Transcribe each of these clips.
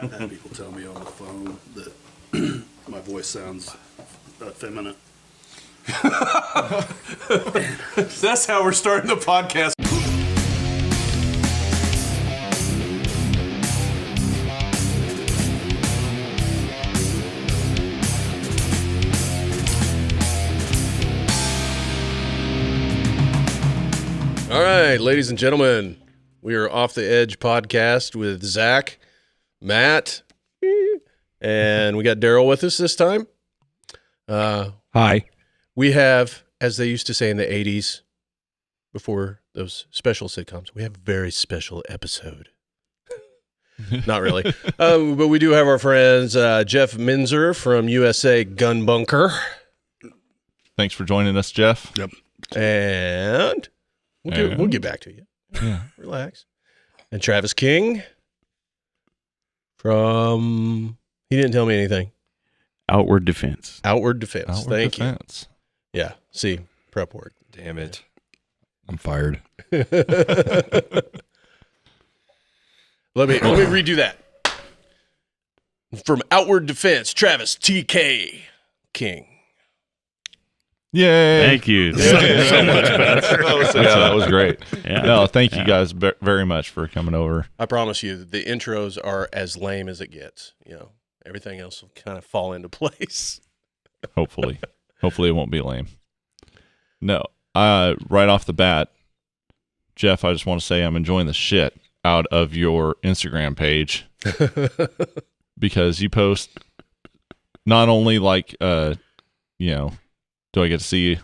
I've had people tell me on the phone that my voice sounds effeminate. That's how we're starting the podcast. All right, ladies and gentlemen, we are Off the Edge podcast with Zach, Matt, and we got Daryl with us this time. Hi. We have, as they used to say in the 80s, before those special sitcoms, we have a very special episode. Not really. But we do have our friends, Jeff Menzer from USA Gun Bunker. Thanks for joining us, Jeff. Yep. And we'll get back to you. Yeah. Relax. And Travis King from, he didn't tell me anything. Outward Defense. Outward Defense. Thank you. Yeah. See, prep work. Damn it. I'm fired. Let me redo that. From Outward Defense, Travis T.K. King. Yay. Thank you. So much better. That was great. Yeah. No, thank you guys very much for coming over. I promise you, the intros are as lame as it gets. You know, everything else will kind of fall into place. Hopefully. Hopefully it won't be lame. No. Right off the bat, Jeff, I just want to say I'm enjoying the shit out of your Instagram page because you post not only like, do I get to see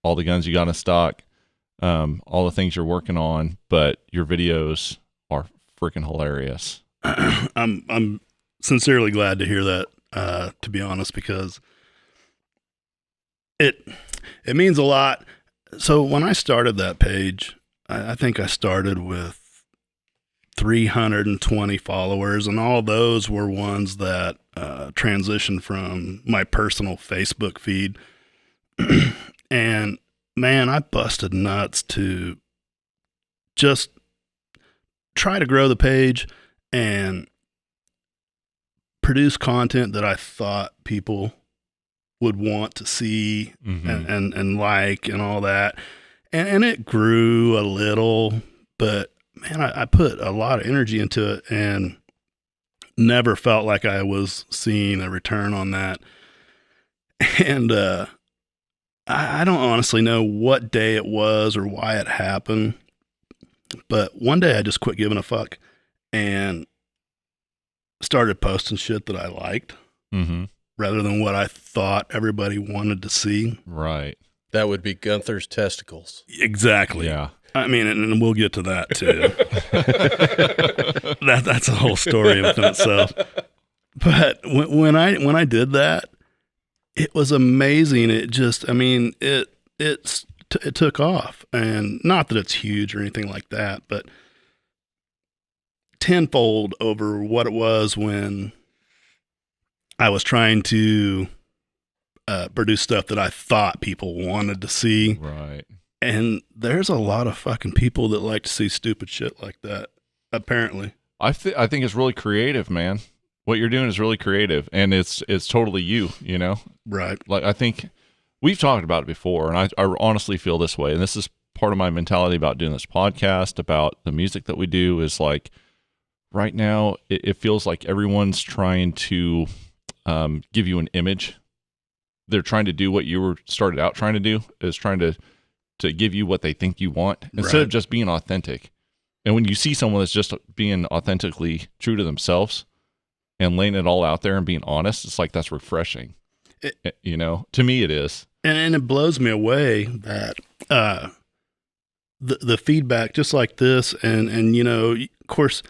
all the guns you got in stock, all the things you're working on, but your videos are freaking hilarious. I'm sincerely glad to hear that, to be honest, because it means a lot. So when I started that page, I think I started with 320 followers, and all those were ones that transitioned from my personal Facebook feed. And man, I busted nuts to just try to grow the page and produce content that I thought people would want to see and like and all that. And it grew a little, but man, I put a lot of energy into it and never felt like I was seeing a return on that. And I don't honestly know what day it was or why it happened, but one day I just quit giving a fuck and started posting shit that I liked rather than what I thought everybody wanted to see. Right. That would be Gunther's testicles. Exactly. Yeah. I mean, and we'll get to that too. That's a whole story within itself. But when I did that, it was amazing. It just, I mean, it took off, and not that it's huge or anything like that, but tenfold over what it was when I was trying to produce stuff that I thought people wanted to see. Right. And there's a lot of fucking people that like to see stupid shit like that, apparently. I think it's really creative, man. What you're doing is really creative, and it's totally you, you know? Right. Like, I think we've talked about it before, and I honestly feel this way, and this is part of my mentality about doing this podcast, about the music that we do, is like, right now, it feels like everyone's trying to give you an image. They're trying to do what you were started out trying to do, is trying to give you what they think you want, instead of just being authentic. And when you see someone that's just being authentically true to themselves and laying it all out there and being honest, it's like, that's refreshing. You know, to me it is. And it blows me away that the feedback just like this, and you know, of course,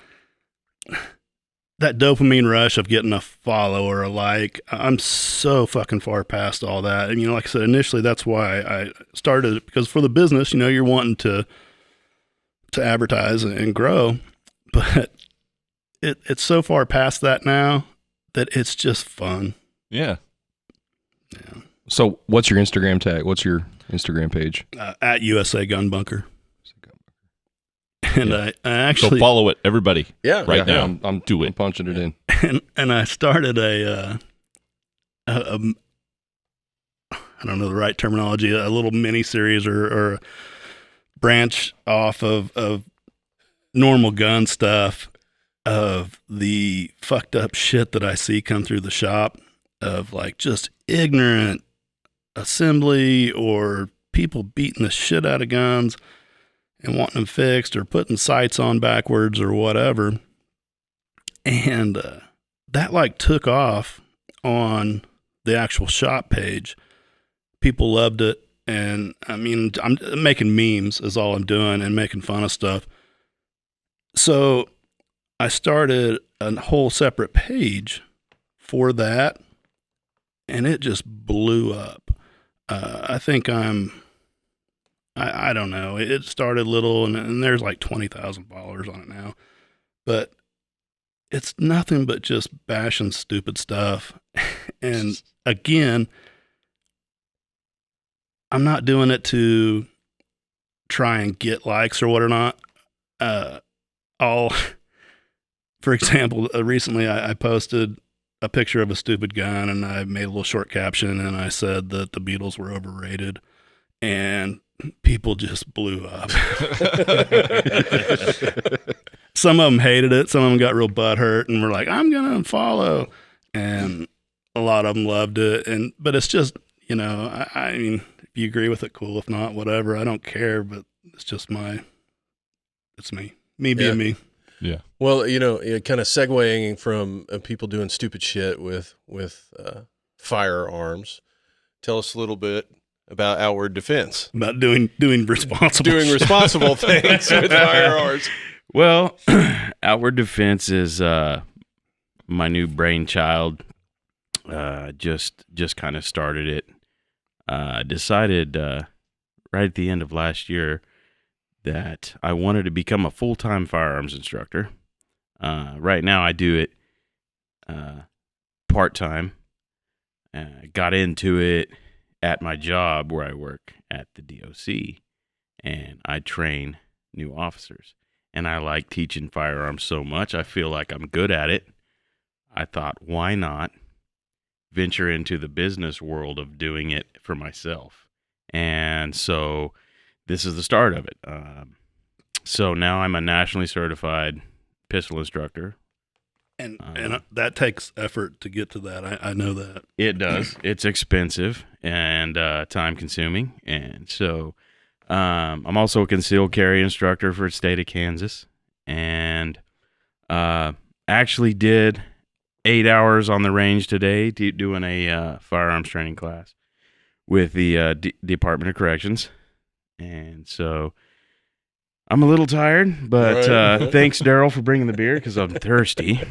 that dopamine rush of getting a follow or a like, I'm so fucking far past all that. And, you know, like I said, initially that's why I started it, because for the business, you know, you're wanting to advertise and grow, but it's so far past that now that it's just fun. Yeah. Yeah. So what's your Instagram tag? What's your Instagram page? At USA Gun Bunker. And I actually So follow it, everybody. Yeah. Right now. I'm do it. I'm punching it in. and I started a I don't know the right terminology, a little mini series or a branch off of normal gun stuff of the fucked up shit that I see come through the shop of like just ignorant assembly or people beating the shit out of guns and wanting them fixed or putting sights on backwards or whatever. And that like took off on the actual shop page. People loved it. And I mean, I'm making memes is all I'm doing and making fun of stuff. So I started a whole separate page for that, and it just blew up. I think I don't know. It started little, and there's like 20,000 followers on it now. But it's nothing but just bashing stupid stuff. And again, I'm not doing it to try and get likes or what or not. For example, recently I posted a picture of a stupid gun and I made a little short caption and I said that the Beatles were overrated, and people just blew up. Some of them hated it. Some of them got real butthurt and were like, I'm going to unfollow. And a lot of them loved it. But it's just, I mean, if you agree with it, cool. If not, whatever. I don't care, but it's just it's me. Me being me. Yeah. Well, kind of segueing from people doing stupid shit with firearms. Tell us a little bit about Outward Defense. About doing responsible responsible things with firearms. Well, Outward Defense is my new brainchild. Just kind of started it. Decided right at the end of last year that I wanted to become a full-time firearms instructor. Right now I do it part-time. Got into it at my job where I work at the DOC, and I train new officers. And I like teaching firearms so much, I feel like I'm good at it. I thought, why not venture into the business world of doing it for myself? And so this is the start of it. So now I'm a nationally certified pistol instructor. And that takes effort to get to that. I know that. It does. It's expensive and time consuming. And so I'm also a concealed carry instructor for the state of Kansas, and actually did 8 hours on the range today doing a firearms training class with the Department of Corrections. And so I'm a little tired, but thanks, Daryl, for bringing the beer because I'm thirsty.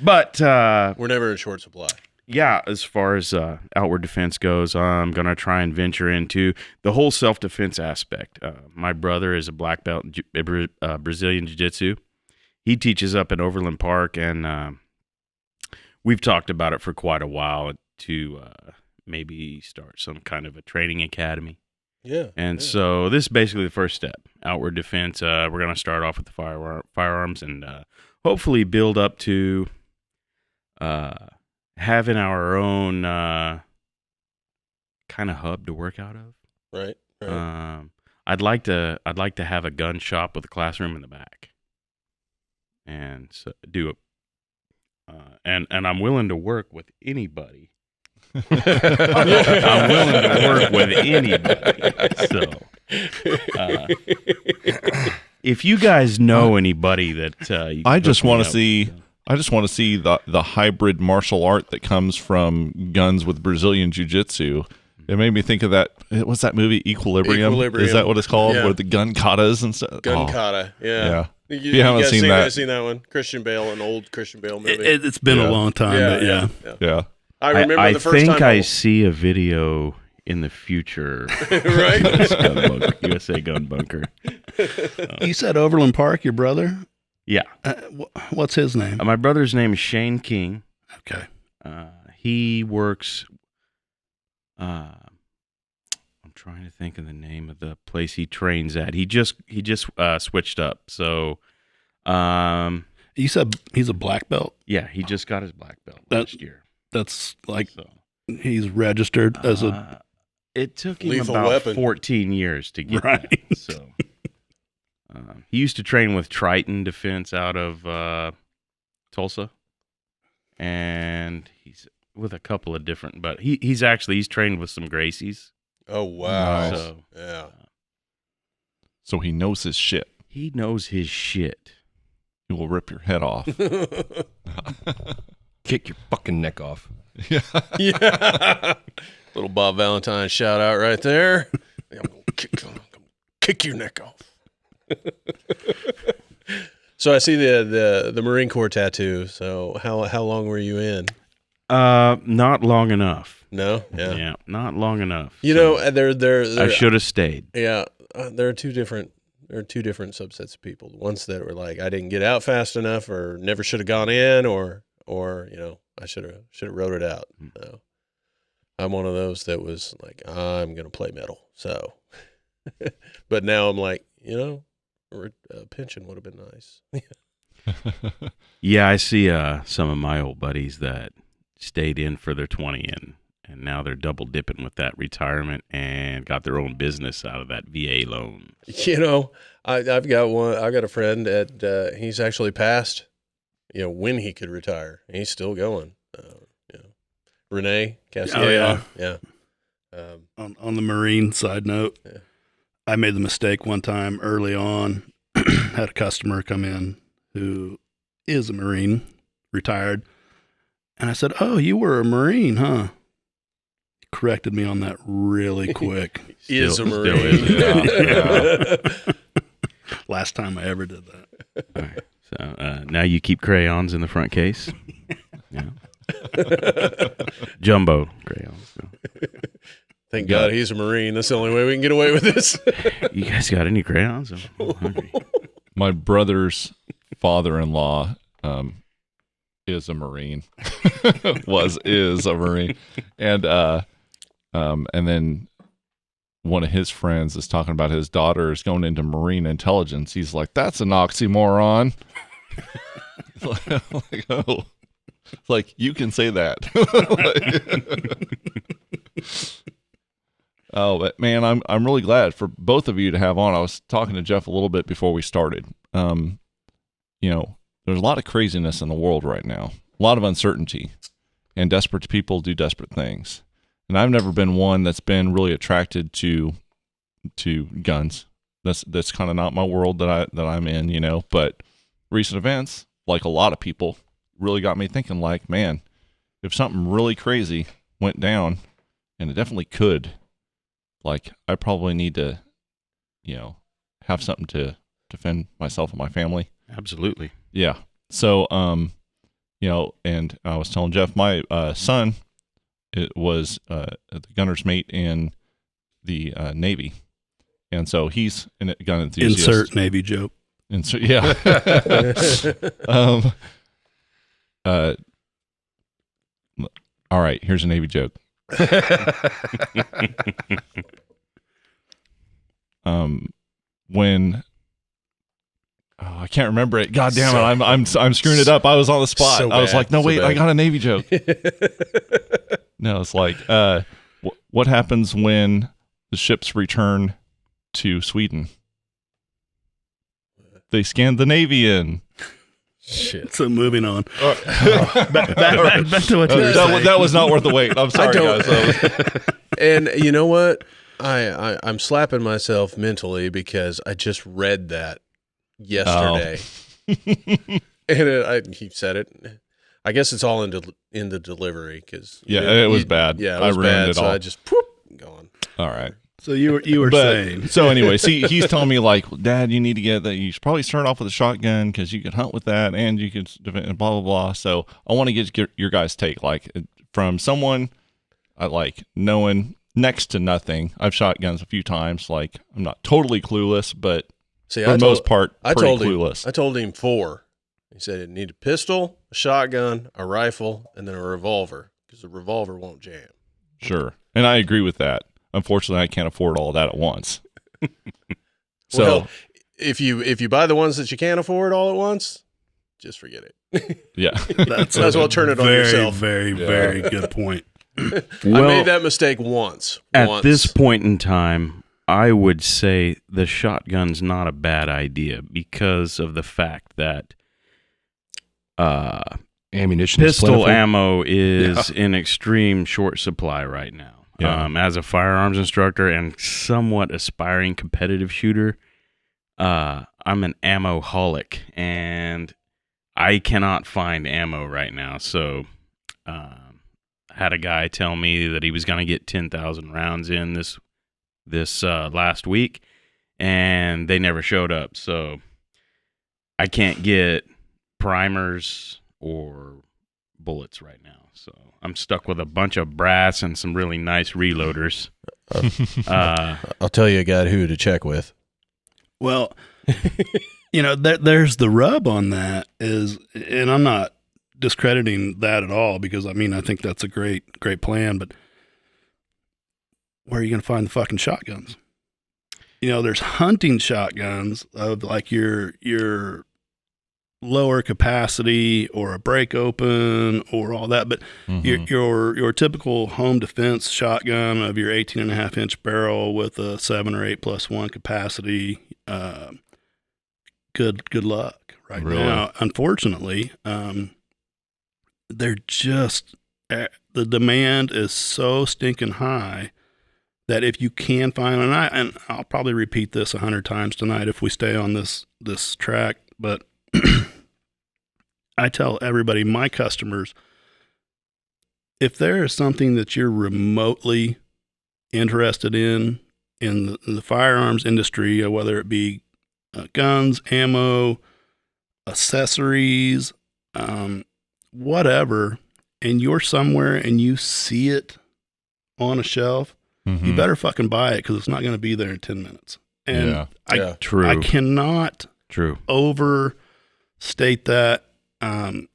But we're never in short supply. Yeah, as far as Outward Defense goes, I'm going to try and venture into the whole self-defense aspect. My brother is a black belt in Brazilian Jiu-Jitsu. He teaches up in Overland Park, and we've talked about it for quite a while to maybe start some kind of a training academy. Yeah. And so this is basically the first step. Outward Defense, we're going to start off with the firearms and hopefully build up to having our own kind of hub to work out of. Right. I'd like to have a gun shop with a classroom in the back, and so do it. And I'm willing to work with anybody. I'm willing to work with anybody. So, if you guys know anybody that I just want to see. I just want to see the hybrid martial art that comes from guns with Brazilian Jiu-Jitsu. It made me think of that. What's that movie, Equilibrium? Is that what it's called? Yeah. Where the gun katas and stuff? Gun kata, yeah. You haven't seen that. Seen that one? Christian Bale, an old Christian Bale movie. It's been a long time, but yeah. I remember I the first time. think I see a video in the future. Right? USA Gun Bunker. You said Overland Park, your brother? Yeah. What's his name? My brother's name is Shane King. Okay. He works. I'm trying to think of the name of the place he trains at. He just switched up. So, You said he's a black belt. Yeah, he just got his black belt That- last year. That's like So he's registered as a it took him Lethal about weapon. 14 years to get Right. that. So he used to train with Triton Defense out of Tulsa, and he's with a couple of different. But he's trained with some Gracies. Oh wow. Nice. So Yeah. So he knows his shit. he knows his shit. He will rip your head off. Kick your fucking neck off. Yeah. Little Bob Valentine shout out right there. I'm gonna kick your neck off. So I see the Marine Corps tattoo. So how long were you in? Not long enough. No. Yeah, not long enough. You So know, there. I should have stayed. Yeah, there are two different subsets of people. The ones that were like, I didn't get out fast enough, or never should have gone in, or you know, I should have wrote it out. So I'm one of those that was like, I'm gonna play metal. So, but now I'm like, you know, a pension would have been nice. Yeah, I see some of my old buddies that stayed in for their 20 and now they're double dipping with that retirement and got their own business out of that VA loan. You know, I've got one. I got a friend that he's actually passed. You know, when he could retire, and he's still going. You know, Renee Cassier. Yeah. on the Marine side note. Yeah. I made the mistake one time early on. Had a customer come in who is a Marine, retired, and I said, "Oh, you were a Marine, huh?" He corrected me on that really quick. Is a Still Marine. is. Yeah. Last time I ever did that. All right. So now you keep crayons in the front case. Yeah. Jumbo crayons. So. Thank God he's a Marine. That's the only way we can get away with this. You guys got any crayons? I'm hungry. My brother's father-in-law is a Marine. is a Marine. And then one of his friends is talking about his daughter is going into Marine intelligence. He's like, that's an oxymoron. Like, oh, like you can say that. Oh, but man, I'm really glad for both of you to have on. I was talking to Jeff a little bit before we started. You know, there's a lot of craziness in the world right now, a lot of uncertainty, and desperate people do desperate things. And I've never been one that's been really attracted to guns. That's kind of not my world that I'm in, you know. But recent events, like a lot of people, really got me thinking. Like, man, if something really crazy went down, and it definitely could. Like, I probably need to, you know, have something to defend myself and my family. Absolutely. Yeah. So, you know, and I was telling Jeff, my son, it was the gunner's mate in the Navy, and so he's a gun enthusiast. Insert Navy joke. Insert, yeah. All right. Here's a Navy joke. When I can't remember it. God damn it! I'm screwing it up. I was on the spot. So I was bad, like, no, so wait, bad. I got a Navy joke. No, it's like, what happens when the ships return to Sweden? They scanned the Navy in. Shit. So moving on. Back to what you were saying. That was not worth the wait. I'm sorry, guys. And you know what? I'm slapping myself mentally because I just read that yesterday. And he said it. I guess it's all in the delivery because Yeah, it was bad. Yeah, it I was ruined bad. it So all. I just whoop, gone. All right. So you were saying. So anyway, see, he's telling me like, Dad, you need to get that. You should probably start off with a shotgun because you can hunt with that and you can blah blah blah. So I want to get your guys' take, like from someone I like knowing next to nothing. I've shot guns a few times. Like I'm not totally clueless, but See, for the most part, I pretty told clueless. him. I told him 4. He said it need a pistol, a shotgun, a rifle, and then a revolver because the revolver won't jam. Sure, and I agree with that. Unfortunately, I can't afford all that at once. So Well, if you buy the ones that you can't afford all at once, just forget it. Yeah. That's Might as well turn it on yourself. Very, very good point. I made that mistake once. At this point in time, I would say the shotgun's not a bad idea because of the fact that Ammunition is pistol plentiful. ammo is in extreme short supply right now. Yeah. As a firearms instructor and somewhat aspiring competitive shooter, I'm an ammo-holic, and I cannot find ammo right now. So I had a guy tell me that he was going to get 10,000 rounds in this last week, and they never showed up. So I can't get primers or bullets right now. So I'm stuck with a bunch of brass and some really nice reloaders. I'll tell you a guy who to check with. Well, there's the rub on that is, and I'm not discrediting that at all because I think that's a great plan, but where are you going to find the fucking shotguns? There's hunting shotguns of like your lower capacity or a break open or all that, but your typical home defense shotgun of your 18.5-inch barrel with a 7 or 8+1 capacity, good luck right now. Unfortunately, they're just the demand is so stinking high that if you can find, and I'll probably repeat this 100 times tonight if we stay on this track, but I tell everybody, my customers, if there is something that you're remotely interested in the firearms industry, whether it be guns, ammo, accessories, whatever, and you're somewhere and you see it on a shelf, you better fucking buy it because it's not going to be there in 10 minutes. And I cannot overstate that. And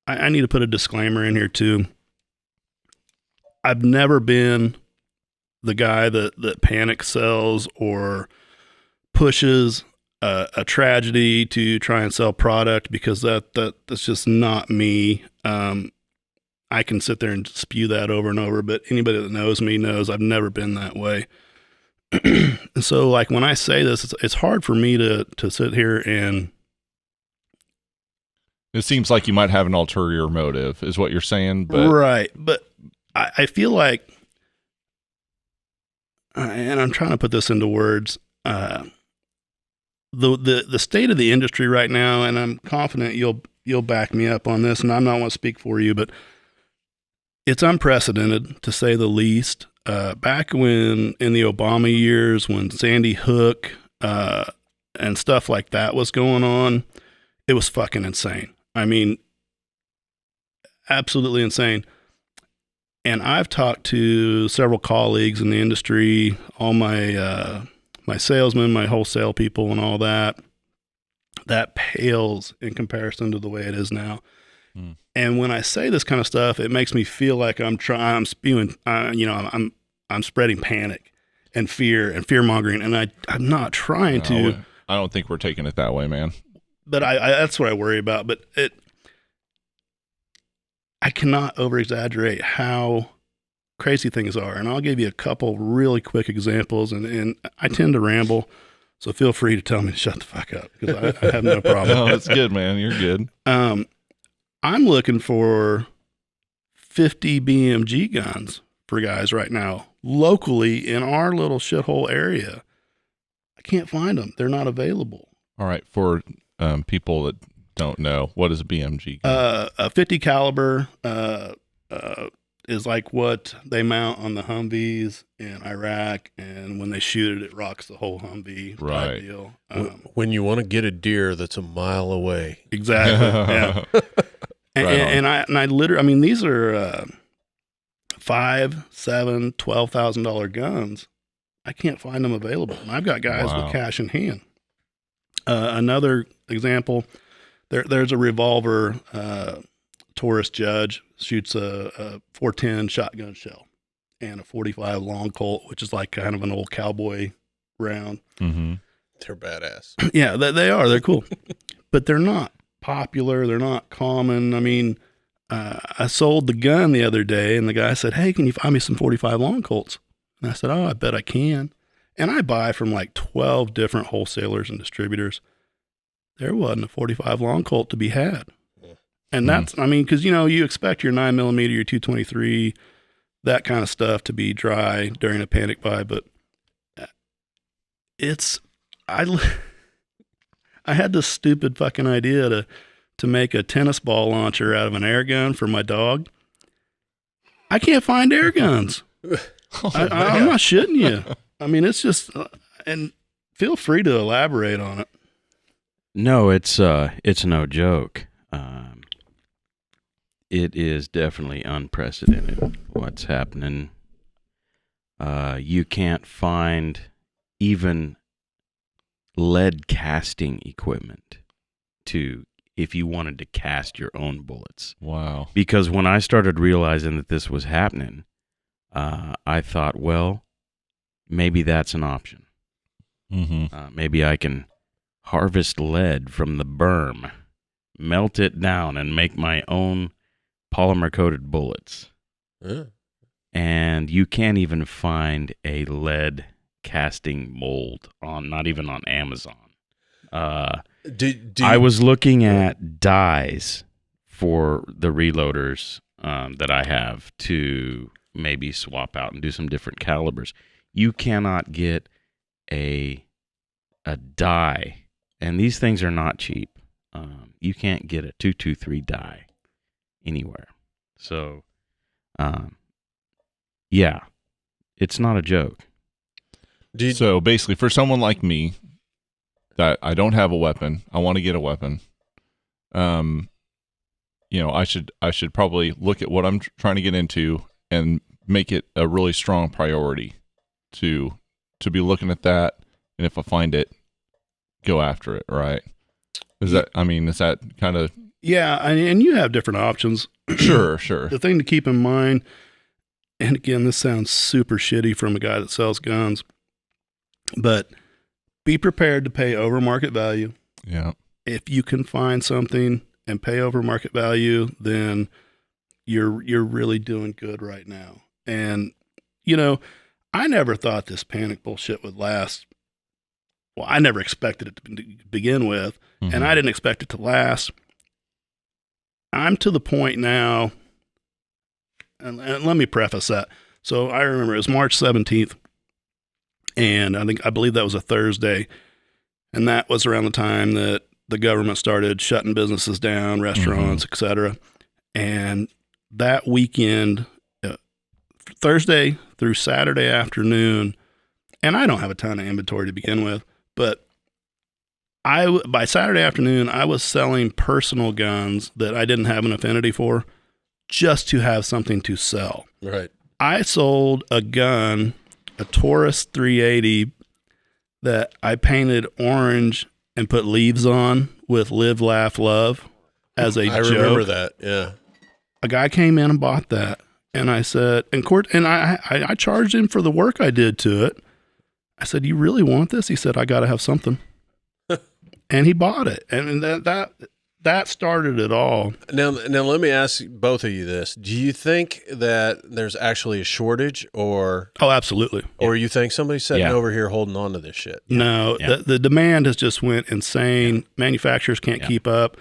I need to put a disclaimer in here too. I've never been the guy that panic sells or pushes a tragedy to try and sell product because that's just not me. I can sit there and spew that over and over, but anybody that knows me knows I've never been that way. And so like when I say this, it's hard for me to sit here and, it seems like you might have an ulterior motive, is what you're saying. But right. But I feel like, and I'm trying to put this into words, the state of the industry right now, and I'm confident you'll back me up on this, and I'm not want to speak for you, but it's unprecedented to say the least. Back when in the Obama years, when Sandy Hook and stuff like that was going on, it was fucking insane. Absolutely insane. And I've talked to several colleagues in the industry, all my my salesmen, my wholesale people and all that. That pales in comparison to the way it is now. And when I say this kind of stuff, it makes me feel like I'm spewing, I'm spreading panic and fear and fear mongering. And I'm not trying to. I don't think we're taking it that way, man. But that's what I worry about. But I cannot over exaggerate how crazy things are. And I'll give you a couple really quick examples. And I tend to ramble, so feel free to tell me to shut the fuck up because I have no problem. No, that's good, man. You're good. I'm looking for 50 BMG guns for guys right now locally in our little shithole area. I can't find them. They're not available. All right. For people that don't know, what is a BMG gun? A 50 caliber is like what they mount on the Humvees in Iraq, and when they shoot it, it rocks the whole Humvee. Right. Type deal. When you want to get a deer that's a mile away. Exactly. Yeah. And I literally, these are $5,000, $7,000, $12,000 guns. I can't find them available. And I've got guys with cash in hand. Another example, there's a revolver. Taurus Judge shoots a 410 shotgun shell and a 45 long Colt, which is like kind of an old cowboy round. They're badass. Yeah, they are. They're cool. but they're not popular. They're not common. I mean, I sold the gun the other day, and the guy said, "Hey, can you find me some 45 long Colts?" And I said, "Oh, I bet I can." And I buy from like 12 different wholesalers and distributors. There wasn't a 45 long Colt to be had. And that's, I mean, because, you know, you expect your 9mm, your 223, that kind of stuff to be dry during a panic buy, but I had this stupid fucking idea to make a tennis ball launcher out of an air gun for my dog. I can't find air guns. I'm not shitting you. I mean, it's just, and feel free to elaborate on it. No, it's no joke. It is definitely unprecedented what's happening. You can't find even lead casting equipment if you wanted to cast your own bullets. Wow. Because when I started realizing that this was happening, I thought, well, maybe that's an option. Mm-hmm. Maybe I can harvest lead from the berm, melt it down, and make my own polymer-coated bullets. And you can't even find a lead casting mold not even on Amazon. I was looking at dies for the reloaders that I have to maybe swap out and do some different calibers. You cannot get a die, and these things are not cheap. You can't get a 223 die anywhere. So, yeah, it's not a joke. So basically, for someone like me, that I don't have a weapon, I want to get a weapon. You know, I should probably look at what I'm trying to get into and make it a really strong priority to be looking at that, and if I find it, go after it. Right? Is that kind of? Yeah, and you have different options. Sure. The thing to keep in mind, and again, this sounds super shitty from a guy that sells guns, but be prepared to pay over market value. Yeah. If you can find something and pay over market value, then you're really doing good right now. And, you know, I never thought this panic bullshit would last. Well, I never expected it to begin with, and I didn't expect it to last. I'm to the point now, and let me preface that. So I remember it was March 17th, and I believe that was a Thursday, and that was around the time that the government started shutting businesses down, restaurants, etc. And that weekend, Thursday through Saturday afternoon, and I don't have a ton of inventory to begin with, but by Saturday afternoon, I was selling personal guns that I didn't have an affinity for, just to have something to sell. Right. I sold a gun, a Taurus 380, that I painted orange and put leaves on with "Live, Laugh, Love" as a joke. I remember that. Yeah. A guy came in and bought that, and I said, I charged him for the work I did to it. I said, "You really want this?" He said, "I got to have something." And he bought it, and that started it all. Now let me ask both of you this: do you think that there's actually a shortage, or Oh, absolutely. or you think somebody's sitting over here holding on to this shit? No, the demand has just went insane. Manufacturers can't keep up.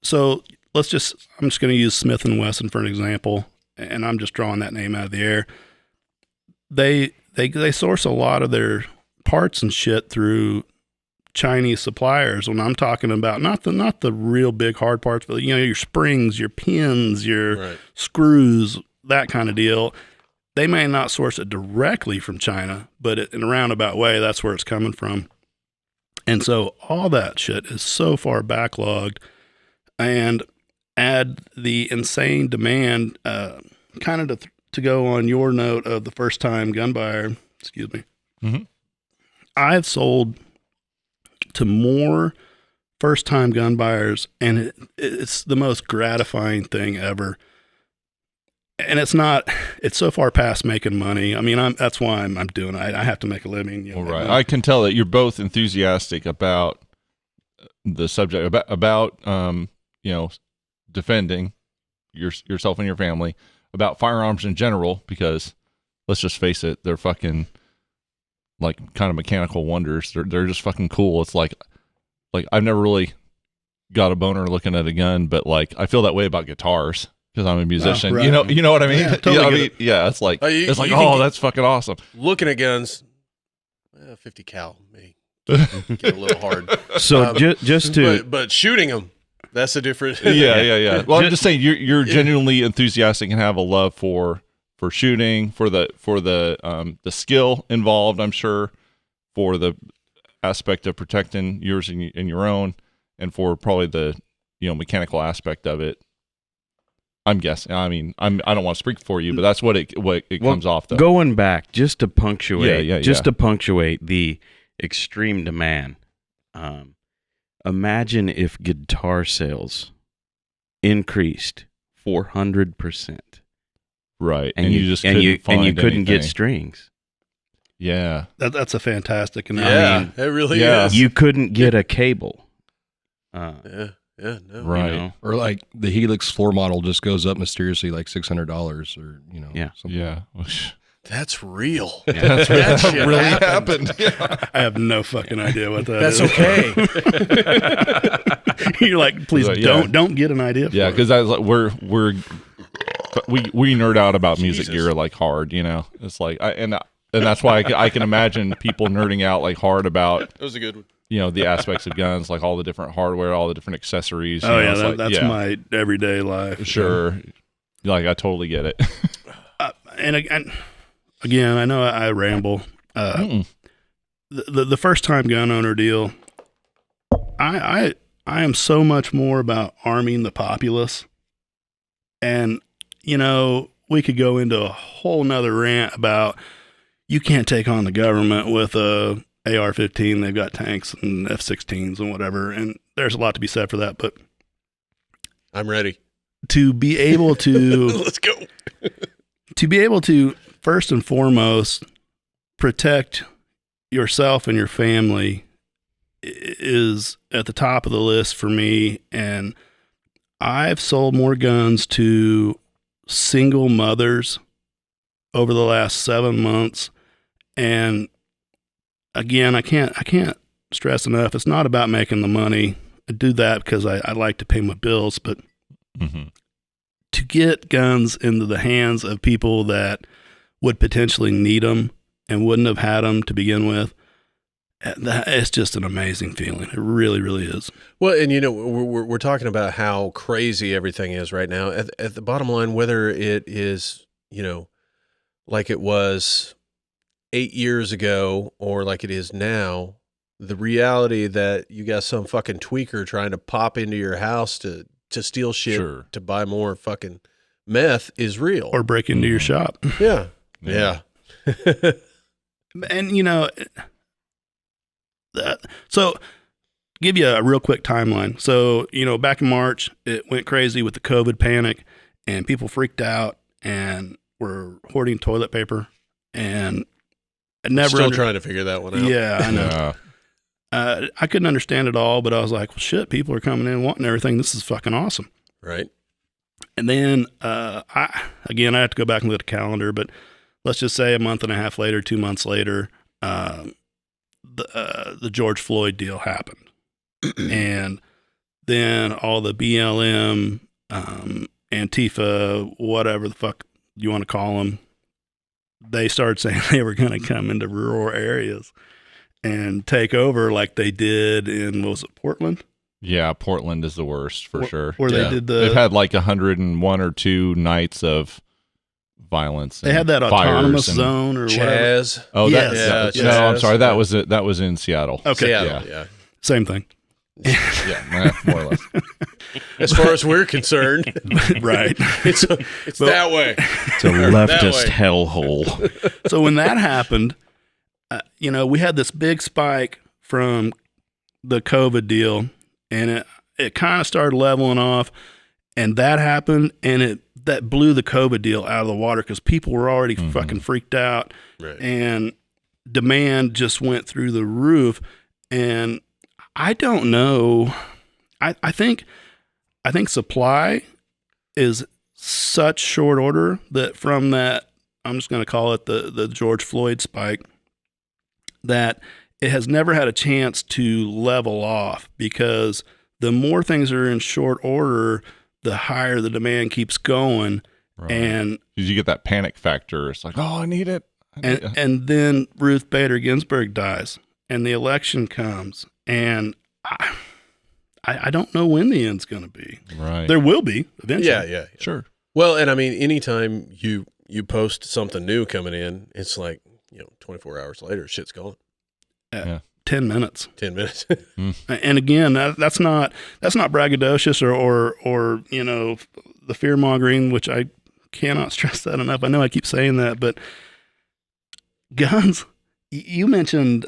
So I'm just going to use Smith & Wesson for an example, and I'm just drawing that name out of the air. They source a lot of their parts and shit through Chinese suppliers. When I'm talking about not the real big hard parts, but your springs, your pins, your screws, that kind of deal. They may not source it directly from China, but in a roundabout way, that's where it's coming from. And so all that shit is so far backlogged, and add the insane demand, kind of to go on your note of the first time gun buyer. Excuse me. Mm-hmm. I've sold to more first-time gun buyers, and it's the most gratifying thing ever. And it's so far past making money. I mean, that's why I'm doing it. I have to make a living. Right. I can tell that you're both enthusiastic about the subject about defending yourself and your family, about firearms in general, because let's just face it, they're fucking like kind of mechanical wonders. They're just fucking cool. It's like I've never really got a boner looking at a gun, but like I feel that way about guitars because I'm a musician. Right. You know what I mean? Yeah, totally It's like You that's can that's fucking awesome. Looking at guns, 50 cal may get a little hard. So just to but shooting them, that's a different. Yeah. Well, I'm just saying you're genuinely enthusiastic and have a love for shooting, for the skill involved. I'm sure for the aspect of protecting yours and your own, and for probably the mechanical aspect of it. I'm guessing. I mean, I don't want to speak for you, but that's what it comes off though. Going back just to punctuate, to punctuate the extreme demand. Imagine if guitar sales increased 400%, right? and you just couldn't get strings. Yeah, That's a fantastic Yeah, analogy. it really Yeah. is. You couldn't get a cable. No. right. You know? Or like the Helix floor model just goes up mysteriously like $600 or Yeah. something. Yeah. That's real. That's That that shit really happened. happened. I have no fucking idea what that That's is. okay. You're like, please Yeah. don't get an idea. Yeah, for it. because that's like we nerd out about music Jesus. gear like hard. It's like and that's why I can imagine people nerding out like hard about That was a good one. the aspects of guns, like all the different hardware, all the different accessories. Oh it's like, that's my everyday life. sure. Like I totally get it. And again, I know I ramble. The first time gun owner deal, I am so much more about arming the populace, and we could go into a whole nother rant about you can't take on the government with a AR-15. They've got tanks and F-16s and whatever, and there's a lot to be said for that. But I'm ready. to be able to Let's go. to be able to first and foremost protect yourself and your family is at the top of the list for me. And I've sold more guns to single mothers over the last 7 months. And again, I can't stress enough, it's not about making the money. I do that because I like to pay my bills, but to get guns into the hands of people that would potentially need them and wouldn't have had them to begin with, it's just an amazing feeling. It really, really is. Well, and we're talking about how crazy everything is right now. At the bottom line, whether it is like it was 8 years ago or like it is now, the reality that you got some fucking tweaker trying to pop into your house to steal shit, Sure. to buy more fucking meth is real. Or break into your shop. Yeah. And so give you a real quick timeline. So, back in March, it went crazy with the COVID panic and people freaked out and were hoarding toilet paper, and I never Still trying to figure that one out. Yeah, I know. Yeah. I couldn't understand it all, but I was like, well, shit, people are coming in wanting everything. This is fucking awesome. Right. And then, I have to go back and look at the calendar, but let's just say a month and a half later, 2 months later, the George Floyd deal happened. And then all the BLM, Antifa, whatever the fuck you want to call them, they started saying they were going to come into rural areas and take over like they did in, what was it, Portland? Yeah, Portland is the worst for sure. Where Yeah. they did They've had like 101 or 2 nights of violence. They had that and fires autonomous and- zone or whatever. Chaz. Oh, Yes. Yeah, no, I'm Chaz. sorry. That was in Seattle. Okay. Seattle, yeah. Same thing. Yeah, more or less. As far as we're concerned, Right. it's that way. It's a That leftist way. hellhole. So when that happened, we had this big spike from the COVID deal, and it kind of started leveling off, and that happened, and that blew the COVID deal out of the water because people were already fucking freaked out, Right. and demand just went through the roof. And I don't know. I think supply is such short order that from that, I'm just going to call it the George Floyd spike, that it has never had a chance to level off, because the more things are in short order, the higher the demand keeps going. Right. And you get that panic factor. It's like, oh, I need it. And then Ruth Bader Ginsburg dies, and the election comes, and I don't know when the end's going to be. Right. There will be eventually. Yeah. Sure. Well, and I mean, anytime you post something new coming in, it's like, 24 hours later, shit's gone. 10 minutes. 10 minutes. And again, that's not braggadocious or the fear mongering, which I cannot stress that enough. I know I keep saying that, but guns. You mentioned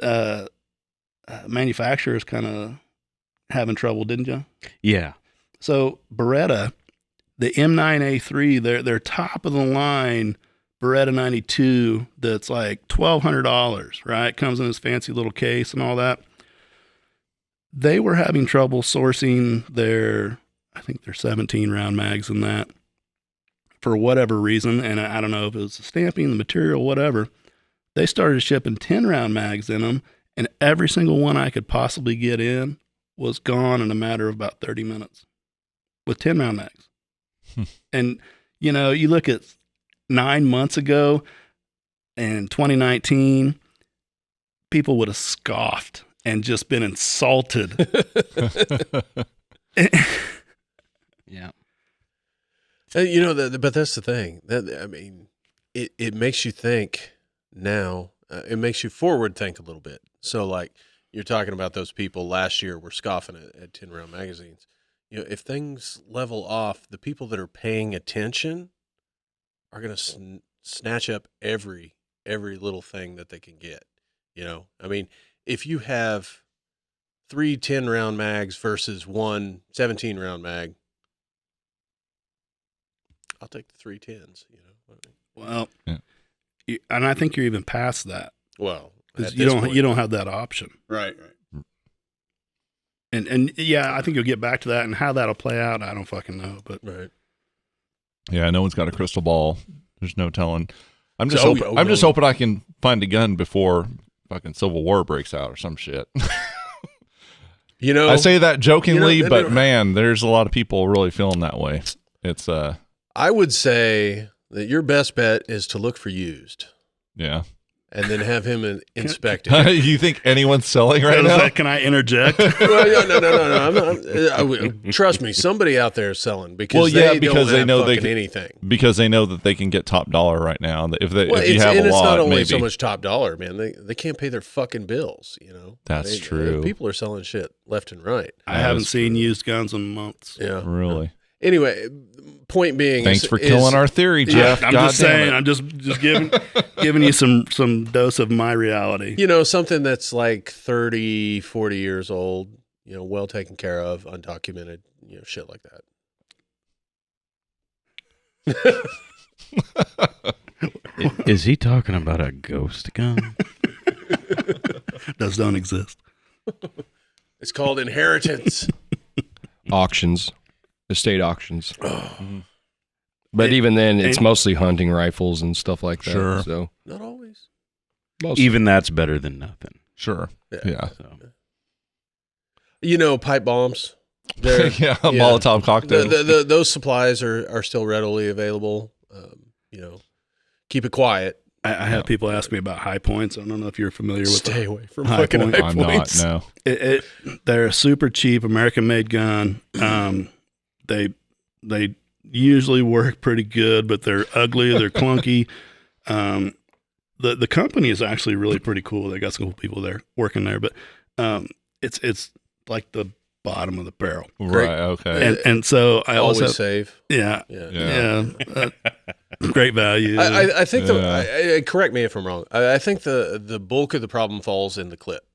manufacturers kind of having trouble, didn't you? Yeah. So Beretta, the M9A3, their top of the line Beretta 92, that's like $1,200, right? Comes in this fancy little case and all that. They were having trouble sourcing their 17 round mags in that for whatever reason. And I don't know if it was the stamping, the material, whatever. They started shipping 10 round mags in them, and every single one I could possibly get in was gone in a matter of about 30 minutes with 10 round mags. And, you look at 9 months ago in 2019, people would have scoffed and just been insulted. Yeah. But that's the thing. It makes you think now. It makes you forward think a little bit. So, like, you're talking about those people last year were scoffing at 10 round magazines. If things level off, the people that are paying attention are going to snatch up every little thing that they can get. If you have 3 10 round mags versus 1 17 round mag, I'll take the 3 10s. Well, and I think you're even past that. Well, because you don't have that option. Right. And yeah, I think you'll get back to that, and how that'll play out, I don't fucking know. But right. Yeah, no one's got a crystal ball. There's no telling. I'm just hoping I can find a gun before fucking Civil War breaks out or some shit. I say that jokingly, but man, there's a lot of people really feeling that way. It's I would say that your best bet is to look for used. Yeah. And then have him inspect it. You think anyone's selling right now? Can I interject? No. Trust me, somebody out there is selling because they know anything. Because they know that they can get top dollar right now. If you have a lot, it's not only maybe. so much top dollar, man. They can't pay their fucking bills. That's true. People are selling shit left and right. I haven't seen used guns in months. Yeah, really. Anyway, point being, thanks for killing our theory, Jeff. I'm just saying. I'm just giving you some dose of my reality. Something that's like 30, 40 years old. Well taken care of, undocumented. Shit like that. Is he talking about a ghost gun? Those don't exist. It's called inheritance. Auctions. Estate auctions. But even then, it's mostly hunting rifles and stuff like that. Sure. So not always. Mostly. Even that's better than nothing. Sure. Yeah. Pipe bombs. Molotov cocktails. Those supplies are still readily available. Keep it quiet. I have people ask me about high points. I don't know if you're familiar with. Stay away from high fucking point. high I'm points. not. No. They're a super cheap American-made gun. They usually work pretty good, but they're ugly. They're clunky. The company is actually really pretty cool. They got some cool people there working there, but it's like the bottom of the barrel. Right. Okay. And so I always also save. Yeah. Great value. I think correct me if I'm wrong. I think the bulk of the problem falls in the clip,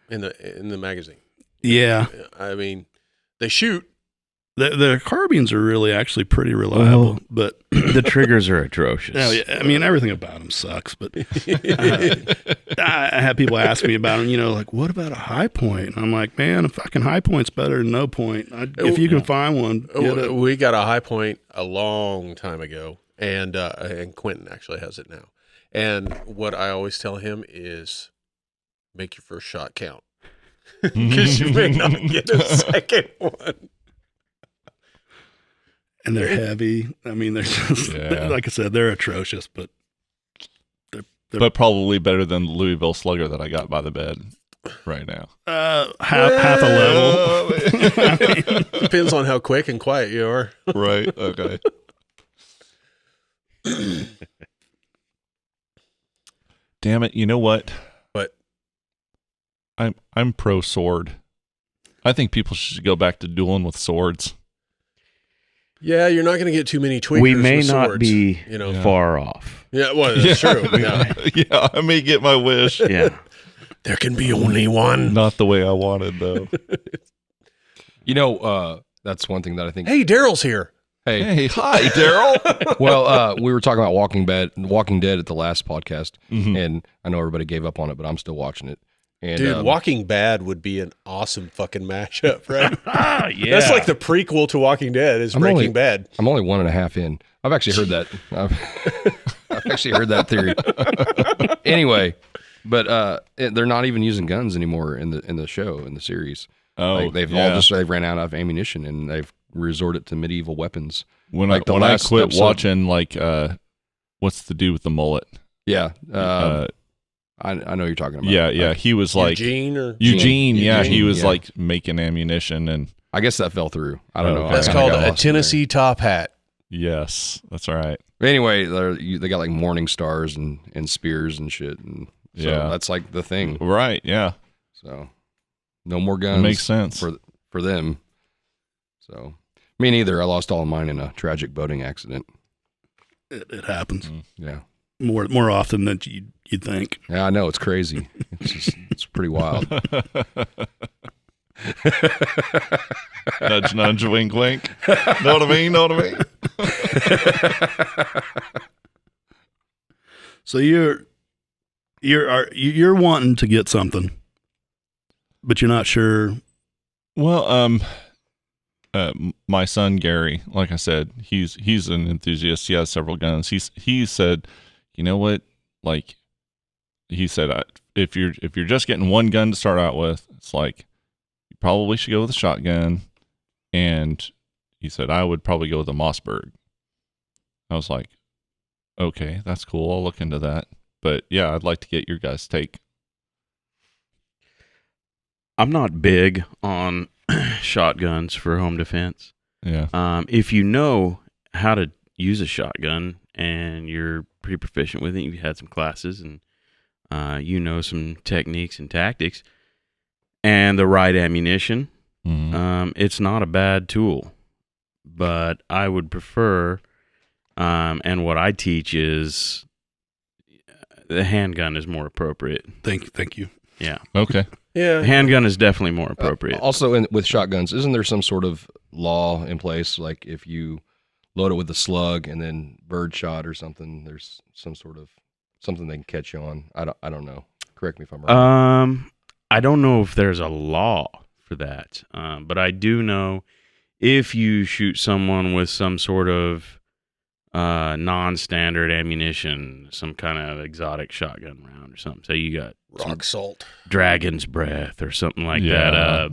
in the magazine. Yeah. I mean, they shoot. The carbines are really actually pretty reliable, but The triggers are atrocious. yeah, I mean, everything about them sucks. But I have people ask me about them, like, what about a high point? And I'm like, man, a fucking high point's better than no point. If you can find one, get it. We got a high point a long time ago, and Quentin actually has it now. And what I always tell him is, make your first shot count, because you may not get a second one. And they're heavy. I mean, they're just, like I said, they're atrocious, but but probably better than the Louisville Slugger that I got by the bed right now. half a level. Depends on how quick and quiet you are. Right. Okay. Damn it! You know what? What? I'm pro sword. I think people should go back to dueling with swords. Yeah, you're not going to get too many tweakers. We may with not swords, be Yeah. far off. Yeah, well, that's true. Yeah. Yeah, I may get my wish. Yeah. There can be only one. Not the way I wanted, though. That's one thing that I think. Hey, Daryl's here. Hey, hi, Daryl. Well, we were talking about Walking Dead at the last podcast, Mhm. and I know everybody gave up on it, but I'm still watching it. And, Dude, Walking Bad would be an awesome fucking mashup, right? Yeah. That's like the prequel to Walking Dead is I'm Breaking only- Bad. I'm only 1.5 in. I've actually heard that. I've actually heard that theory. Anyway, but they're not even using guns anymore in the show, in the series. Oh, Like, they've ran out of ammunition and they've resorted to medieval weapons. when like the I last quit episode- watching, like, what's the dude with the mullet? Yeah, Uh, I know what you're talking about. yeah. He was like Eugene. Yeah, he was yeah. like making ammunition, and I guess that fell through. I don't know. Okay. That's I kinda called got a lost in there. Tennessee top hat. yes, that's right. But anyway, they got like morning stars and spears and shit, and so Yeah. that's like the thing. Right? Yeah, So no more it guns. makes sense. for them. So me neither. I lost all of mine in a tragic boating accident. It happens Yeah, more often than you'd think. yeah, I know, it's crazy. It's pretty wild. Nudge, nudge, wink, wink. Know what I mean? Know what I mean? So you're wanting to get something, but you're not sure. Well, my son Gary, like I said, he's an enthusiast. He has several guns. He said, you know what? Like, he said, if you're just getting one gun to start out with, it's like you probably should go with a shotgun. And he said, I would probably go with a Mossberg. I was like, okay, that's cool. I'll look into that. But yeah, I'd like to get your guys' take. I'm not big on shotguns for home defense. Yeah. If you know how to use a shotgun and you're pretty proficient with it, you've had some classes and you know some techniques and tactics and the right ammunition, Mhm. it's not a bad tool. But I would prefer, and what I teach is the handgun is more appropriate. Thank you. Yeah. Okay. Yeah. Handgun is definitely more appropriate. Also, with shotguns, isn't there some sort of law in place? Like if you load it with a slug and then bird shot or something, there's some sort of something they can catch you on. I don't know. Correct me if I'm wrong. I don't know if there's a law for that, but I do know if you shoot someone with some sort of non-standard ammunition, some kind of exotic shotgun round or something. Say you got Rock salt. dragon's breath or something like Yeah. that.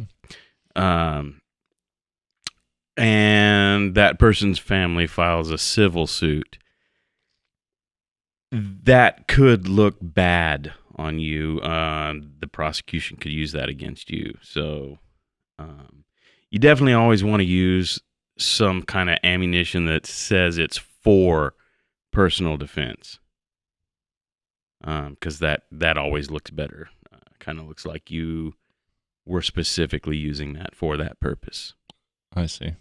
And that person's family files a civil suit. That could look bad on you. The prosecution could use that against you. So you definitely always want to use some kind of ammunition that says it's for personal defense. Because that always looks better. Kind of looks like you were specifically using that for that purpose. I see.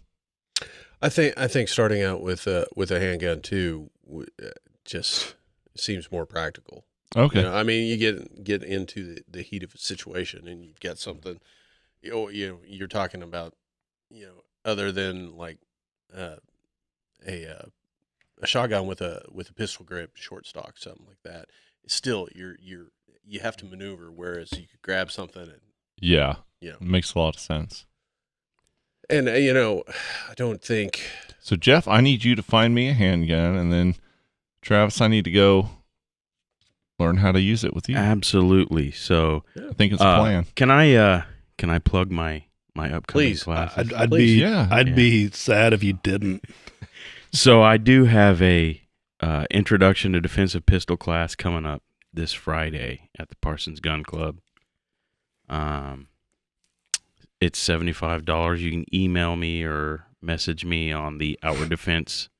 I think starting out with a handgun too just seems more practical. Okay. You know, I mean, you get into the heat of a situation and you've got something. You're talking about other than like a shotgun with a pistol grip, short stock, something like that. Still, you have to maneuver, whereas you could grab something and Yeah. you know. It makes a lot of sense. And I don't think. So Jeff, I need you to find me a handgun, and then Travis, I need to go learn how to use it with you. Absolutely. So I think it's a plan. Can I plug my upcoming Please. classes? I'd be sad if you didn't. So I do have a introduction to defensive pistol class coming up this Friday at the Parsons Gun Club. It's $75. You can email me or message me on the Outward Defense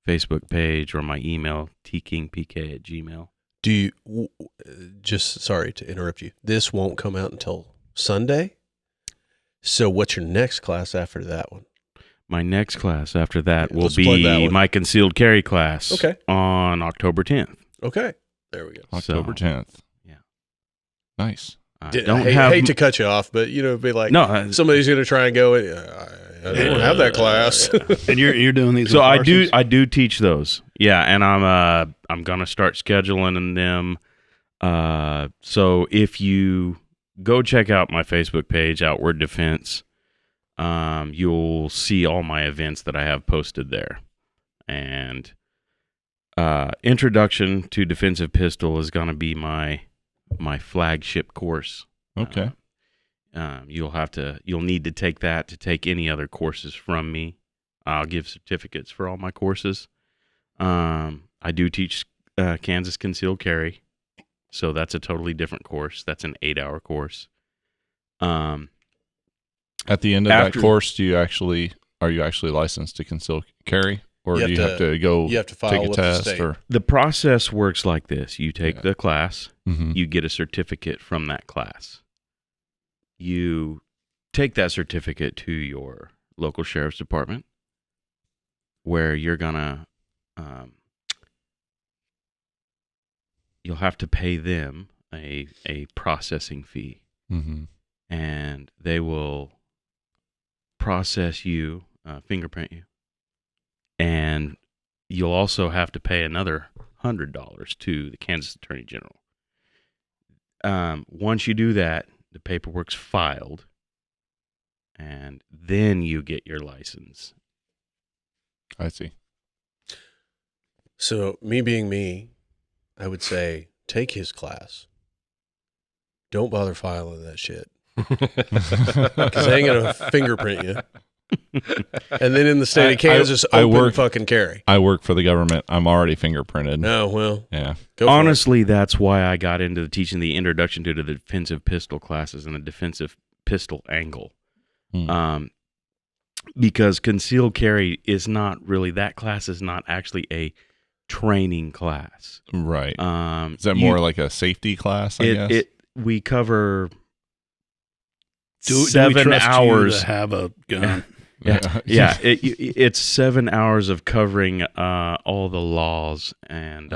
Facebook page or my email, tkingpk@gmail.com. Do you just sorry to interrupt you? This won't come out until Sunday. So what's your next class after that one? My next class after that will let's plug that be one. my concealed carry class. Okay. On October 10th. Okay. There we go. October 10th. Yeah. Nice. I hate to cut you off, but be like, no, somebody's going to try and go. I don't have that class. And you're doing these. So with I do teach those. Yeah, and I'm gonna start scheduling them. So if you go check out my Facebook page, Outward Defense, you'll see all my events that I have posted there. And Introduction to Defensive Pistol is gonna be my flagship course. Okay. You'll need to take that to take any other courses from me. I'll give certificates for all my courses. I do teach Kansas concealed carry, so that's a totally different course. That's an 8-hour course. At the end of that course, are you actually licensed to conceal carry, or do you have to go? You have to file take a with test, the state. or The process works like this: you take the class, mm-hmm. you get a certificate from that class. You take that certificate to your local sheriff's department, where you're gonna, you'll have to pay them a processing fee, mm-hmm. and they will process you, fingerprint you, and you'll also have to pay another $100 to the Kansas Attorney General. Once you do that, the paperwork's filed, and then you get your license. I see. So me being me, I would say take his class. Don't bother filing that shit, because they ain't gonna fingerprint you. And then in the state of Kansas, open fucking carry. I work for the government. I'm already fingerprinted. Oh, well. Yeah. Honestly, that's why I got into teaching the introduction to the defensive pistol classes and the defensive pistol angle. Because concealed carry is not really, that class is not actually a training class. Right. Is that more like a safety class, I guess? We cover do 7 hours you to have a gun. Yeah. It's 7 hours of covering all the laws and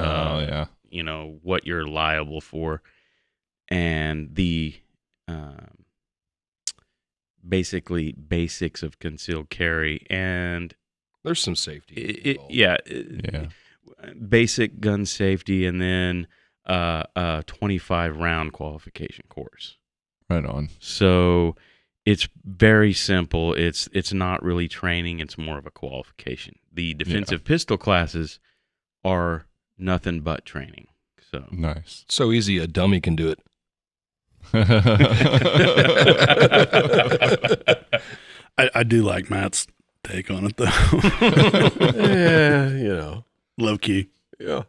what you're liable for, and the basically basics of concealed carry, and there's some safety. Basic gun safety, and then a 25 round qualification course. Right on. So it's very simple. It's not really training. It's more of a qualification. The defensive pistol classes are nothing but training. So nice. So easy a dummy can do it. I do like Matt's take on it, though. Yeah, low key. Yeah.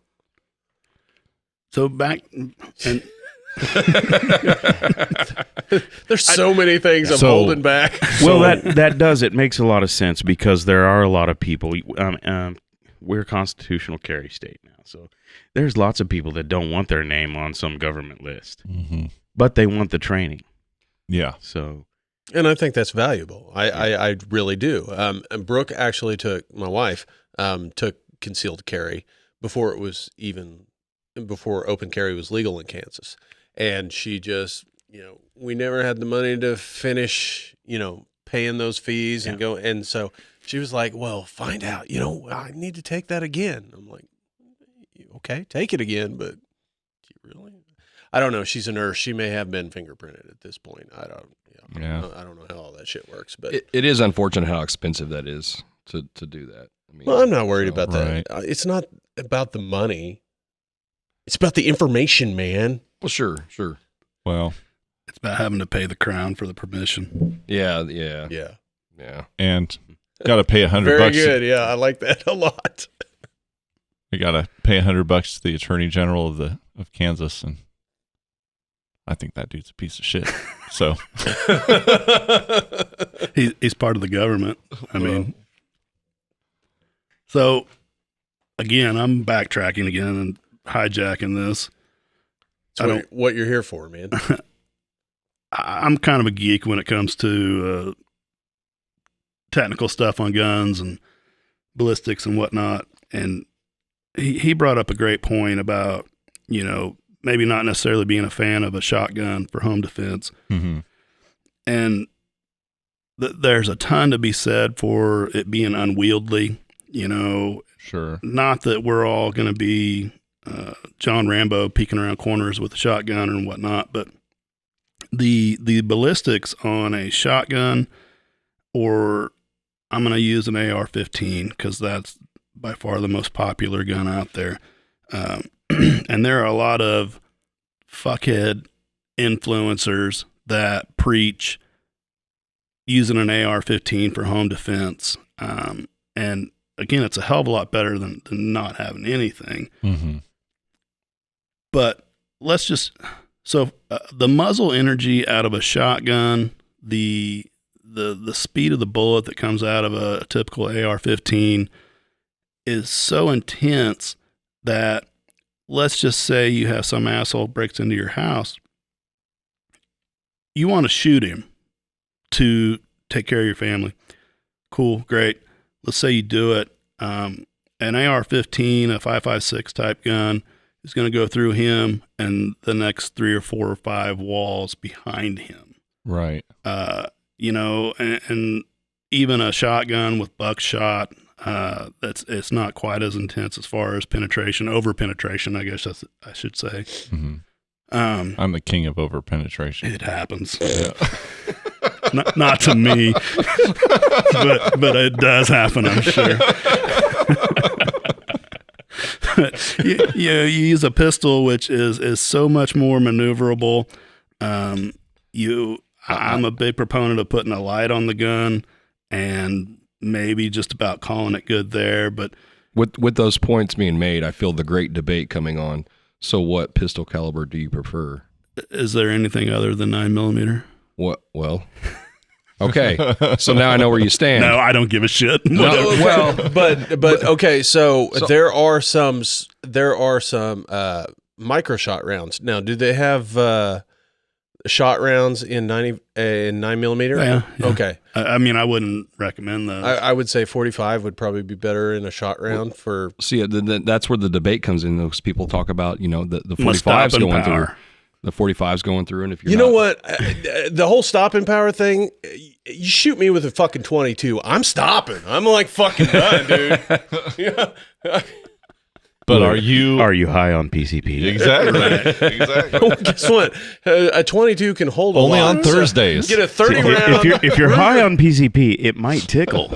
So back and there's so many things I'm holding back. Well, that does. It makes a lot of sense because there are a lot of people. We're a constitutional carry state now, so there's lots of people that don't want their name on some government list, but they want the training. Yeah. So, and I think that's valuable. I really do. And Brooke actually my wife took concealed carry before open carry was legal in Kansas. And she just, we never had the money to finish, paying those fees and go. And so she was like, well, find out, I need to take that again. I'm like, okay, take it again. But do you really? I don't know. She's a nurse. She may have been fingerprinted at this point. I don't know how all that shit works, but it is unfortunate how expensive that is to do that. I mean, well, I'm not worried about that. It's not about the money. It's about the information, man. Well, sure. Well, It's about having to pay the crown for the permission. Yeah. And got to pay $100. Very good. Yeah, I like that a lot. We got to pay $100 to the Attorney General of Kansas, and I think that dude's a piece of shit. So He's part of the government. I mean, so again, I'm backtracking again and hijacking this. What you're here for, man. I'm kind of a geek when it comes to technical stuff on guns and ballistics and whatnot. And he brought up a great point about, maybe not necessarily being a fan of a shotgun for home defense. mm-hmm. And there's a ton to be said for it being unwieldy, Sure. not that we're all going to be John Rambo peeking around corners with a shotgun and whatnot, but the ballistics on a shotgun, or I'm going to use an AR-15 because that's by far the most popular gun out there. And there are a lot of fuckhead influencers that preach using an AR-15 for home defense. And again, it's a hell of a lot better than not having anything. Mm-hmm. But let's just, the muzzle energy out of a shotgun, the speed of the bullet that comes out of a typical AR-15 is so intense that, let's just say you have some asshole breaks into your house. You want to shoot him to take care of your family. Cool, great. Let's say you do it. An AR-15, a 5.56 type gun, is going to go through him and the next 3 or 4 or 5 walls behind him. Right. And even a shotgun with buckshot, it's not quite as intense as far as over penetration, I guess I should say. Mm-hmm. I'm the king of over penetration. It happens. Yeah. not to me, but it does happen, I'm sure. you use a pistol, which is so much more maneuverable. I'm a big proponent of putting a light on the gun and maybe just about calling it good there. But with those points being made, I feel the great debate coming on. So what pistol caliber do you prefer? Is there anything other than 9mm? What? Well, okay. So now I know where you stand. No, I don't give a shit. No, well, but okay. So there are some micro shot rounds. Now, do they have shot rounds in 9mm? Yeah. Okay. I mean, I wouldn't recommend those. I would say 45 would probably be better in a shot round for. See, that's where the debate comes in. Those people talk about, the 45's going through. The 45's going through, and if you're know what, the whole stopping power thing, you shoot me with a fucking 22, I'm stopping. I'm like fucking done, dude. Yeah. But are you high on PCP? Exactly. Exactly. Well, guess what? A 22 can hold Only a lot. on Thursdays. Get a 30 round. If you're high on PCP, it might tickle.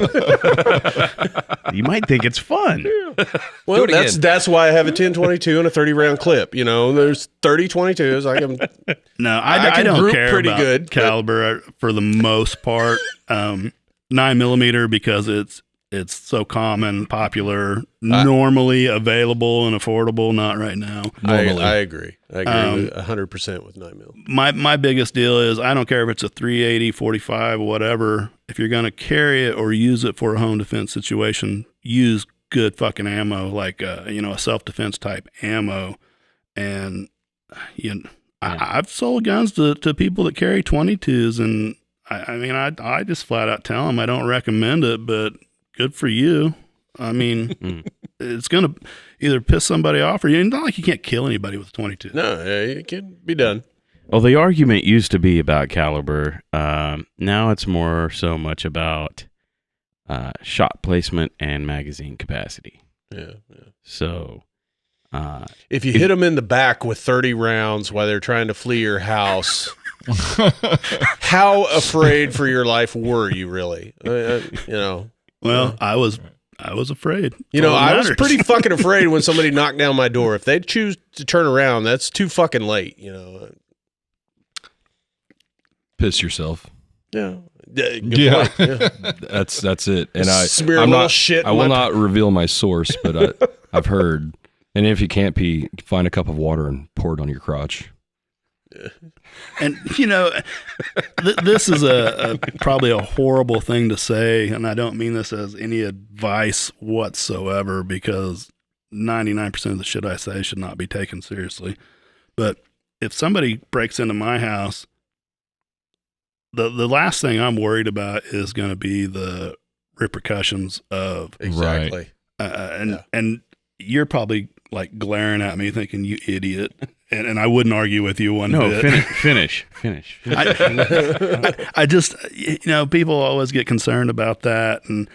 You might think it's fun. Well, that's why I have a 10-22 and a 30 round clip. There's 30 22s. I don't group care pretty about good, caliber for the most part. 9mm because it's so common, popular, normally available and affordable. Not right now. I agree. I agree 100% with 9mm. My biggest deal is I don't care if it's a 380, 45, whatever. If you're going to carry it or use it for a home defense situation, use good fucking ammo, like a self-defense type ammo. And I've sold guns to people that carry 22s, and I just flat out tell them I don't recommend it, but good for you. I mean, it's going to either piss somebody off or not like you can't kill anybody with a 22. No, it can be done. Well, the argument used to be about caliber. Now it's more so much about shot placement and magazine capacity. Yeah. So, If you hit them in the back with 30 rounds while they're trying to flee your house, how afraid for your life were you really? Well, I was afraid. I was pretty fucking afraid when somebody knocked down my door. If they choose to turn around, that's too fucking late, Piss yourself. Yeah. Yeah. That's it. And Smear a I'm little not, shit I in will my- not reveal my source, but I've heard. And if you can't pee, find a cup of water and pour it on your crotch. And this is probably a horrible thing to say, and I don't mean this as any advice whatsoever, because 99% of the shit I say should not be taken seriously. But if somebody breaks into my house, the last thing I'm worried about is going to be the repercussions of Exactly. and you're probably like glaring at me thinking, you idiot. And I wouldn't argue with you one bit. finish. I just, people always get concerned about that. And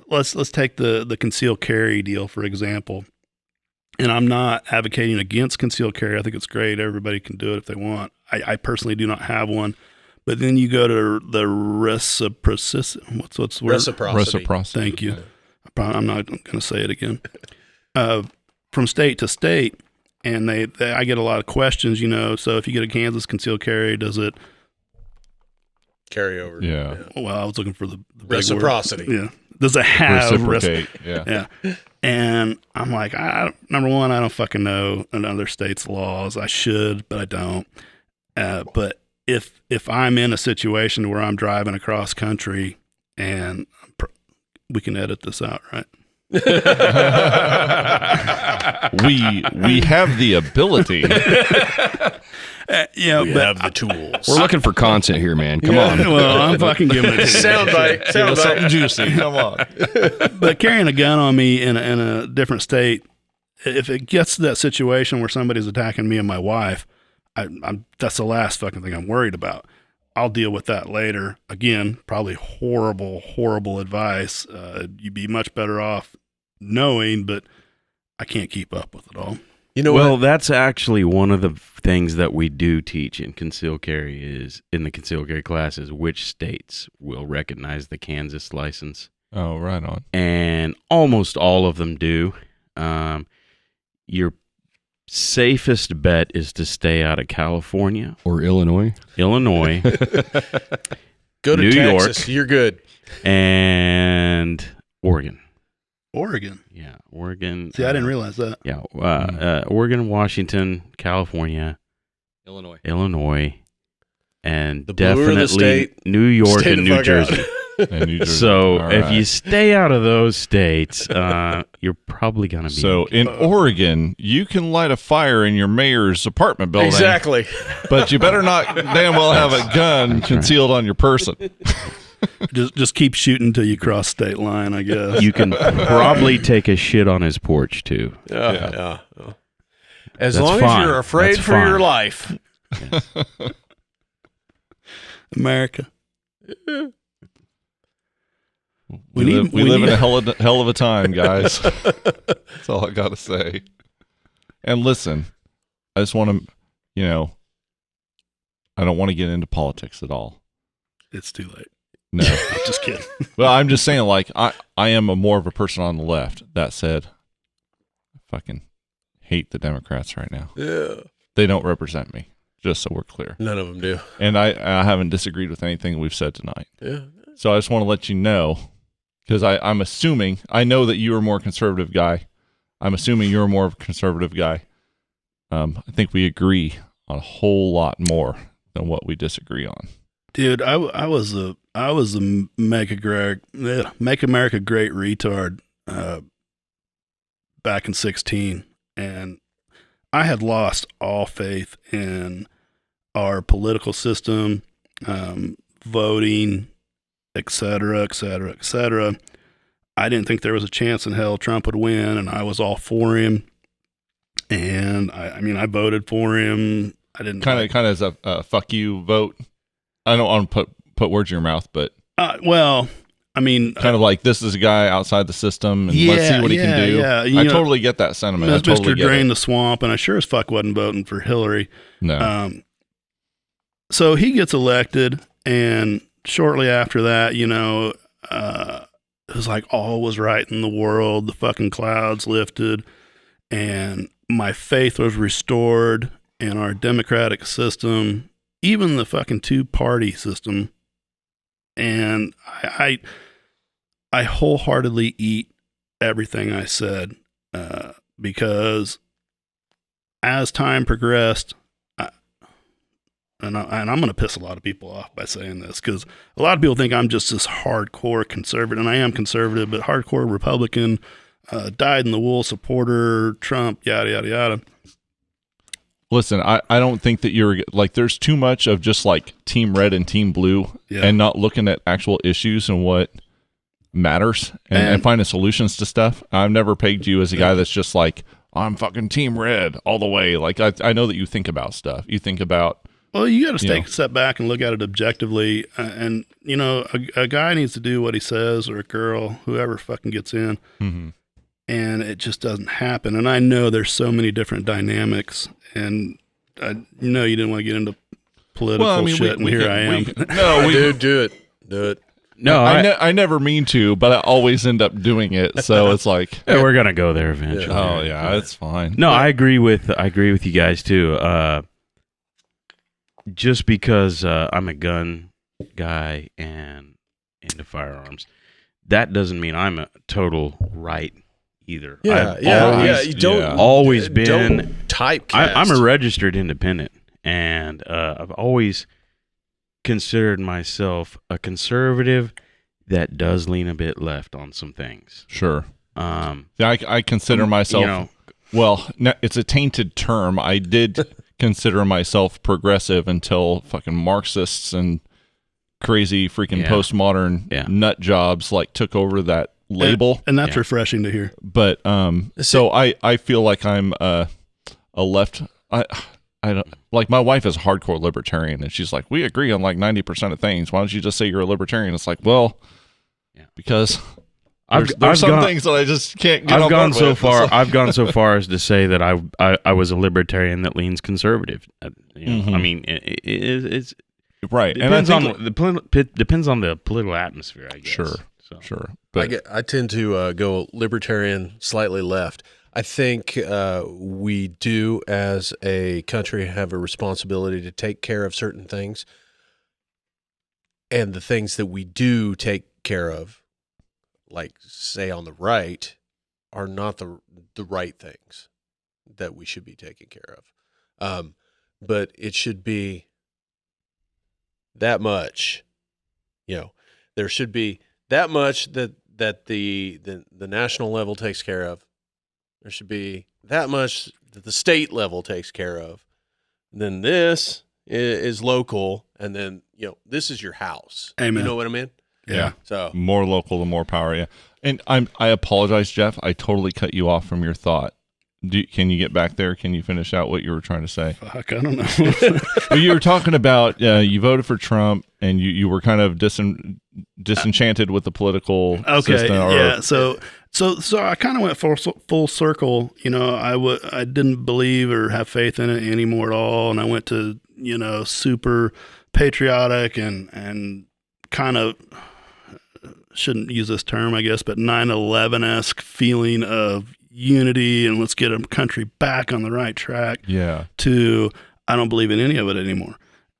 let's take the concealed carry deal, for example. And I'm not advocating against concealed carry. I think it's great. Everybody can do it if they want. I personally do not have one. But then you go to the reciprocity. What's the word? Reciprocity. Thank you. I'm not going to say it again. From state to state, and I get a lot of questions. So if you get a Kansas concealed carry, does it Carry over? Yeah. Well, I was looking for the big word. Reciprocity. Yeah. Does it have Reciprocate. Yeah. Yeah. And I'm like, number one, I don't fucking know another state's laws. I should, but I don't. But if I'm in a situation where I'm driving across country, and we can edit this out, right? We have the ability. We have the tools. We're looking for content here, man. Come on. Well, I'm fucking giving it to you. Soundbite. Something juicy. Come on. But carrying a gun on me in a different state, if it gets to that situation where somebody's attacking me and my wife, that's the last fucking thing I'm worried about. I'll deal with that later. Again, probably horrible advice. You'd be much better off knowing, but I can't keep up with it all. Well, that's actually one of the things that we do teach in concealed carry is in the concealed carry classes, which states will recognize the Kansas license. Oh, right on. And almost all of them do. Your safest bet is to stay out of California Or Illinois. Illinois, Go to New Texas. York. You're good. and Oregon. Oregon. Yeah, Oregon. See, I didn't realize that. Yeah, Oregon, Washington, California, Illinois, and The bluer the definitely state, New York stay and the New fuck out. Jersey. And New Jersey. So All if right. you stay out of those states, you're probably going to be So okay. in Oregon, you can light a fire in your mayor's apartment building. Exactly. But you better not damn well have a gun concealed on your person. Just keep shooting till you cross state line, I guess. You can probably take a shit on his porch too. Yeah. As That's long fine. as you're afraid That's for your fine. life. America. We live in a hell of a time, guys. That's all I got to say. And listen, I just want to, I don't want to get into politics at all. It's too late. No. Just kidding. Well, I'm just saying, like, I am more of a person on the left. That said, I fucking hate the Democrats right now. Yeah. They don't represent me, just so we're clear. None of them do. And I haven't disagreed with anything we've said tonight. Yeah. So I just want to let you know, because I'm assuming, I know that you're a more conservative guy. I'm assuming you're more of a conservative guy. I think we agree on a whole lot more than what we disagree on. Dude, I was a make America great retard back in 2016, and I had lost all faith in our political system, voting, et cetera, et cetera, et cetera. I didn't think there was a chance in hell Trump would win, and I was all for him. And I voted for him. I didn't kind of as a fuck you vote. I don't want to put words in your mouth, but well, I mean, kind of like this is a guy outside the system, and let's see what he can do. Yeah. I totally get that sentiment. I Mr. totally get Drain it. the Swamp, and I sure as fuck wasn't voting for Hillary. No. So he gets elected, and shortly after that, it was like all was right in the world. The fucking clouds lifted, and my faith was restored in our democratic system, even the fucking two-party system. And I wholeheartedly eat everything I said, because as time progressed, and I'm going to piss a lot of people off by saying this, because a lot of people think I'm just this hardcore conservative, and I am conservative, but hardcore Republican, dyed-in-the-wool supporter, Trump, yada, yada, yada. Listen, I don't think that you're like, there's too much of just like team red and team blue and not looking at actual issues and what matters and finding solutions to stuff. I've never pegged you as a guy that's just like, I'm fucking team red all the way. Like, I know that you think about stuff. You think about, well, you got to take a step back and look at it objectively. And, a guy needs to do what he says, or a girl, whoever fucking gets in. mm-hmm. And it just doesn't happen. And I know there's so many different dynamics, and you didn't want to get into political shit, and here I am. Dude, do it. No, I never mean to, but I always end up doing it. So it's like, yeah, we're gonna go there eventually. Oh yeah, it's fine. No, I agree with you guys too. Just because I'm a gun guy and into firearms, that doesn't mean I'm a total right either. You don't always been don't typecast. I'm a registered independent, and I've always considered myself a conservative that does lean a bit left on some things. Sure. I consider myself. Well, it's a tainted term. I did consider myself progressive until fucking Marxists and crazy freaking postmodern nut jobs like took over that label, and that's refreshing to hear. But so I feel like I'm a left. I don't like, my wife is a hardcore libertarian, and she's like, we agree on like 90% of things. Why don't you just say you're a libertarian? It's like, well, because there's some things that I just can't get. I've gone so far as to say that I was a libertarian that leans conservative. I mean, it's right. Depends depends on the political atmosphere, I guess. Sure. But I tend to go libertarian, slightly left. I think we do, as a country, have a responsibility to take care of certain things. And the things that we do take care of, like, say, on the right, are not the right things that we should be taking care of. But it should be that much, there should be that much that the national level takes care of. There should be that much that the state level takes care of. And then this is local, and then this is your house. Amen. You know what I mean? Yeah. So more local, the more power. Yeah. And I apologize, Jeff. I totally cut you off from your thought. Can you get back there? Can you finish out what you were trying to say? Fuck, I don't know. Well, you were talking about you voted for Trump, and you were kind of disenchanted with the political system. Yeah. So I kind of went full circle. I didn't believe or have faith in it anymore at all, and I went to super patriotic and kind of, shouldn't use this term, I guess, but 9/11-esque feeling of unity and let's get a country back on the right track. Yeah. To I don't believe in any of it anymore,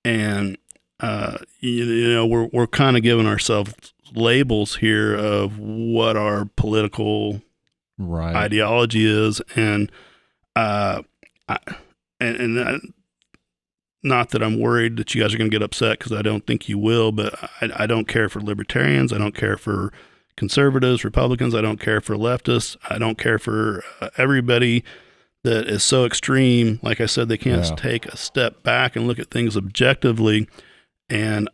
and we're kind of giving ourselves labels here of what our political ideology is, and not that I'm worried that you guys are going to get upset, because I don't think you will, but I don't care for libertarians. I don't care for conservatives, Republicans. I don't care for leftists. I don't care for everybody that is so extreme. Like I said, they can't take a step back and look at things objectively. And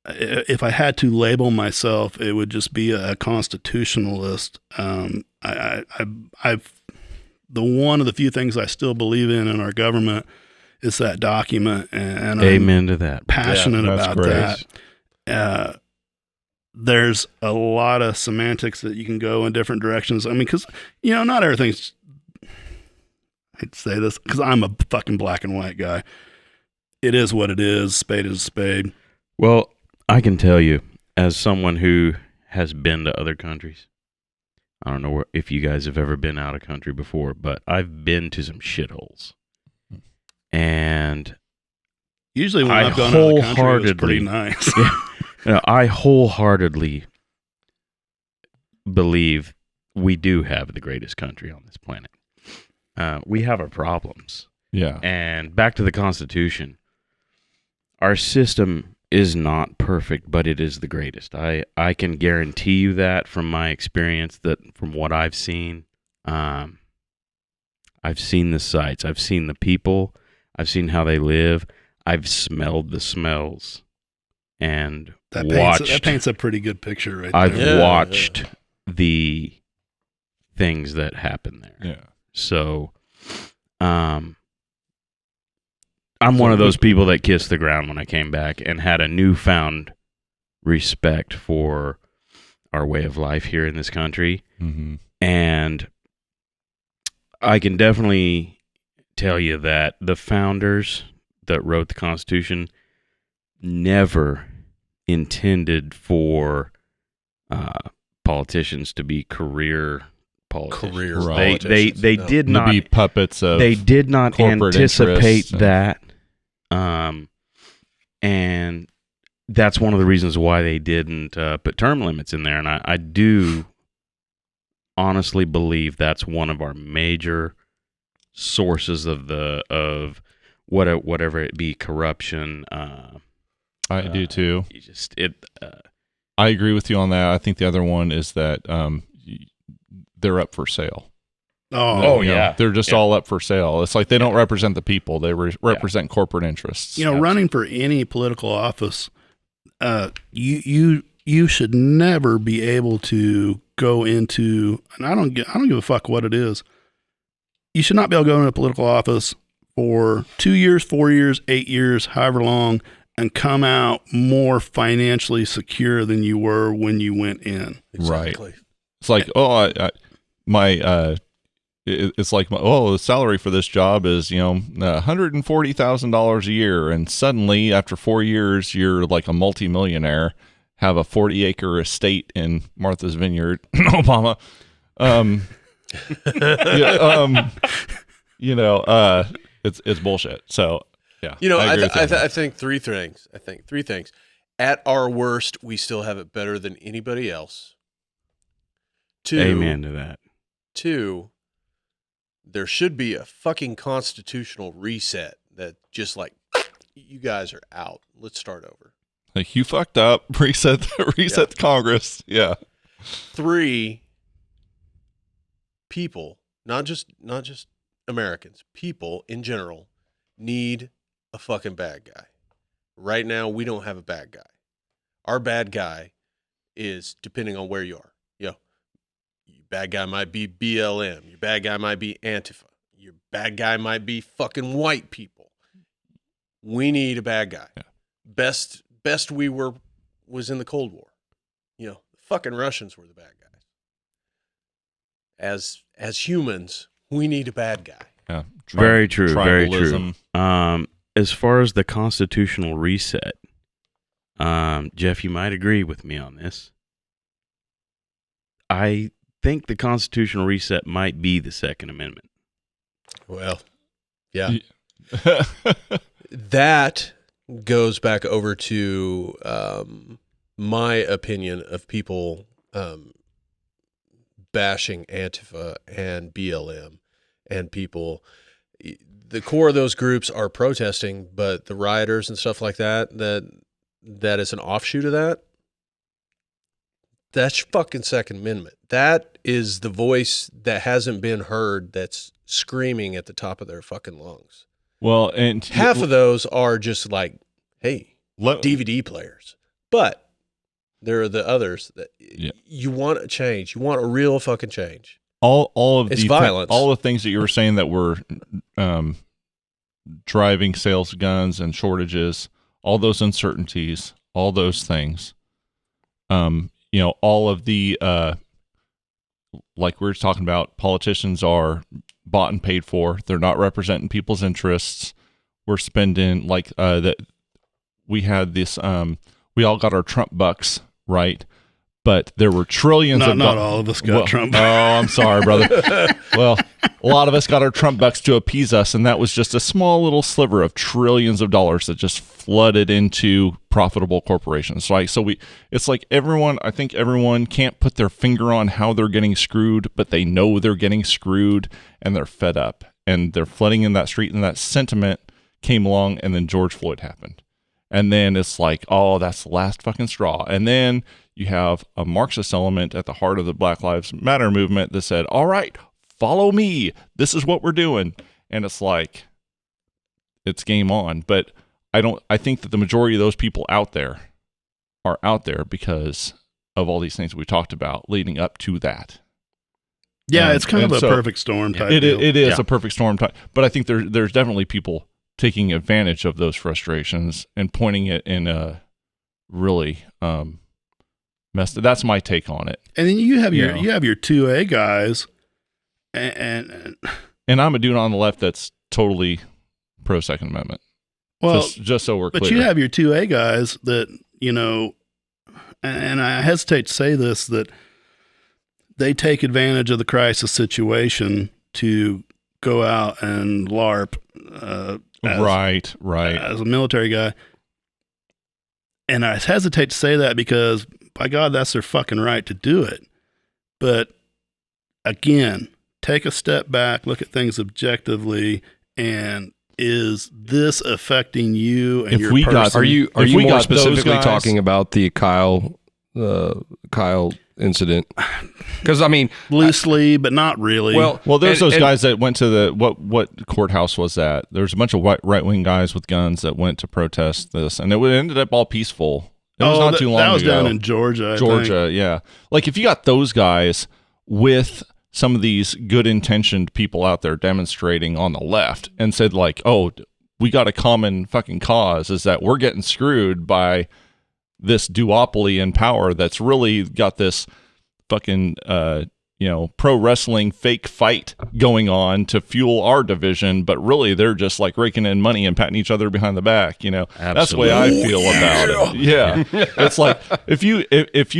if I had to label myself, it would just be a constitutionalist. I've the one of the few things I still believe in our government it's that document, and Amen to that. I'm passionate Yeah, that's about great. that. There's a lot of semantics that you can go in different directions. I mean, because, not everything's, I hate to say this, because I'm a fucking black and white guy. It is what it is. Spade is a spade. Well, I can tell you, as someone who has been to other countries, I don't know if you guys have ever been out of country before, but I've been to some shitholes. And Usually when I I've gone out of the country, it was pretty wholeheartedly- nice. I wholeheartedly believe we do have the greatest country on this planet. We have our problems. Yeah. And back to the Constitution. Our system is not perfect, but it is the greatest. I can guarantee you that from my experience, that from what I've seen. I've seen the sights. I've seen the people. I've seen how they live. I've smelled the smells. And That paints a pretty good picture right I've there. Yeah. watched the things that happen there. Yeah. So, I'm one of those people that kissed the ground when I came back and had a newfound respect for our way of life here in this country. Mm-hmm. And I can definitely tell you that the founders that wrote the Constitution never intended for politicians to be career politicians. Career Right. politicians, They no. did To not. be puppets of They did not corporate anticipate interests and- that, and that's one of the reasons why they didn't put term limits in there. And I do honestly believe that's one of our major sources of whatever it be, corruption. I do too. You just I agree with you on that. I think the other one is that they're up for sale. Oh, You know, yeah. they're just Yeah. all up for sale. It's like they don't represent the people; they represent corporate interests. running for any political office, you should never be able to go into, and I don't give a fuck what it is. You should not be able to go into a political office for 2 years, 4 years, 8 years, however long, and come out more financially secure than you were when you went in. Exactly. It's like, it's like, the salary for this job is, $140,000 a year. And suddenly after 4 years, you're like a multimillionaire, have a 40-acre estate in Martha's Vineyard, Obama. It's bullshit. So yeah, I agree with you on that. think three things. At our worst, we still have it better than anybody else. amen to that. Two, there should be a fucking constitutional reset that just like, you guys are out. Let's start over. Like, you fucked up. Reset the Congress. Yeah. Three, people, not just Americans, people in general need a fucking bad guy. Right now, we don't have a bad guy. Our bad guy is depending on where you are. Your bad guy might be BLM. Your bad guy might be Antifa. Your bad guy might be fucking white people. We need a bad guy. Yeah. Best we was in the Cold War. The fucking Russians were the bad guys. As humans, we need a bad guy. Yeah. Very true. Very true. Tribalism. As far as the constitutional reset, Jeff, you might agree with me on this. I think the constitutional reset might be the Second Amendment. Well, yeah. That goes back over to my opinion of people bashing Antifa and BLM and people. The core of those groups are protesting, but the rioters and stuff like that is an offshoot of that. That's fucking Second Amendment. That is the voice that hasn't been heard that's screaming at the top of their fucking lungs. Well, and Half of those are just like, hey, DVD players. But there are the others that you want a change. You want a real fucking change. all of It's the violence. all the things that you were saying that were driving sales of guns and shortages, all those uncertainties, all those things. All of the like we were talking about, politicians are bought and paid for. They're not representing people's interests. We're spending like that. We had this. We all got our Trump bucks, right? But there were trillions not all of us got Trump. Oh, I'm sorry, brother. Well, a lot of us got our Trump bucks to appease us, and that was just a small little sliver of trillions of dollars that just flooded into profitable corporations. Right? It's like I think everyone can't put their finger on how they're getting screwed, but they know they're getting screwed, and they're fed up, and they're flooding in that street, and that sentiment came along, and then George Floyd happened. And then it's like, oh, that's the last fucking straw. And then you have a Marxist element at the heart of the Black Lives Matter movement that said, all right, follow me. This is what we're doing. And it's like, it's game on. But I think that the majority of those people out there are out there because of all these things we talked about leading up to that. Yeah, it's kind of a perfect storm type deal. It is a perfect storm type. But I think there's definitely people taking advantage of those frustrations and pointing it in a really messed. That's my take on it. And then you have your 2A guys, and I'm a dude on the left that's totally pro Second Amendment. Well, just so we're clear. But you have your 2A guys that and I hesitate to say this, that they take advantage of the crisis situation to go out and LARP. Right. As a military guy. And I hesitate to say that because, by God, that's their fucking right to do it. But again, take a step back, look at things objectively, and is this affecting you and your person? Are you more specifically talking about the Kyle incident? Because I mean, loosely, but not really. Well, there's those guys that went to the what courthouse was that? There's a bunch of right wing guys with guns that went to protest this, and it ended up all peaceful. It was not too long ago. That was down in Georgia. I think. Yeah. Like if you got those guys with some of these good intentioned people out there demonstrating on the left and said like, oh, we got a common fucking cause, is that we're getting screwed by this duopoly in power that's really got this fucking pro wrestling fake fight going on to fuel our division, but really they're just like raking in money and patting each other behind the back. That's the way I feel about it. Yeah. It's like if you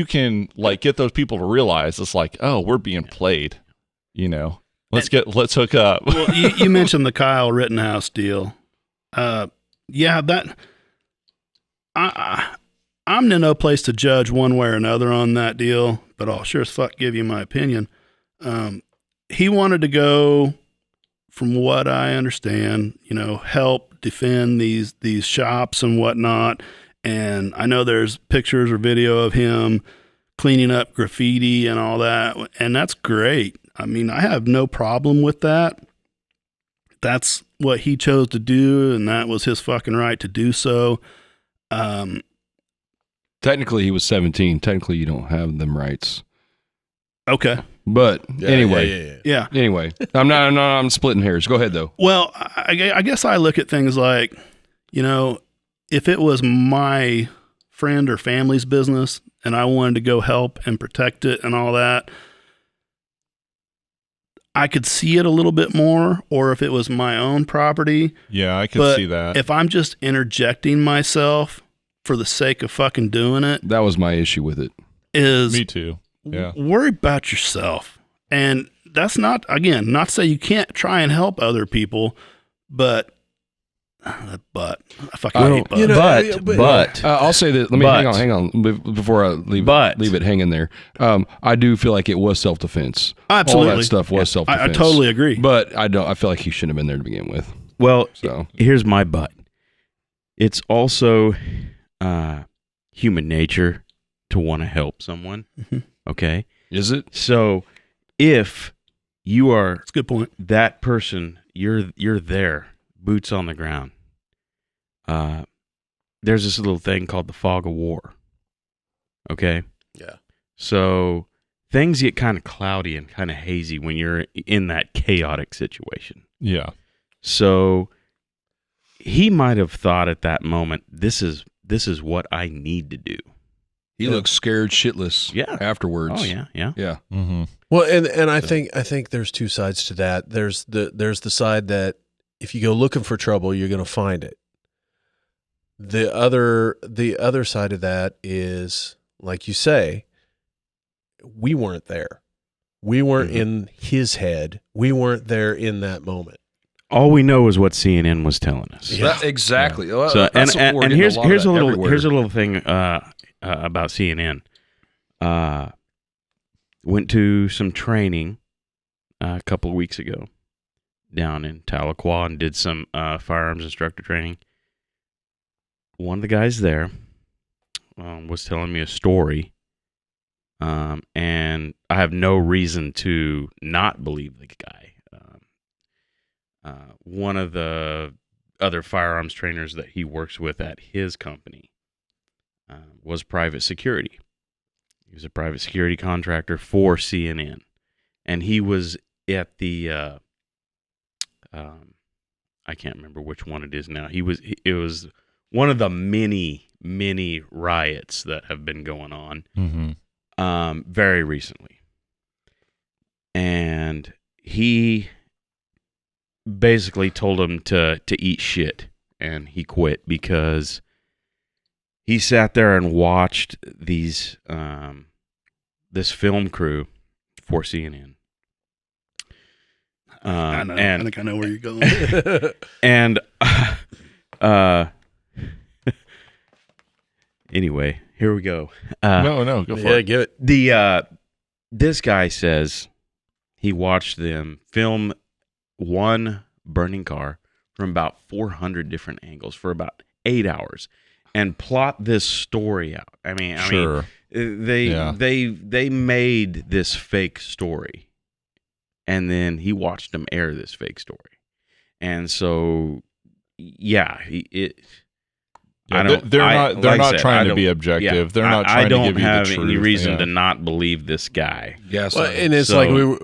can like get those people to realize it's like, oh, we're being played, let's hook up. Well, you mentioned the Kyle Rittenhouse deal. I'm in no place to judge one way or another on that deal, but I'll sure as fuck give you my opinion. He wanted to go, from what I understand, help defend these shops and whatnot. And I know there's pictures or video of him cleaning up graffiti and all that, and that's great. I mean, I have no problem with that. That's what he chose to do, and that was his fucking right to do so. Technically, he was 17. Technically, you don't have them rights. Okay. But anyway. Yeah. Anyway, I'm splitting hairs. Go ahead, though. Well, I guess I look at things like, if it was my friend or family's business and I wanted to go help and protect it and all that, I could see it a little bit more, or if it was my own property. Yeah, I could see that. If I'm just interjecting myself for the sake of fucking doing it. That was my issue with it. Me too. Yeah. Worry about yourself. And that's not to say you can't try and help other people, but I fucking hate but I'll say that. Let me hang on before I leave it hanging there. I do feel like it was self-defense. Absolutely. All that stuff was self-defense. I totally agree. But I feel like he shouldn't have been there to begin with. Well, here's my but. It's also human nature to want to help someone. Mm-hmm. Okay. Is it? So if you are that's a good point. That person, you're there, boots on the ground. There's this little thing called the fog of war. Okay? Yeah. So things get kind of cloudy and kind of hazy when you're in that chaotic situation. Yeah. So he might have thought at that moment, this is what I need to do. He looks scared shitless. Yeah. Afterwards. Oh yeah. Yeah. Mm-hmm. Well, and I think there's two sides to that. There's the side that if you go looking for trouble, you're going to find it. The other side of that is, like you say, we weren't there. We weren't in his head. We weren't there in that moment. All we know is what CNN was telling us. Yeah. Exactly. Yeah. Well, So that's what we're and getting here's lot of here's that a little everywhere. here's a little thing about CNN. Went to some training a couple of weeks ago down in Tahlequah and did some firearms instructor training. One of the guys there was telling me a story, and I have no reason to not believe the guy. One of the other firearms trainers that he works with at his company was private security. He was a private security contractor for CNN, and he was at the I can't remember which one it is now. It was one of the many riots that have been going on very recently, and he basically told him to eat shit, and he quit because he sat there and watched these this film crew for CNN. I know. And, I think I know where you're going. and anyway, here we go. No, go for Yeah, it. give it. This guy says he watched them film one burning car from about 400 different angles for about 8 hours and plot this story out. I mean, Sure. they made this fake story, and then he watched them air this fake story, and so Yeah, they're not trying to be objective. Yeah, They're not trying to give you the truth. I don't have any reason to not believe this guy. Yes. Well, and it's So- like we were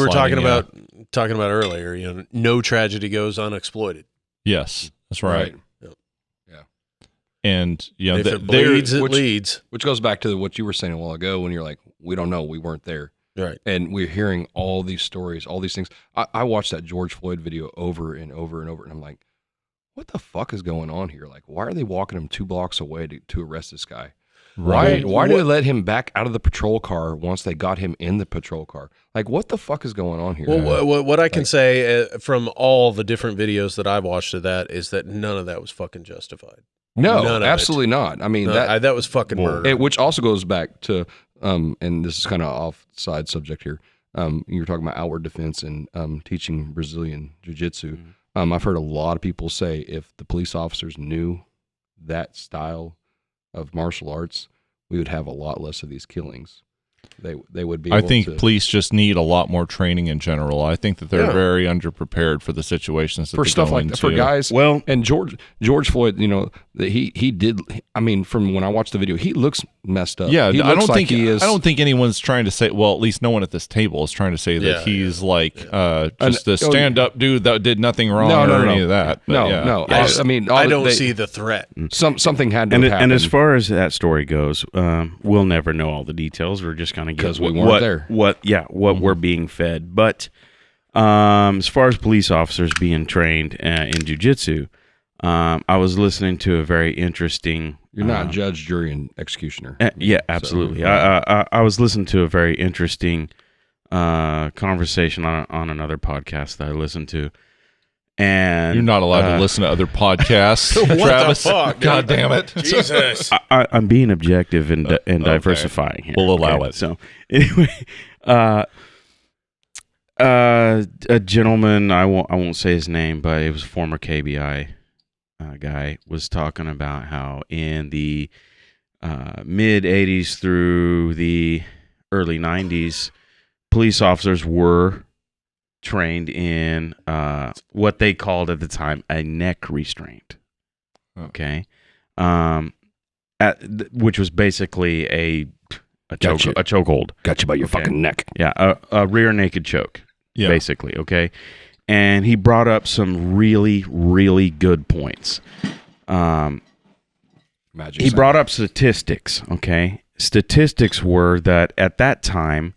talking Gaslighting, about earlier. You know, no tragedy goes unexploited. Yes, that's right. Yep. And If it bleeds, it leads. Which goes back to what you were saying a while ago when you're like, we don't know, we weren't there. Right. And we're hearing all these stories, all these things. I watched that George Floyd video over and over and over, and I'm like, what the fuck is going on here? Like, why are they walking him 2 blocks away to arrest this guy? Right. Why did they let him back out of the patrol car once they got him in the patrol car? Like, what the fuck is going on here? Well, what I can say from all the different videos that I've watched of that is that none of that was fucking justified. None No, of absolutely not. I mean, that was fucking murder. which also goes back to, and this is kind of offside subject here. You're talking about outward defense and teaching Brazilian jiu-jitsu. I've heard a lot of people say if the police officers knew that style of martial arts, we would have a lot less of these killings. They would be able I think to, police just need a lot more training in general. I think that they're very underprepared for the situations that for they stuff go like into. for guys. Well, and George Floyd, you know, he did. I mean, from when I watched the video, he looks messed up. Yeah, he I looks don't think he is. I don't think anyone's trying to say. Well, at least no one at this table is trying to say that he's like just a stand-up dude that did nothing wrong or any of that. But No. I I don't see the threat. Something had to have happened. and as far as that story goes, we'll never know all the details. We're just going to get 'Cause we weren't there. What we're being fed. But as far as police officers being trained in jiu-jitsu, I was listening to a very interesting. You're not judge, jury, and executioner. Yeah, absolutely. I was listening to a very interesting conversation on another podcast that I listened to. And you're not allowed to listen to other podcasts, Travis. the fuck, God damn it! Jesus. I'm being objective and diversifying here. We'll allow it. So anyway, a gentleman, I won't say his name, but it was a former KBI guy, was talking about how in the mid 80s through the early 90s, police officers were trained in what they called at the time a neck restraint. Okay. Which was basically a chokehold. Got you by your fucking neck. Yeah, a rear naked choke, Yeah. basically, okay? and he brought up some really, really good points. He brought up statistics, okay? Statistics were that at that time,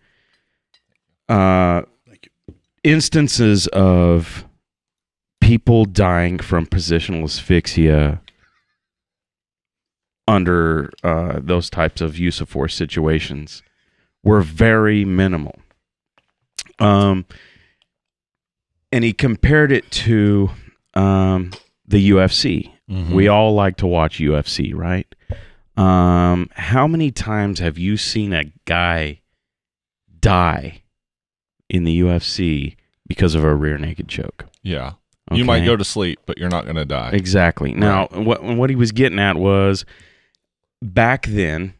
instances of people dying from positional asphyxia under those types of use of force situations were very minimal. And he compared it to the UFC. Mm-hmm. We all like to watch UFC, right? How many times have you seen a guy die in the UFC because of a rear naked choke? Yeah. Okay. You might go to sleep, but you're not going to die. Exactly. Now, what he was getting at was back then,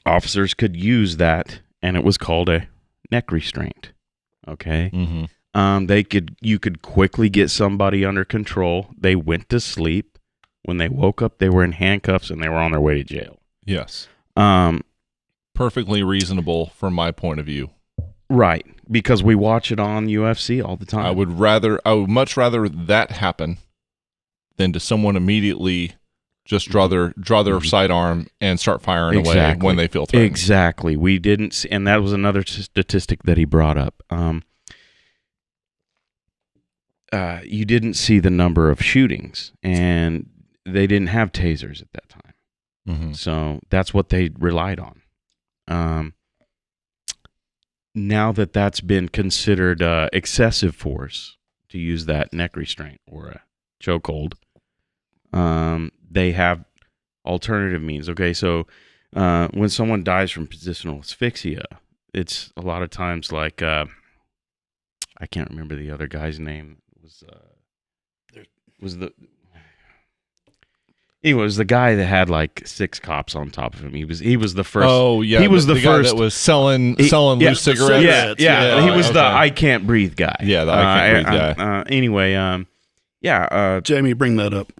officers could use that, and it was called a neck restraint. Okay. Mm-hmm. You could quickly get somebody under control. They went to sleep. When they woke up, they were in handcuffs and they were on their way to jail. Yes. Perfectly reasonable from my point of view. Right, because we watch it on UFC all the time. I would much rather that happen than to someone immediately just draw their sidearm and start firing away when they feel threatened. Exactly. We didn't see, and that was another statistic that he brought up. You didn't see the number of shootings, and they didn't have tasers at that time. Mm-hmm. So that's what they relied on. Now that that's been considered excessive force, to use that neck restraint or a chokehold, they have alternative means. Okay, so when someone dies from positional asphyxia, it's a lot of times like I can't remember the other guy's name. He was the guy that had like 6 cops on top of him. He was the first. Oh yeah, he was the first guy that was selling loose cigarettes. Yeah. He was the I can't breathe guy. Yeah, the I can't breathe guy. Anyway, Jamie, bring that up.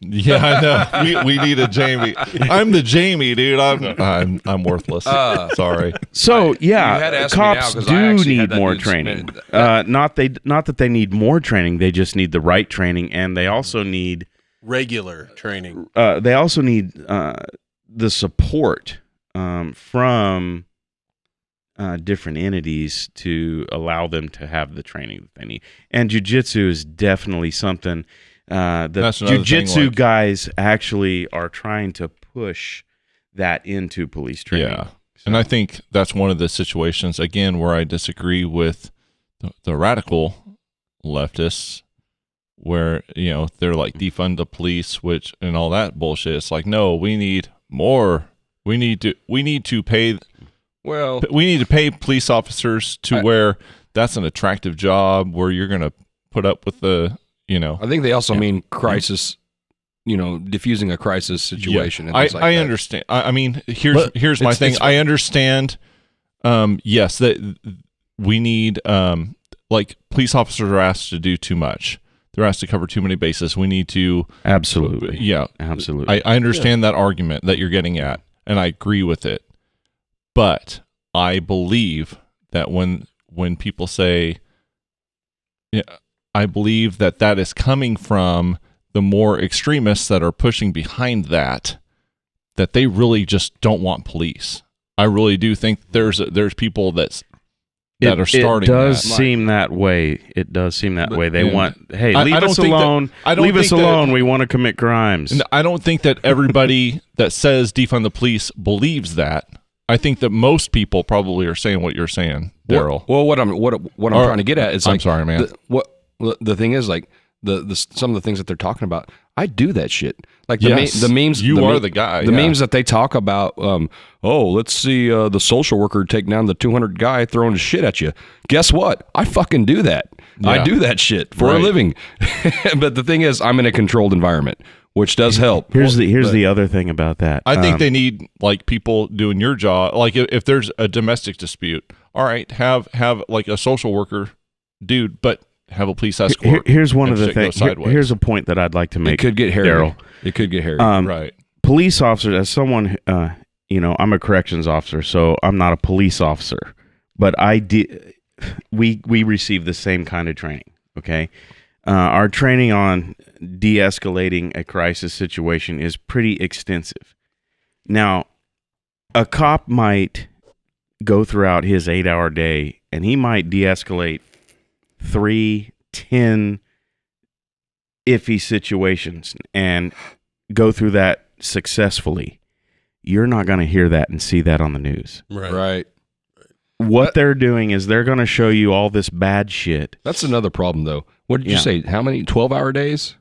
Yeah, I know. We need a Jamie. I'm the Jamie, dude. I'm worthless. Sorry. So cops do need more training. Not that they need more training. They just need the right training, and they also need regular training. They also need the support from different entities to allow them to have the training that they need. And jiu-jitsu is definitely something that jiu-jitsu guys actually are trying to push that into police training. Yeah. So. And I think that's one of the situations, again, where I disagree with the radical leftists, where, they're like defund the police, and all that bullshit. It's like, no, we need more. We need to pay. Well, we need to pay police officers to where that's an attractive job where you're going to put up with the, I think they also mean crisis, diffusing a crisis situation. Yeah. And I understand. I mean, here's my thing. I understand. Yes, that we need, like police officers are asked to do too much. They're asked to cover too many bases. We need to absolutely. Yeah, absolutely. I understand that argument that you're getting at, and I agree with it. But I believe that when people say, I believe that is coming from the more extremists that are pushing behind that they really just don't want police. I really do think there's people that are starting. It does seem that way. It does seem that way. They want, hey, leave us alone. Leave us alone. We want to commit crimes. I don't think that everybody that says defund the police believes that. I think that most people probably are saying what you're saying, Daryl. Well, what I'm trying to get at is, like, I'm sorry, man. The thing is, like, the some of the things that they're talking about, I do that shit. Like the memes. You are the guy. The memes that they talk about. Let's see the social worker take down the 200 guy throwing his shit at you. Guess what? I fucking do that. Yeah. I do that shit for a living. But the thing is, I'm in a controlled environment, which does help. Here's the other thing about that. I think they need, like, people doing your job. Like, if there's a domestic dispute, all right, have like a social worker dude, but have a police escort. Here's one of the things. Here's a point that I'd like to make. It could get hairy. Daryl. It could get hairy. Right. Police officers, as someone, I'm a corrections officer, so I'm not a police officer. But we receive the same kind of training. Okay, our training on de-escalating a crisis situation is pretty extensive. Now, a cop might go throughout his 8-hour day and he might de-escalate 3-10 iffy situations and go through that successfully. You're not going to hear that and see that on the news. Right. What they're doing is they're going to show you all this bad shit. That's another problem, though. What did you say? How many 12-hour days?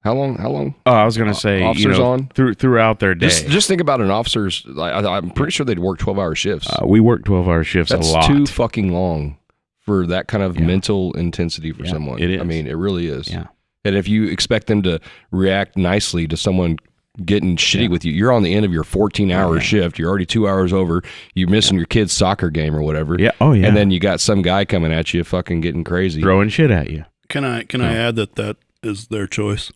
How long? Oh, I was going to say, officers on throughout their day. Just think about an officer's. I'm pretty sure they'd work 12-hour shifts. We work 12-hour shifts That's a lot. too fucking long for that kind of mental intensity for someone. It is. I mean, it really is. Yeah. And if you expect them to react nicely to someone getting shitty with you, you're on the end of your 14-hour shift. You're already 2 hours over. You're missing your kid's soccer game or whatever. Yeah. Oh, yeah. And then you got some guy coming at you fucking getting crazy. Throwing shit at you. Can I add that is their choice?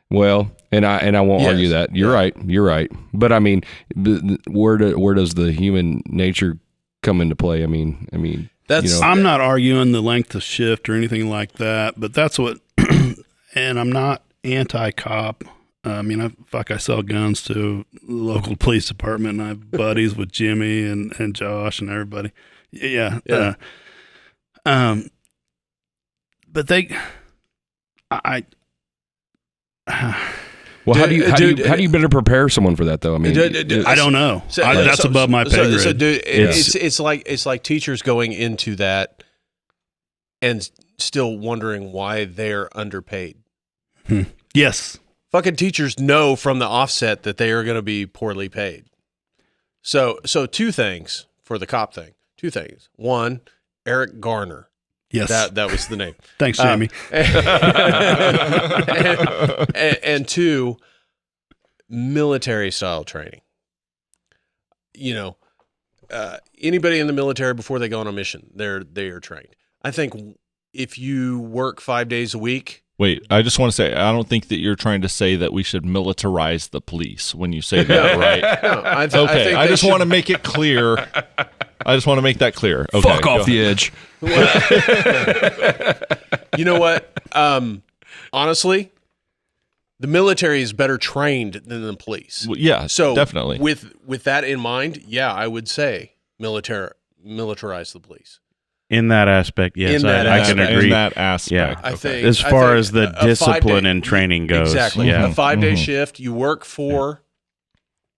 Well, and I won't argue that. You're right. But I mean, where does the human nature come into play? I mean, That's I'm not arguing the length of shift or anything like that, but that's what. And I'm not anti-cop. I mean, I sell guns to the local police department, and I have buddies with Jimmy and Josh and everybody. Yeah. But well, how do you better prepare someone for that though? I mean, I don't know. That's above my pay grade. So, dude, it's like teachers going into that and still wondering why they're underpaid. Yes. Fucking teachers know from the offset that they are going to be poorly paid. So two things for the cop thing. Two things. One, Eric Garner. Yes. That was the name. Thanks, Jamie. And two, military style training. Anybody in the military before they go on a mission, they are trained. I think if you work 5 days a week. Wait, I just want to say, I don't think that you're trying to say that we should militarize the police when you say that, right? No, I just want to make it clear. I just want to make that clear. Okay, fuck off the edge. You know what? Honestly, the military is better trained than the police. Well, yeah, so definitely. With that in mind, yeah, I would say militarize the police. In that aspect, yes, I can agree. In that aspect, I think as far as the discipline and training goes, exactly. Yeah. A 5-day shift, you work 4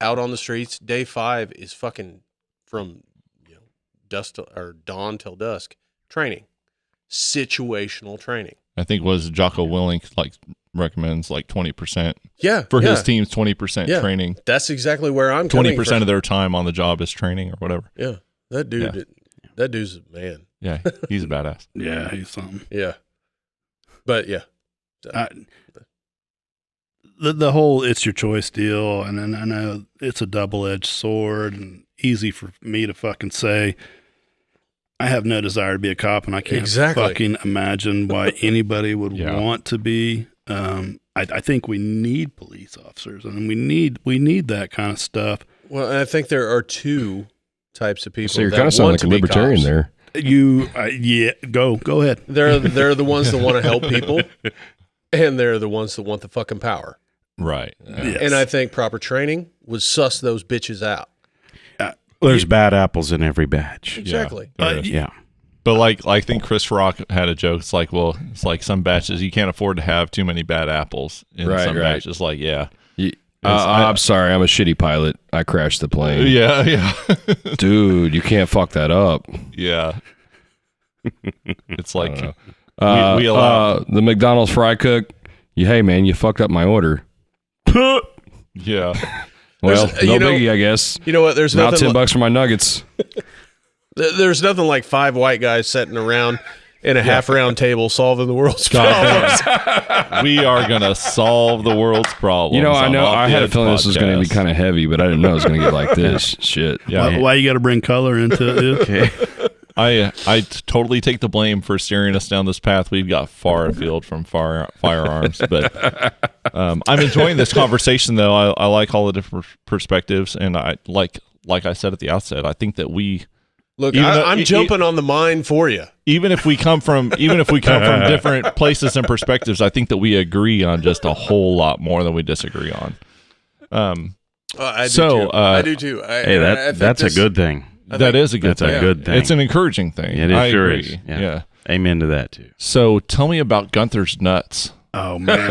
out on the streets. Day 5 is fucking from dusk or dawn till dusk training, situational training. I think was Jocko Willink recommends 20%. Yeah, for his team's 20% training. That's exactly where I'm. 20% of their time on the job is training or whatever. Yeah, that dude. Yeah. That dude's a man. Yeah, he's a badass. Yeah, he's something. Yeah, but yeah, the whole "it's your choice" deal, and then I know it's a double-edged sword, and easy for me to fucking say. I have no desire to be a cop, and I can't fucking imagine why anybody would want to be. I think we need police officers, and we need that kind of stuff. Well, and I think there are 2 types of people. So you're kind of sounding like a libertarian there. Go ahead. They're the ones that want to help people, and they're the ones that want the fucking power. Right. Yes. And I think proper training would suss those bitches out. There's bad apples in every batch. Exactly. Yeah. But I think Chris Rock had a joke. It's like some batches you can't afford to have too many bad apples. In some batches, I'm sorry, I'm a shitty pilot. I crashed the plane. Yeah. Dude, you can't fuck that up. Yeah. It's like we allow the McDonald's fry cook. Hey man, you fucked up my order. Yeah. Well, no biggie, I guess. You know what? There's now nothing $10 for my nuggets. There's nothing like 5 white guys sitting around in a half-round table solving the world's problems. We are gonna solve the world's problems. I know. I had a feeling this was going to be kind of heavy, but I didn't know it was going to get like this. Shit. Yeah. Why you got to bring color into it? Okay. I totally take the blame for steering us down this path. We've got far afield from firearms, but I'm enjoying this conversation though. I like all the different perspectives, and I like I said at the outset, I think that we Look, Even though- I'm jumping on the mine for you. Even if we come from different places and perspectives, I think that we agree on just a whole lot more than we disagree on. I do So, too. I do too. Hey, that's a good thing. That is a good thing. That's a good thing. It's an encouraging thing. It I sure agree. is. Yeah. Amen to that too. So tell me about Gunther's nuts. Oh man,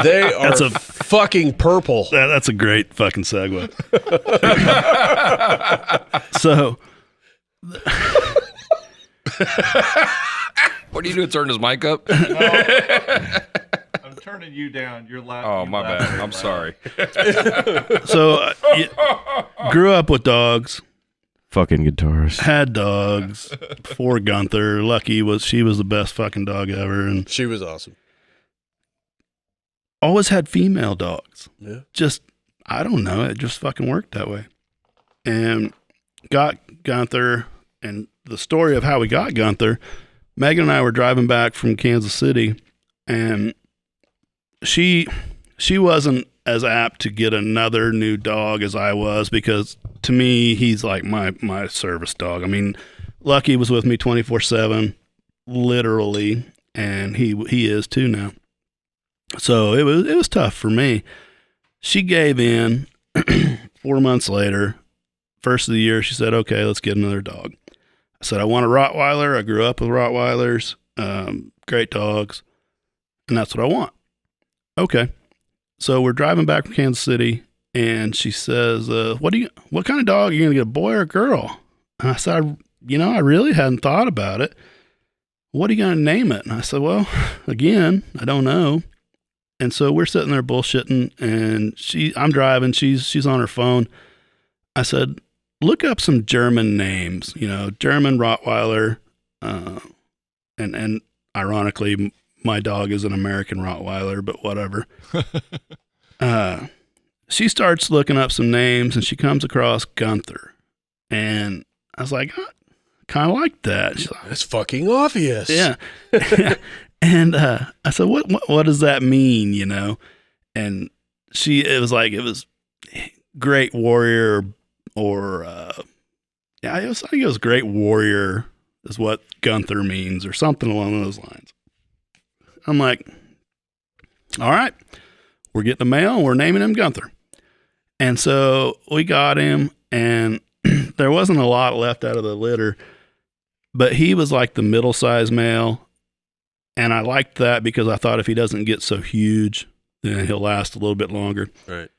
They are fucking purple. that's a great fucking segue. So, What are you doing? Turn his mic up? I'm turning you down. You're laughing. Oh, my bad. I'm sorry. grew up with dogs. Fucking guitars. Had dogs before Gunther. She was the best fucking dog ever, and She was awesome. always had female dogs. Yeah. Just I don't know, it just fucking worked that way. And got Gunther, and the story of how we got Gunther. Megan and I were driving back from Kansas City, and she wasn't as apt to get another new dog as I was, because to me, he's like my service dog. I mean, Lucky was with me 24/7, literally, and he is too now. So it was tough for me. She gave in 4 months later. First of the year, she said, okay, let's get another dog. I said, I want a Rottweiler. I grew up with Rottweilers, great dogs, and that's what I want. Okay. So we're driving back from Kansas City, and she says, what kind of dog are you going to get, a boy or a girl? And I said, I really hadn't thought about it. What are you going to name it? And I said, well, again, I don't know. And so we're sitting there bullshitting, and I'm driving, she's on her phone. I said, look up some German names, German Rottweiler, and ironically, my dog is an American Rottweiler, but whatever. She starts looking up some names, and she comes across Gunther. And I was like, I kind of like that. She's like, That's fucking obvious. yeah. And I said, what does that mean, And it was great warrior, or I think it was great warrior is what Gunther means, or something along those lines. I'm like, all right, we're getting a male, and we're naming him Gunther. And so we got him, and there wasn't a lot left out of the litter, but he was like the middle-sized male. And I liked that because I thought if he doesn't get so huge, then he'll last a little bit longer. Right.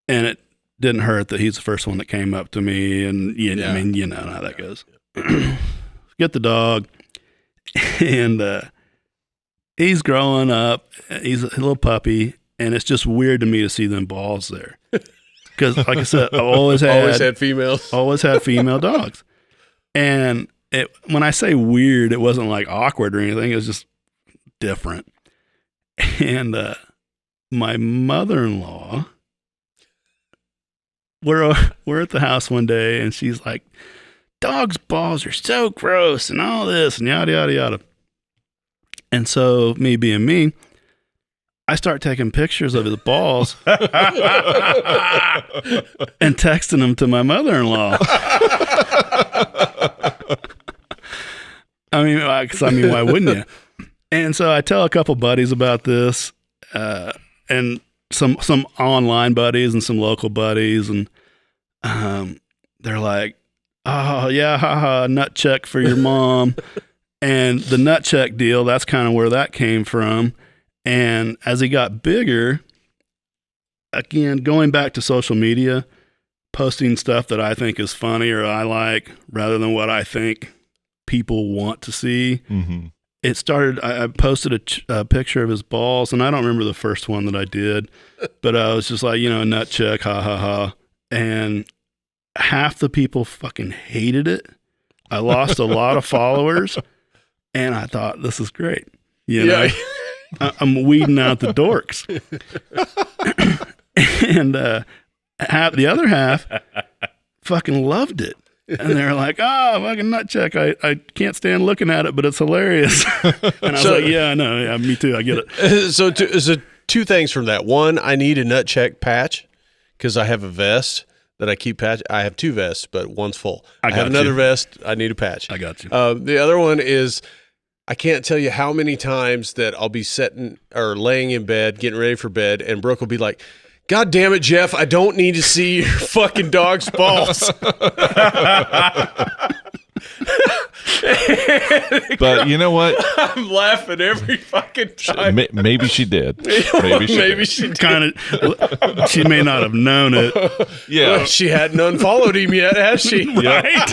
And it didn't hurt that he's the first one that came up to me. And, I mean, you know how that goes. Get the dog. And he's growing up. He's a little puppy. And it's just weird to me to see them balls there. Because, like I said, I've always had females. Always had female dogs. And when I say weird, it wasn't like awkward or anything. It was just different. And my mother-in-law, we're at the house one day, and she's like, dogs' balls are so gross and all this and yada, yada, yada. And so me being me, I start taking pictures of his balls and texting them to my mother-in-law. I mean, why wouldn't you? And so I tell a couple buddies about this, and some online buddies and some local buddies, and they're like, "Oh yeah, haha, nut check for your mom." And the nut check deal, that's kind of where that came from. And as he got bigger, again, going back to social media, posting stuff that I think is funny or I like, rather than what I think people want to see. Mm-hmm. It started, I posted a picture of his balls, and I don't remember the first one that I did, but I was just like, nut check, ha ha ha. And half the people fucking hated it. I lost a lot of followers, and I thought, this is great. I'm weeding out the dorks. And the other half fucking loved it. And they're like, fucking nut check. I can't stand looking at it, but it's hilarious. And I was like, yeah, I know. Yeah, me too. I get it. So two things from that. One, I need a nut check patch because I have a vest that I keep patch. I have 2 vests, but one's full. I got have another you. vest. I need a patch. I got you. The other one is, I can't tell you how many times that I'll be sitting or laying in bed, getting ready for bed, and Brooke will be like, "God damn it, Jeff, I don't need to see your fucking dog's balls." But you know what? I'm laughing every fucking time. Maybe she did. Maybe she did. Kind of. She may not have known it. Yeah. She hadn't unfollowed him yet, has she? Right.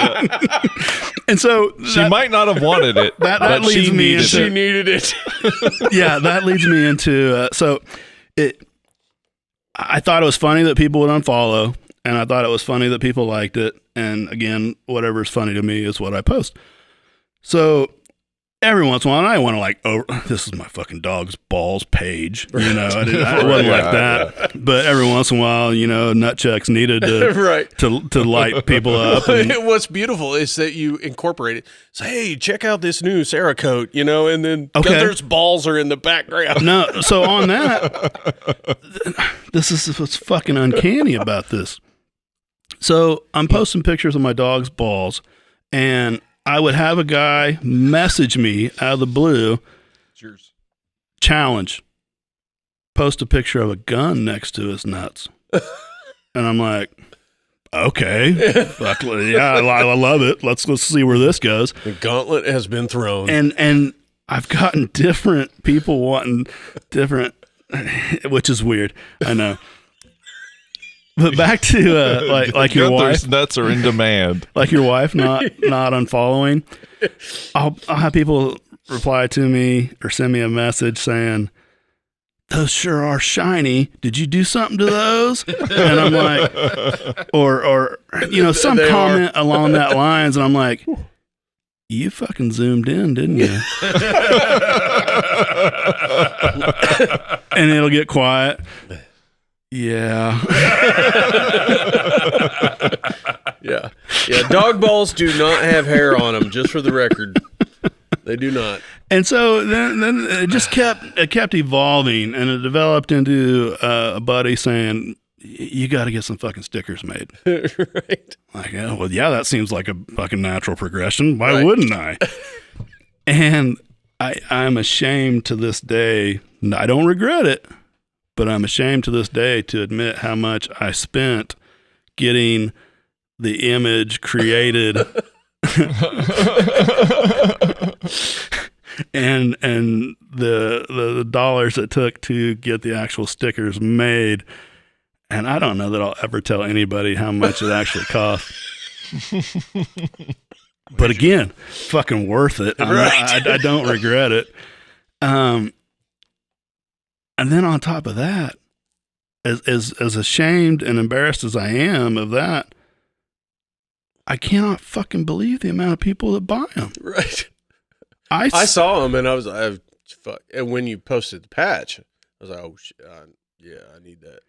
And so She might not have wanted it, that but leads she me needed into- She it. needed it. yeah, that leads me into I thought it was funny that people would unfollow, and I thought it was funny that people liked it. And again, whatever's funny to me is what I post. So every once in a while, I want to like, oh, this is my fucking dog's balls page. You know, I wasn't like that. But every once in a while, you know, nutchecks needed to Right. to light people up. And, What's beautiful is that you incorporate it. Say, hey, check out this new Cerakote, you know, and then Okay. Gunther's balls are in the background. no, so on that, this is what's fucking uncanny about this. So I'm posting pictures of my dog's balls, and I would have a guy message me out of the blue, Cheers. challenge, post a picture of a gun next to his nuts. And I'm like, okay, fuck, yeah, I love it. Let's see where this goes. The gauntlet has been thrown. And I've gotten different people wanting different, which is weird. I know. But back to like your Gunther's wife, nuts are in demand. like your wife not unfollowing. I'll have people reply to me or send me a message saying, "Those sure are shiny. Did you do something to those?" And I'm like, or you know, some They comment along that lines, and I'm like, "You fucking zoomed in, didn't you?" And it'll get quiet. Yeah. Yeah. Dog balls do not have hair on them, just for the record. They do not. And so then it just kept evolving, and it developed into a buddy saying, "You got to get some fucking stickers made." Right. Like, oh, well, yeah, that seems like a fucking natural progression. Why Right. wouldn't I? And I'm ashamed to this day. I don't regret it, but I'm ashamed to this day to admit how much I spent getting the image created and the dollars it took to get the actual stickers made. And I don't know that I'll ever tell anybody how much it actually cost. But again, fucking worth it. I don't regret it. And then on top of that, as ashamed and embarrassed as I am of that, I cannot fucking believe the amount of people that buy them. Right. I saw them, and I was like, fuck. And when you posted the patch, I was like, oh, shit. Yeah, I need that.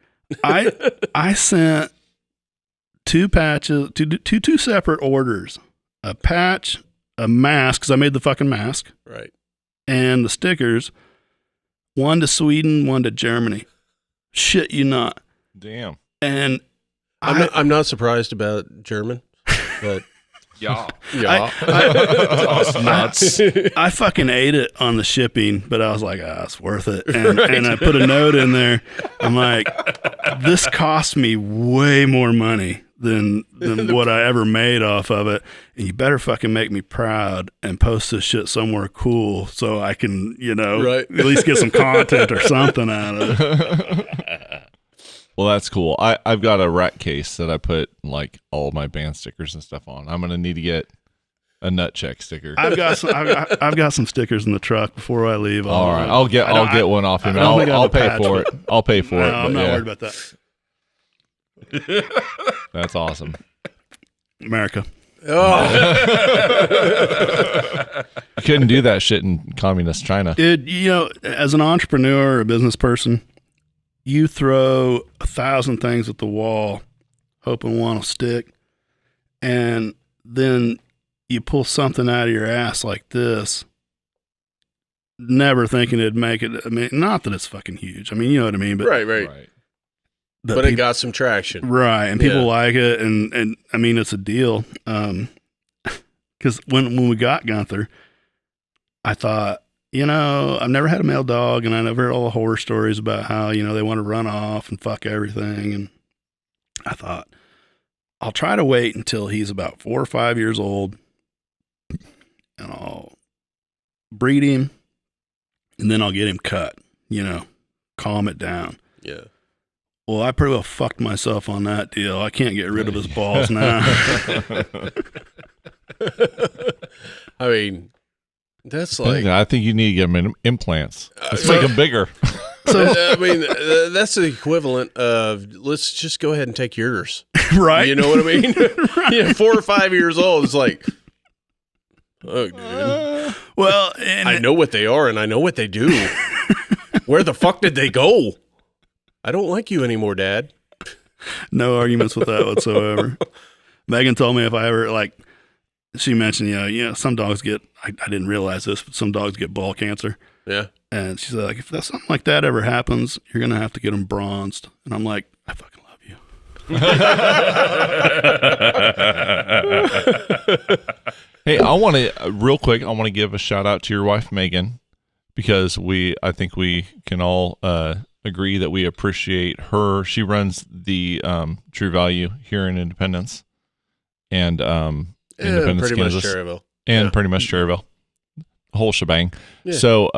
I sent 2 patches, two separate orders, a patch, a mask, because I made the fucking mask, Right. and the stickers, one to Sweden, one to Germany. Shit you not. Damn. And I'm not surprised about German, but Yeah. yeah. Nuts. I fucking ate it on the shipping, but I was like, it's worth it. And, and I put a note in there. I'm like, this cost me way more money than what I ever made off of it. And you better fucking make me proud and post this shit somewhere cool so I can, Right. at least get some content or something out of it. Well, that's cool. I've got a rack case that I put like all my band stickers and stuff on. I'm gonna need to get a nut check sticker. I've got some stickers in the truck before I leave. All right, I'll get one off him. I don't think I have I'll a pay patch, for it. I'll pay for it. No, I'm but not yeah, worried about that. that's awesome. America. Oh, You couldn't do that shit in communist China. Dude, as an entrepreneur or a business person, you throw 1,000 things at the wall, hoping one will stick, and then you pull something out of your ass like this, never thinking it'd make it. I mean, not that it's fucking huge. I mean, you know what I mean? But right. But it got some traction. Right, and people like it, and I mean, it's a deal. Because when we got Gunther, I thought, I've never had a male dog, and I never heard all the horror stories about how, they want to run off and fuck everything. And I thought, I'll try to wait until he's about 4 or 5 years old, and I'll breed him, and then I'll get him cut, calm it down. Yeah. Well, I pretty well fucked myself on that deal. I can't get rid of his balls now. I mean, that's like... I think you need to give him implants. Let's make them bigger. So I mean, that's the equivalent of, let's just go ahead and take yours. Right? You know what I mean? Right. 4 or 5 years old. It's like, oh, dude. Well, I know what they are, and I know what they do. Where the fuck did they go? I don't like you anymore, Dad. No arguments with that whatsoever. Megan told me if I ever, she mentioned, some dogs get, I didn't realize this, but some dogs get ball cancer. Yeah. And she said, if something like that ever happens, you're going to have to get them bronzed. And I'm like, I fucking love you. Hey, I want to, real quick, I want to give a shout out to your wife, Megan, because I think we can all agree that we appreciate her. She runs the True Value here in Independence and Independence, pretty Kansas, much Cherryville. and pretty much Cherryville, whole shebang. Yeah. So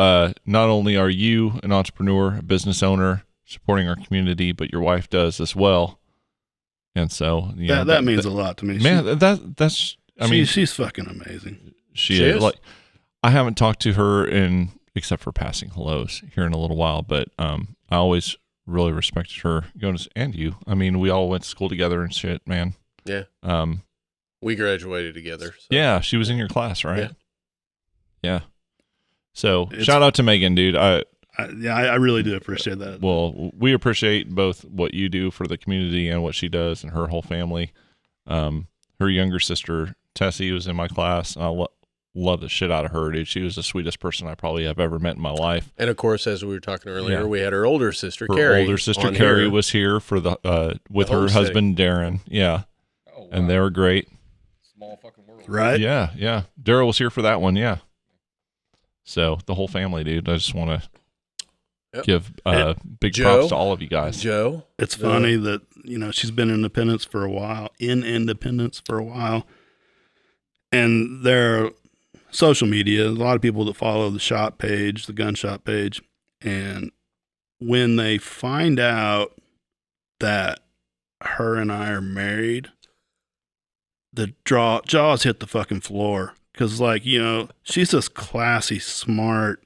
not only are you an entrepreneur, a business owner, supporting our community, but your wife does as well. And so that means a lot to me. Man, that's I mean, she's fucking amazing. She is. Like, I haven't talked to her except for passing hellos here in a little while, but I always really respected her. And you. I mean, we all went to school together and shit, man. Yeah. We graduated together. So. Yeah, she was in your class, right? Yeah. So shout out to Megan, dude. I really do appreciate that. Well, we appreciate both what you do for the community and what she does and her whole family. Her younger sister, Tessie, was in my class. And I love the shit out of her, dude. She was the sweetest person I probably have ever met in my life. And of course, as we were talking earlier, we had her older sister, Carrie. Her older sister, Carrie, was here for with her husband, Darren. Yeah. Oh, wow. And they were great. Small fucking world. Right? Yeah, yeah. Daryl was here for that one, yeah. So the whole family, dude. I just want to give big props to all of you guys. Joe. It's funny that, she's been in Independence for a while, and their social media, a lot of people that follow the shop page, the gun shop page, and when they find out that her and I are married, the jaws hit the fucking floor. Because, she's this classy, smart,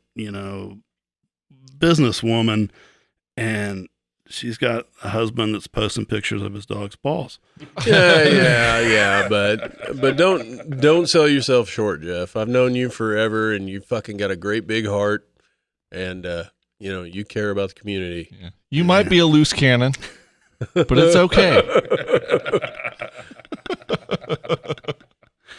businesswoman, and she's got a husband that's posting pictures of his dog's balls. Yeah. But don't sell yourself short, Jeff. I've known you forever, and you fucking got a great big heart, and you care about the community. Yeah. You might be a loose cannon, but it's okay.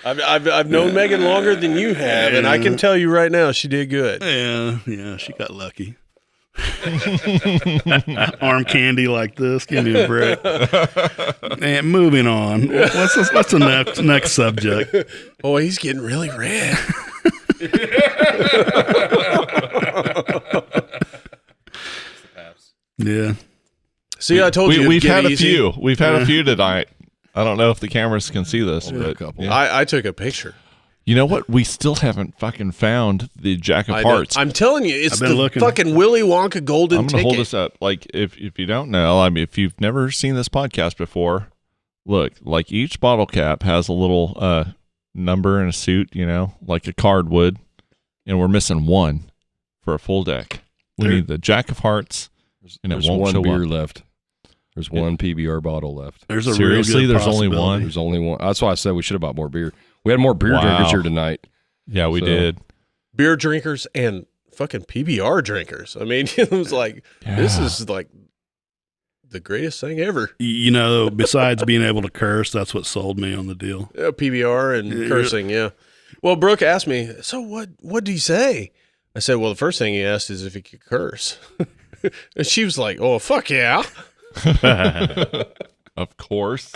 I've known Megan longer than you have, and I can tell you right now, she did good. Yeah, she got lucky. Arm candy like this, give me a break. And moving on, what's the next subject? Oh, he's getting really red. Yeah. See, I told you we've had a few. We've had a few tonight. I don't know if the cameras can see this, but a couple. Yeah. I took a picture. You know what? We still haven't fucking found the Jack of Hearts. I'm telling you, it's the fucking Willy Wonka golden ticket. I'm going to hold this up. Like, if you don't know, I mean, if you've never seen this podcast before, look, like each bottle cap has a little number and a suit, like a card would, and we're missing one for a full deck. We need the Jack of Hearts, and it won't show beer up. left. There's one PBR bottle left. There's a Seriously, there's only one. There's only one. That's why I said we should have bought more beer. We had more beer drinkers here tonight. Yeah, we did. Beer drinkers and fucking PBR drinkers. I mean, it was like, this is like the greatest thing ever. Besides being able to curse, that's what sold me on the deal. Yeah, PBR and cursing, yeah. Well, Brooke asked me, so what did he say? I said, well, the first thing he asked is if he could curse. And she was like, oh, fuck yeah. Of course.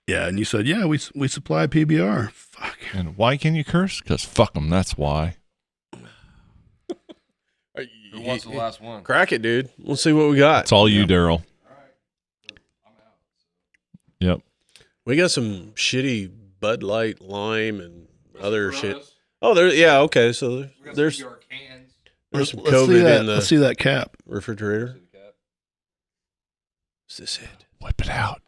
Yeah, and you said, yeah, we supply PBR. Fuck. And why can you curse? Because fuck them. That's why. Who wants the last one? Crack it, dude. We'll see what we got. It's all you, Daryl. Yep. We got some shitty Bud Light, lime, and other shit. Oh, there. Yeah, okay. So there's some Let's see COVID that. in the Let's see that cap. refrigerator. Is this it? Whip it out.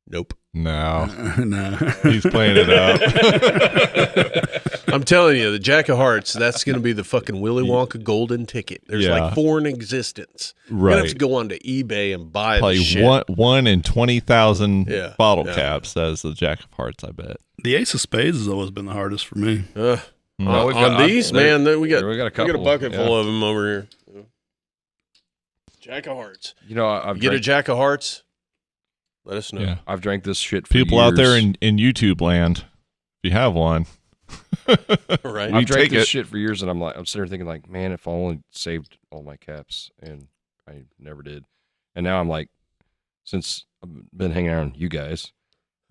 Nope. No. No. He's playing it out. I'm telling you, the Jack of Hearts, that's going to be the fucking Willy Wonka golden ticket. There's Yeah. like 4 in existence. You're going to have to Right. go onto eBay and buy the Probably shit. one in 20,000 Yeah, bottle yeah. caps. Says the Jack of Hearts, I bet. The Ace of Spades has always been the hardest for me. On we've got- these, man, we got a a couple. bucket yeah. full of them over here. Jack of Hearts. You know, I've Get a drank, Jack of Hearts? Let us know. Yeah. I've drank this shit for People years. out there in YouTube land, if you have one, Right. You I've drank take this it. shit for years, and I'm sitting there thinking like, man, if I only saved all my caps, and I never did. And now I'm like, since I've been hanging out with you guys,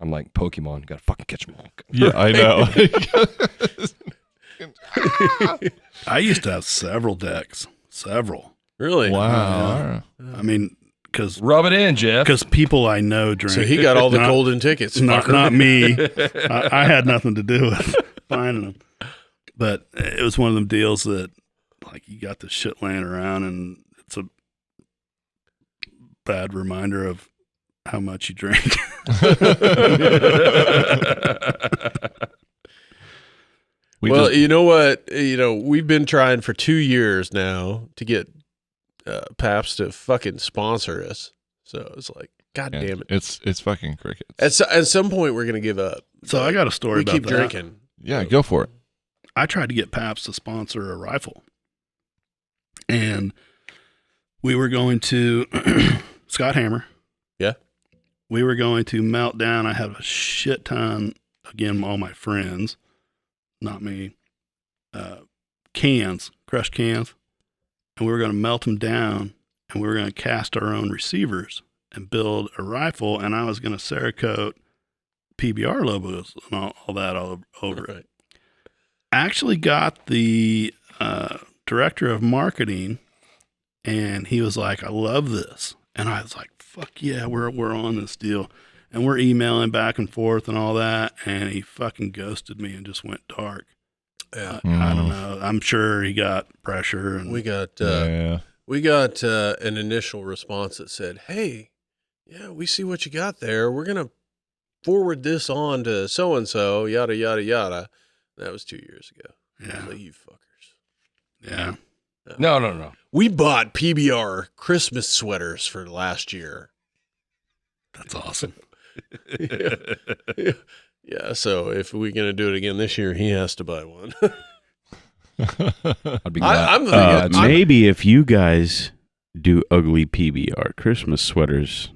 I'm like, Pokemon, gotta fucking catch them all. yeah, I know. I used to have several decks. Several. Really? Wow. I mean, because Rub it in, Jeff. people I know drink. So he got all the Not- golden tickets. Not, fucker. not me. I had nothing to do with finding them. But it was one of them deals that, like, you got this shit laying around, and it's a bad reminder of how much you drink. Well, you know what? We've been trying for 2 years now to get Pabst to fucking sponsor us. So it's like, God yeah, damn it. it's fucking crickets. At some point, we're going to give up. So I got a story We about keep that. drinking. Yeah, go for it. I tried to get Pabst to sponsor a rifle. And we were going to Scott Hammer. Yeah. We were going to melt down. I had a shit ton, again, all my friends, not me, cans, crushed cans. And we were going to melt them down, and we were going to cast our own receivers and build a rifle. And I was going to Cerakote PBR logos and all that all over it. Actually got the director of marketing, and he was like, I love this. And I was like, fuck yeah, we're on this deal. And we're emailing back and forth and all that, and he fucking ghosted me and just went dark. Yeah. I don't know. I'm sure he got pressure. And We got Yeah. an initial response that said, hey, yeah, we see what you got there. We're going to forward this on to so-and-so, yada, yada, yada. That was 2 years ago. yeah, Like, you fuckers. yeah. No. We bought PBR Christmas sweaters for last year. That's awesome. Yeah, so if we're going to do it again this year, he has to buy one. I'd be glad. I'm thinking, Maybe if you guys do ugly PBR Christmas sweaters,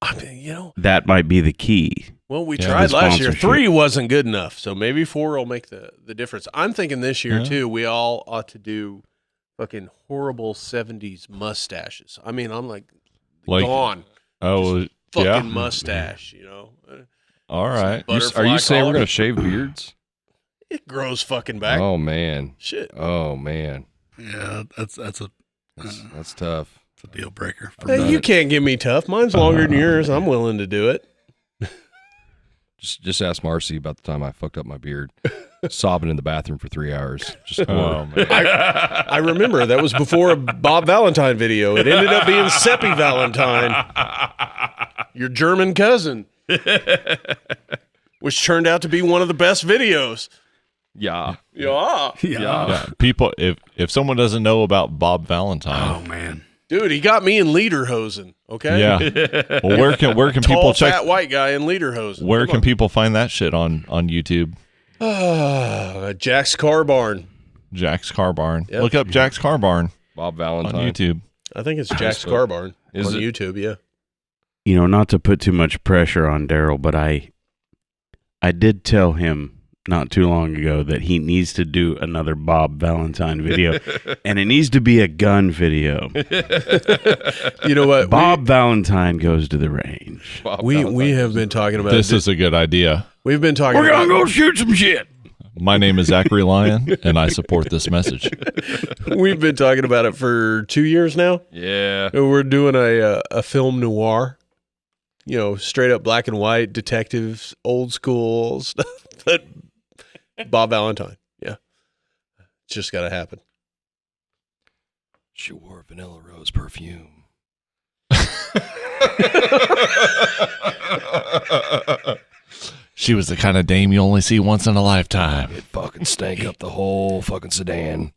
I mean, that might be the key. well, we Yeah, tried the last year. sponsorship. 3 wasn't good enough, so maybe 4 will make the difference. I'm thinking this year, Yeah. too, we all ought to do fucking horrible 70s mustaches. I mean, I'm like gone. Oh, Fucking yeah. mustache, All right. Butterfly Are you saying we're collar. going to shave beards? It grows fucking back. Oh, man. Shit. Oh, man. Yeah, that's a That's tough. deal breaker for Hey, me. you can't give me tough. Mine's longer than yours. I'm willing to do it. Just ask Marcy about the time I fucked up my beard, sobbing in the bathroom for 3 hours. Just Oh, man. I remember that was before a Bob Valentine video. It ended up being Seppi Valentine, your German cousin, which turned out to be one of the best videos. yeah. Yeah. Yeah. Yeah, people. If someone doesn't know about Bob Valentine, Oh man. Dude, he got me in lederhosen, okay? yeah. Well, where can Tall, people check? fat white guy in lederhosen. Where Come can on. people find that shit on YouTube? Jack's Car Barn. Jack's Car Barn. Yep. Look up Jack's Car Barn Bob on Valentine. YouTube. I think it's Jack's Facebook. Car Barn Is on it? YouTube, yeah. Not to put too much pressure on Daryl, but I did tell him not too long ago that he needs to do another Bob Valentine video, and it needs to be a gun video. You know what? Bob Valentine goes to the range. We have been talking about This is a good idea. We've been talking We're about gonna go shoot some shit. My name is Zachary Lyon, and I support this message. We've been talking about it for 2 years now. Yeah. We're doing a film noir, straight up black and white detectives, old school stuff. But Bob Valentine, yeah, it's just got to happen. She wore vanilla rose perfume. She was the kind of dame you only see once in a lifetime. It fucking stank up the whole fucking sedan.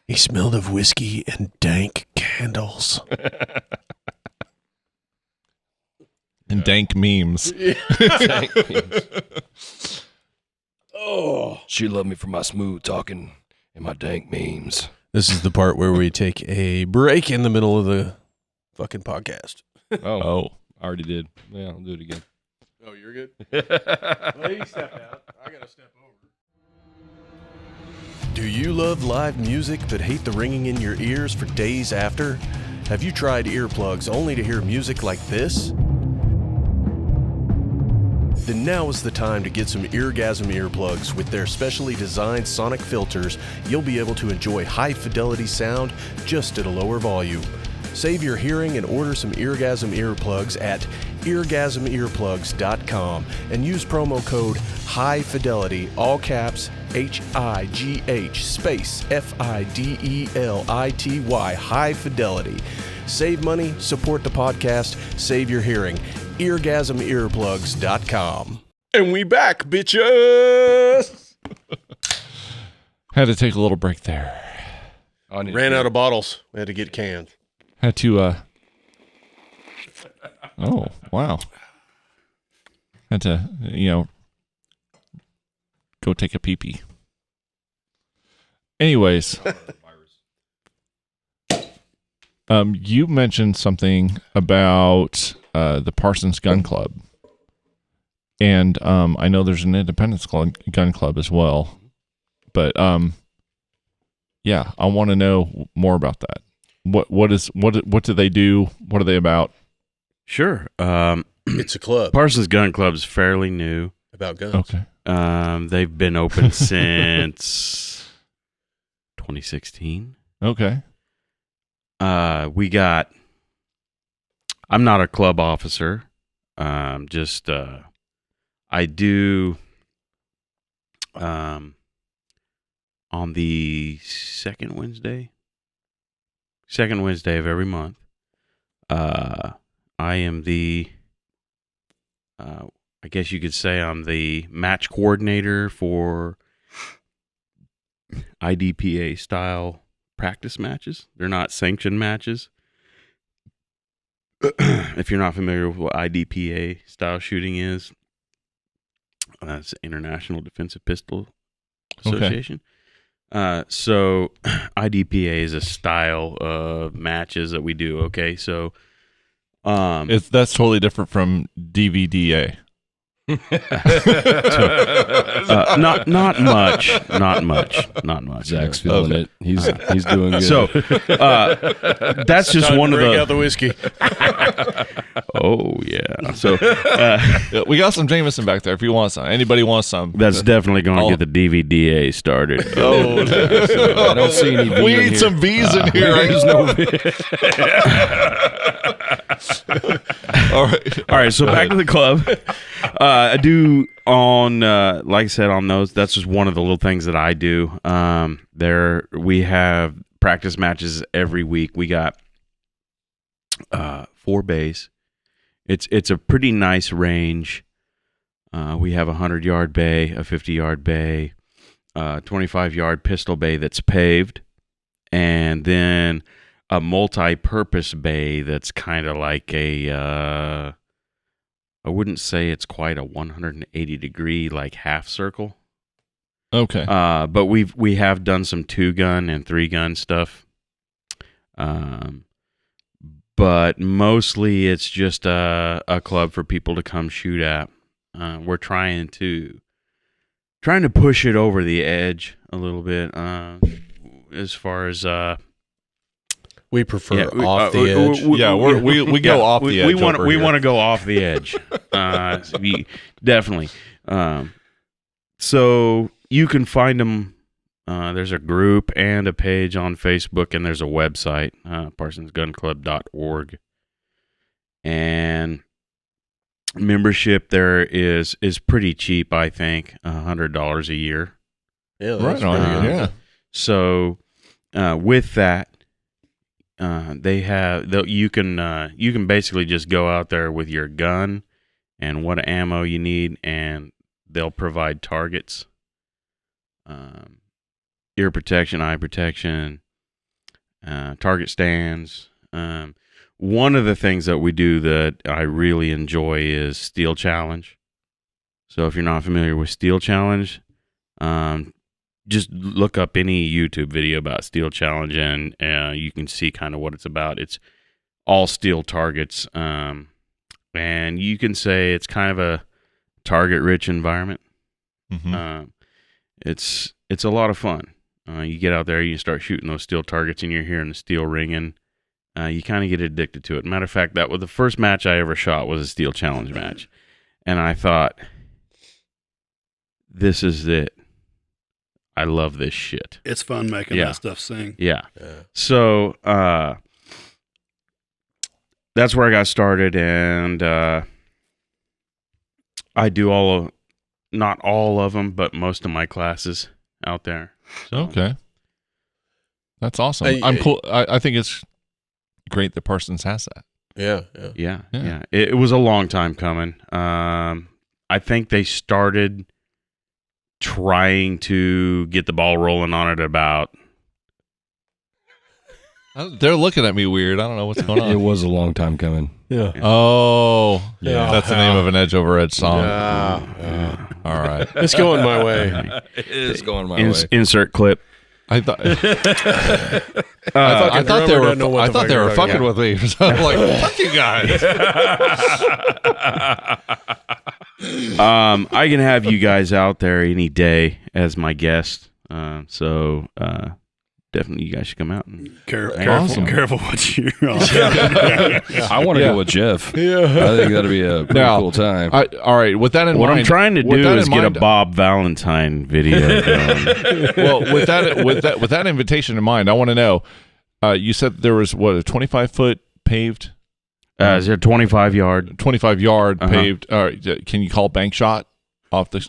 He smelled of whiskey and dank candles. And dank memes. Dank memes. Oh, she loved me for my smooth talking and my dank memes. This is the part where we take a break in the middle of the fucking podcast. Oh, I already did. Yeah, I'll do it again. Oh, you're good? Well, you stepped out. I got to step over. Do you love live music but hate the ringing in your ears for days after? Have you tried earplugs only to hear music like this? Then now is the time to get some Eargasm earplugs. With their specially designed sonic filters, you'll be able to enjoy high-fidelity sound just at a lower volume. Save your hearing and order some Eargasm earplugs at eargasmearplugs.com and use promo code HIGHFIDELITY, all caps, HIGH, space FIDELITY, High Fidelity. Save money, support the podcast, save your hearing. eargasmearplugs.com. And we back, bitches! Had to take a little break there. Ran out of bottles. We had to get cans. Had to, oh, wow. Had to, go take a pee-pee. Anyways. You mentioned something about the Parsons Gun Club. And I know there's an independent gun club as well. But, yeah, I want to know more about that. What do they do? What are they about? Sure. It's a club. Parsons Gun Club's fairly new. About guns. Okay. They've been open since 2016. Okay. I'm not a club officer. I do on the second Wednesday of every month. I am I guess you could say I'm the match coordinator for IDPA style practice matches. They're not sanctioned matches. If you're not familiar with what IDPA style shooting is, it's International Defensive Pistol Association. So IDPA is a style of matches that we do. Okay, so that's totally different from DVDA. Not much. Zach's feeling it. He's doing good. So that's just one of Break out the whiskey. Oh yeah. So We got some Jameson back there if you want some. Anybody wants some? that's definitely going to get the DVDA started. Oh, I don't see any. We need some V's in here. There's no. All right. So back to the club. I do on, like I said, on those. That's just one of the little things that I do. We have practice matches every week. We got 4 bays. It's a pretty nice range. We have a 100-yard bay, a 50-yard bay, 25-yard pistol bay that's paved, and then a multi-purpose bay that's kind of like I wouldn't say it's quite a 180-degree like half circle. Okay. But we have done some 2-gun and 3-gun stuff. But mostly it's just a club for people to come shoot at. We're trying to trying to push it over the edge a little bit as far as We prefer yeah, off the edge. We go off the edge. We want to go off the edge. Definitely. So you can find them. There's a group and a page on Facebook, and there's a website, parsonsgunclub.org. And membership there is pretty cheap, I think, $100 a year. Yeah, Right on. Yeah. So with that, they have you can basically just go out there with your gun and what ammo you need, and they'll provide targets, ear protection, eye protection, target stands. One of the things that we do that I really enjoy is Steel Challenge. So if you're not familiar with Steel Challenge, just look up any YouTube video about Steel Challenge, and you can see kind of what it's about. It's all steel targets, and you can say it's kind of a target-rich environment. Mm-hmm. It's a lot of fun. You get out there, you start shooting those steel targets, and you're hearing the steel ringing. You kind of get addicted to it. Matter of fact, that was the first match I ever shot was a Steel Challenge match, and I thought, this is it. I love this shit. It's fun making that stuff sing. Yeah. So that's where I got started, and I do not all of them, but most of my classes out there. So. Okay. That's awesome. I'm cool. I think it's great that Parsons has that. Yeah. It was a long time coming. I think they started trying to get the ball rolling on it about. They're looking at me weird. I don't know what's going on. It was a long time coming. Yeah. Oh, Yeah. That's the name of an Edge over Edge song. Yeah. All right. It's going my way. It is going my way. Insert clip. I thought I fucking thought they drummer were doesn't know what the fuck they were you're fucking talking with me. So I'm like, fuck you guys. I can have you guys out there any day as my guest. So definitely you guys should come out. And Careful what you're on. I want to go with Jeff. Yeah. I think that'd be a pretty Now, cool time. all right. With that in what mind, I'm trying to do is get a Bob Valentine video going. well, with that invitation in mind, I want to know. You said there was what, a 25-foot paved, Is it 25 yard? 25-yard paved. Can you call bank shot off the?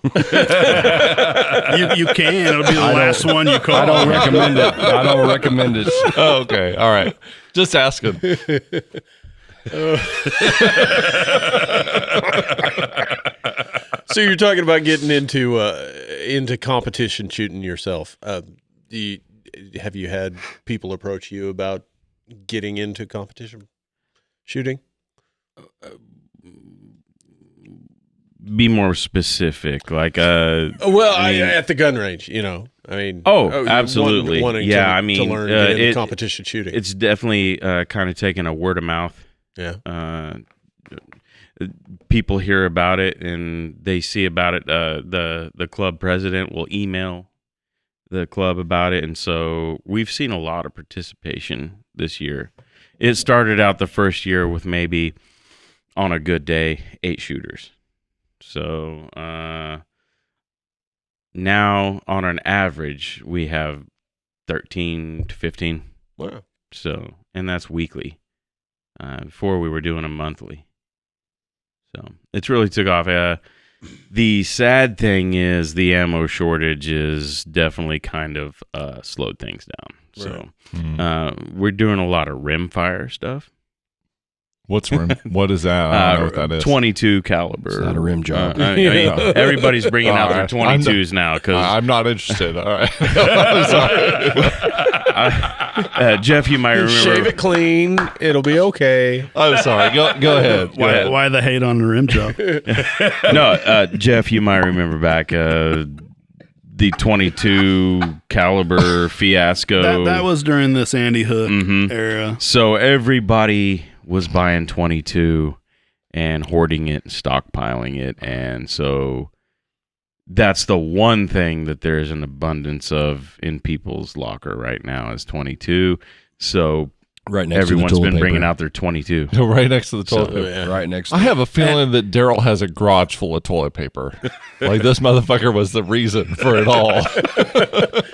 You can. It'll be the last one you call. I don't recommend it. I don't recommend it. Oh, okay. All right. Just asking. So you're talking about getting into competition shooting yourself. Have you had people approach you about getting into competition shooting? Be more specific, like At the gun range, absolutely. wanting Yeah, to, I mean, to learn get into competition shooting. It's definitely kind of taking a word of mouth. Yeah. People hear about it and they see about it. The club president will email the club about it, and so we've seen a lot of participation this year. It started out the first year with maybe, on a good day, 8 shooters. So now, on an average, we have 13 to 15. Wow. So, and that's weekly. Before we were doing them monthly. So it's really took off. The sad thing is the ammo shortage is definitely kind of slowed things down. So we're doing a lot of rimfire stuff. What's rim? What is that? I don't know what that is. 22 caliber. It's not a rim job. Everybody's bringing out their 22s now because I'm not interested. All right. I'm sorry. Jeff, you might remember. Shave it clean. It'll be okay. I'm sorry. Go ahead. Why the hate on the rim job? No, Jeff, you might remember back the 22 caliber fiasco. That was during the Sandy Hook era. So everybody was buying 22 and hoarding it and stockpiling it, and so that's the one thing that there's an abundance of in people's locker right now is 22. So Right next everyone's to the toilet been bringing paper. out their 22. Right next to the toilet paper. Yeah. Right next. I have a feeling that Daryl has a garage full of toilet paper. Like this motherfucker was the reason for it all.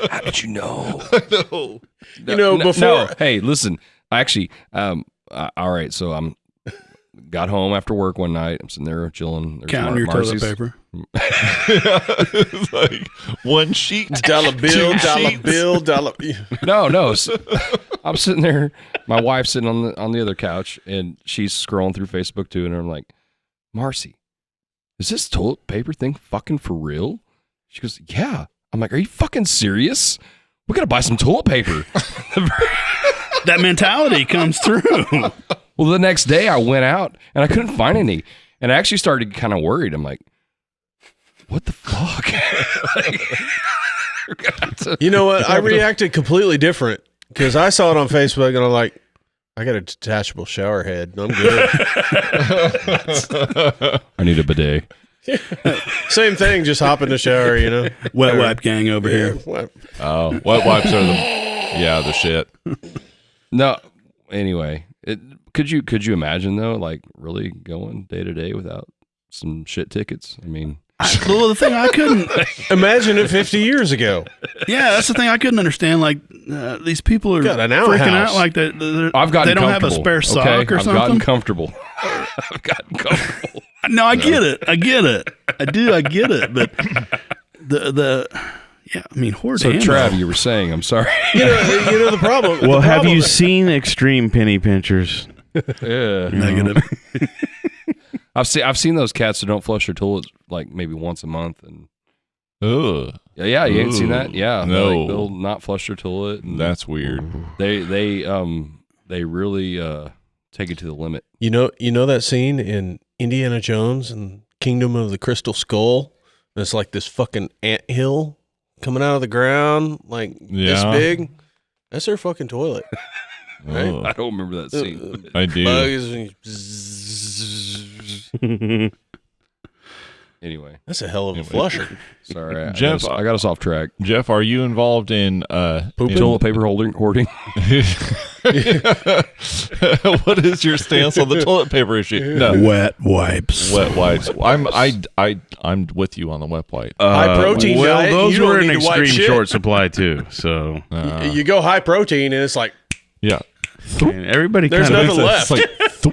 How did you know? No. You know, before- No. Hey, listen. Actually, all right. So I'm got home after work one night. I'm sitting there chilling. There's Counting your toilet Marcy's- paper. It's like one sheet, dollar bill, two dollar sheets. bill, dollar. No. I'm sitting there. My wife's sitting on the other couch, and she's scrolling through Facebook too. And I'm like, Marcy, is this toilet paper thing fucking for real? She goes, yeah. I'm like, are you fucking serious? We gotta buy some toilet paper. That mentality comes through. Well, the next day I went out and I couldn't find any, and I actually started kind of worried. I'm like, what the fuck? You know what? I reacted completely different because I saw it on Facebook and I'm like, I got a detachable shower head. I'm good. I need a bidet. Same thing, just hop in the shower, you know. Wet wipe gang over here. What? Oh, wet wipes are the shit. No, anyway, could you imagine though, like really going day to day without some shit tickets? I mean, Well, the thing I couldn't, Imagine it 50 years ago. yeah, that's the thing I couldn't understand. Like these people are Got an freaking outhouse. out like that. I've gotten They don't have a comfortable, spare sock okay? or I've gotten something. comfortable. I've gotten comfortable. No, I get it. I get it. I do. I get it. But yeah, I mean, Horde So, Ammo. Trav, you were saying, I'm sorry. You know the problem. Well, the have problem- you seen Extreme Penny Pinchers? Yeah. Negative. I've seen those cats that don't flush their toilets like maybe once a month, and Ugh, yeah, you ain't seen that? Ooh, Yeah, no. they'll not flush their toilet. And that's weird. they really take it to the limit. You know that scene in Indiana Jones and Kingdom of the Crystal Skull? It's like this fucking anthill coming out of the ground, like this Yeah. big. That's their fucking toilet. Right? Ugh, I don't remember that scene. I do. Bugs and Anyway, that's a hell of a Anyway. flusher. sorry, Jeff, I got us off track. Jeff, are you involved in Toilet paper hoarding. what is your stance on the toilet paper issue? No, Wet wipes. wet wipes. I'm with you on the wet wipe. High protein Well, diet, those you don't were in need to wipe extreme shit. short supply too. So You go high protein and it's like Yeah, and everybody there's kind of nothing left. It's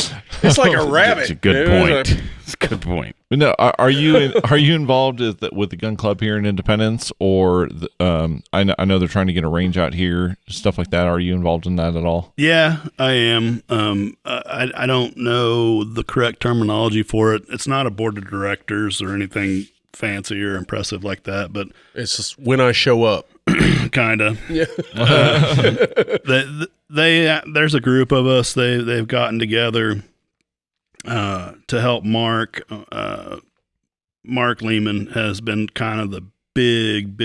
like It's like a rabbit. It's a good It was point. It's a good point. But no, are you involved with the gun club here in Independence, or I know they're trying to get a range out here, stuff like that. Are you involved in that at all? Yeah, I am. I don't know the correct terminology for it. It's not a board of directors or anything fancy or impressive like that, but It's just when I show up. kind of. Yeah. There's a group of us. They've gotten together to help Mark. Mark Lehman has been kind of the big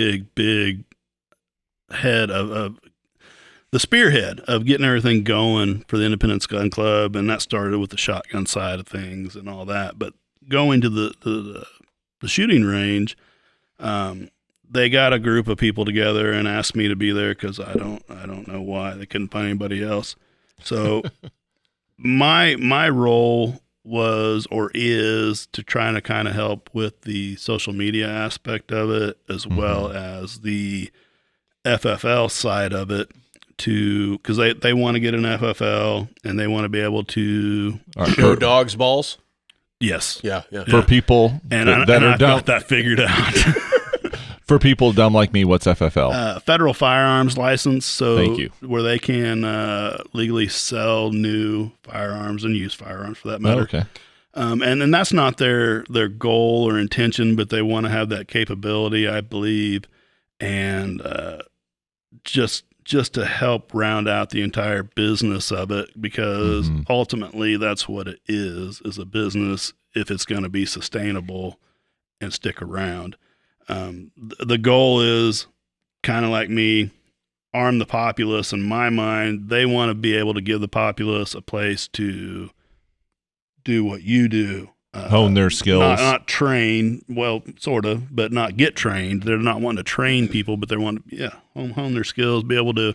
head of the spearhead of getting everything going for the Independence Gun Club, and that started with the shotgun side of things and all that. But going to the shooting range, they got a group of people together and asked me to be there because I don't know why they couldn't find anybody else. So my role was or is to try to kind of help with the social media aspect of it as well as the FFL side of it, because they want to get an FFL and they want to be able to Show dogs balls. yes Yeah. For people and that I are dumb, got that figured out. for people dumb like me, what's FFL? Federal firearms license, so Thank you. where they can legally sell new firearms and use firearms for that Oh, matter. okay. And that's not their goal or intention, but they want to have that capability, I believe, and just to help round out the entire business of it, because ultimately that's what it is a business if it's going to be sustainable and stick around. The goal is kind of like me, arm the populace. In my mind, they want to be able to give the populace a place to do what you do hone their skills. Not train, well, sort of, but not get trained. They're not wanting to train people, but they want to, hone their skills, be able to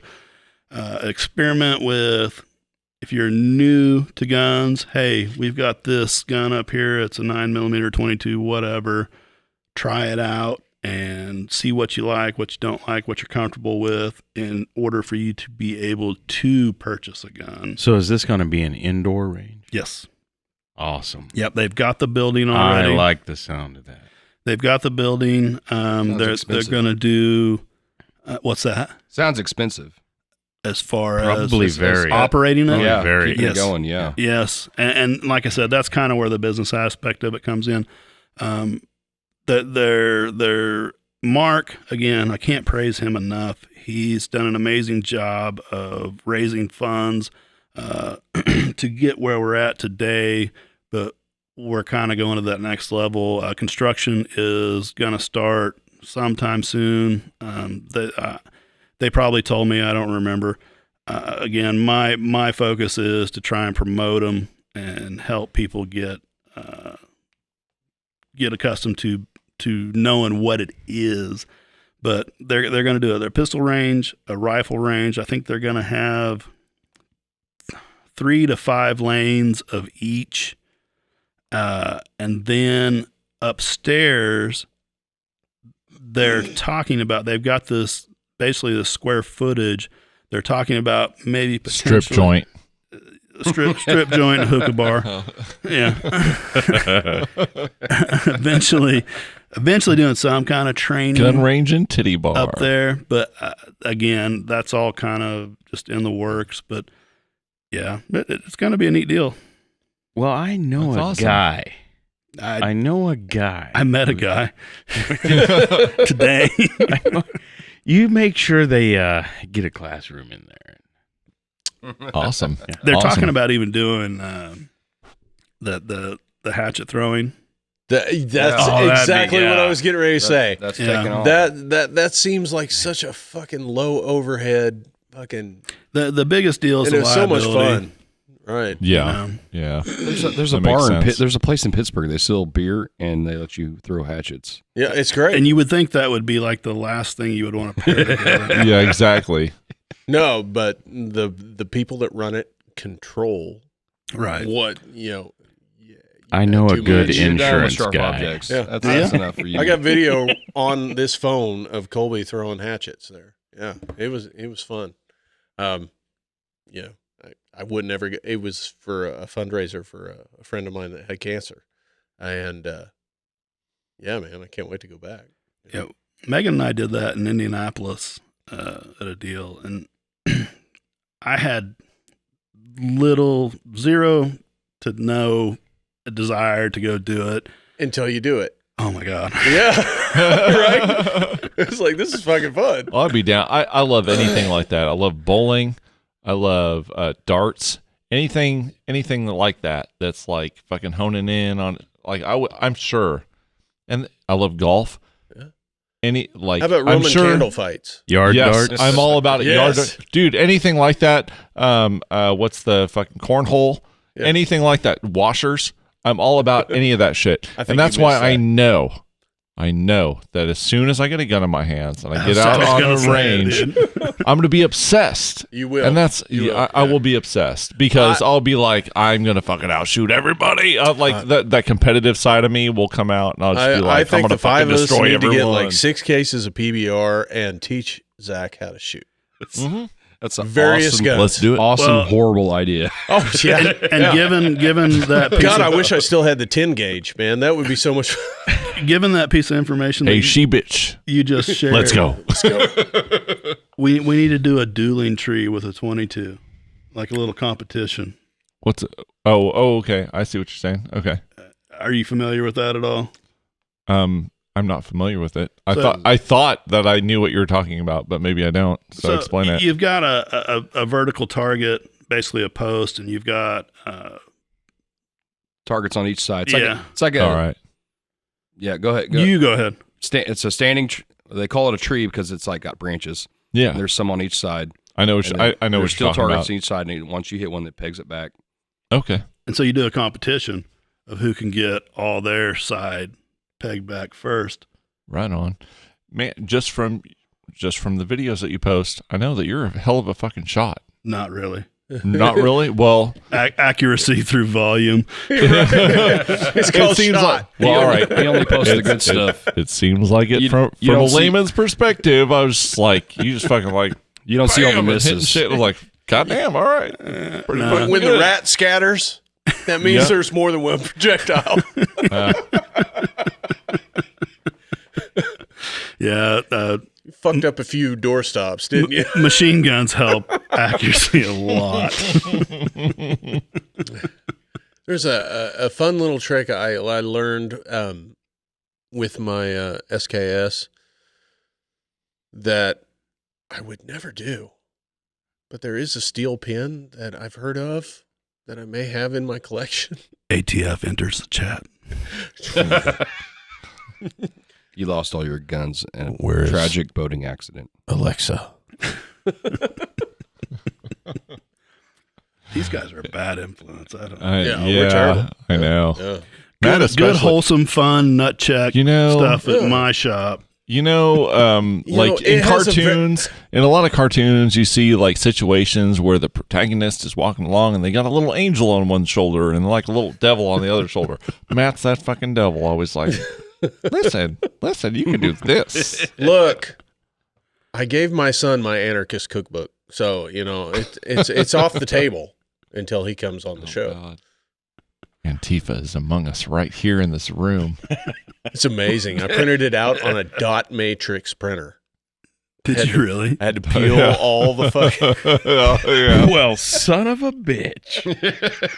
experiment with. If you're new to guns, hey, we've got this gun up here. It's a 9mm, 22, whatever. Try it out and see what you like, what you don't like, what you're comfortable with in order for you to be able to purchase a gun. So is this going to be an indoor range? Yes. Awesome. Yep, they've got the building already. I like the sound of that. They've got the building. They're going to do what's that? Sounds expensive. As far Probably as very operating it, yeah, very. keeping it Yes. going. Yeah, yes, and like I said, that's kind of where the business aspect of it comes in. Their Mark, again, I can't praise him enough. He's done an amazing job of raising funds to get where we're at today, but we're kind of going to that next level. Construction is going to start sometime soon. They probably told me, I don't remember. Again, my focus is to try and promote them and help people get accustomed to knowing what it is. But they're going to do it. Their pistol range, a rifle range. I think they're going to have 3 to 5 lanes of each, and then upstairs, they're talking about. They've got this. Basically, the square footage, they're talking about maybe Strip joint. strip joint, hookah bar. Yeah. eventually doing some kind of training. Gun range and titty bar. Up there. But again, that's all kind of just in the works. But yeah, it's going to be a neat deal. Well, I know That's a awesome. guy. I know a guy. I met a guy today. You make sure they get a classroom in there. Awesome. They're Awesome. talking about even doing the hatchet throwing. That's that'd exactly be- what I yeah. was getting ready to say. That's Yeah. taking off. That seems like such a fucking low overhead fucking, The biggest deal is and it the was so much liability. fun. Right. Yeah. You know? Yeah. There's a That makes bar in sense. there's a place in Pittsburgh. They sell beer and they let you throw hatchets. Yeah, it's great. And you would think that would be like the last thing you would want to pair together. Yeah, exactly. No, but the people that run it control Right. what, I know a too good much. You're down with insurance sharp guy. objects. Yeah. That's enough for you. I got video on this phone of Colby throwing hatchets there. Yeah, it was fun. I would never get. It was for a fundraiser for a friend of mine that had cancer, and yeah, man, I can't wait to go back. Yeah. Megan and I did that in Indianapolis at a deal, and I had zero to no desire to go do it. Until you do it. Oh my God. Yeah, right. It's like, this is fucking fun. Well, I'd be down. I love anything like that. I love bowling. I love darts. Anything like that. That's like fucking honing in on. Like I'm sure, and I love golf. Yeah. How How about Roman candle fights? Yard Yes, darts. I'm all about it. Yes. Dude, anything like that. What's the fucking cornhole? Yeah. Anything like that. Washers. I'm all about any of that shit. I think And that's you why missed that. I know that as soon as I get a gun in my hands and I get out on the range, I'm going to be obsessed. You will. And that's, You will, I will be obsessed because I'll be like, I'm going to fucking outshoot everybody. That competitive side of me will come out and I'll just be I like, I'm think going to the five fucking of us destroy need everyone. to get like 6 cases of PBR and teach Zach how to shoot. Mhm. That's a Various awesome, guns. Let's do it. awesome, Well- horrible idea. Oh yeah. And given that piece God, of, I wish I still had the 10 gauge, man. That would be so much fun. given that piece of information Hey, that she bitch. you just shared, Let's go. Let's go. We need to do a dueling tree with a 22, like a little competition. What's it? Oh, okay. I see what you're saying. Okay. Are you familiar with that at all? I'm not familiar with it. I So- thought that I knew what you were talking about, but maybe I don't. So explain it. You've got a vertical target, basically a post, and you've got Targets on each side. It's like All right. Yeah, go ahead. you go ahead. It's a standing. They call it a tree because it's like got branches. Yeah. And there's some on each side. I know what And you, I know then what there's you're still talking targets about. on each side, and once you hit one that pegs it back, Okay. And so you do a competition of who can get all their side pegged back first. Right on. Man, just from the videos that you post, I know that you're a hell of a fucking shot. Not really. Not really? Well, accuracy through volume. It's called shot. Well, all right. He only posts the good stuff. It seems like it You from a don't see- layman's perspective. I was just like, you just fucking like, You don't see all the bam, and hitting misses. shit. I was like, goddamn, all right. Pretty no. fucking When the good. rat scatters, that means Yep. there's more than one projectile. Yeah, You fucked up a few doorstops, didn't you? machine guns help accuracy a lot. There's a fun little trick I learned with my SKS that I would never do. But there is a steel pin that I've heard of that I may have in my collection. ATF enters the chat. You lost all your guns in a Where is- tragic boating accident. Alexa. These guys are a bad influence. I don't know. Yeah, we're terrible. I know. Yeah. Matt Good, especially. wholesome, fun nut check stuff at my shop. You know, like it in has a cartoons, in a lot of cartoons, you see like situations where the protagonist is walking along and they got a little angel on one shoulder and like a little devil on the other shoulder. Matt's that fucking devil. Always like, listen, you can do this. Look, I gave my son my anarchist cookbook, so it's off the table until he comes on the show. God. Antifa is among us right here in this room. It's amazing. I printed it out on a dot matrix printer. Did you really? I had to peel all the fucking. Yeah. Well, son of a bitch.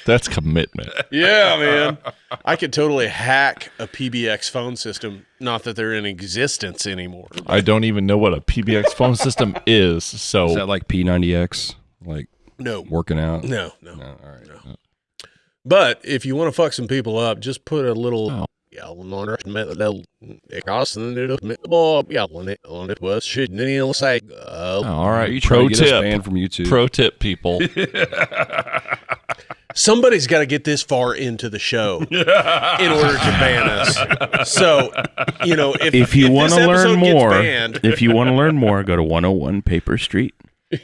That's commitment. Yeah, man. I could totally hack a PBX phone system. Not that they're in existence anymore. I don't even know what a PBX phone system is. So Is that like P90X? Like No, working out? no. No, all right. No. But if you want to fuck some people up, just put a little. Oh. all Are right. you Pro trying to get us tip. banned from YouTube? Pro tip, people. Somebody's got to get this far into the show in order to ban us. So, If you want this to learn episode gets more, banned- if you want to learn more, go to 101 Paper Street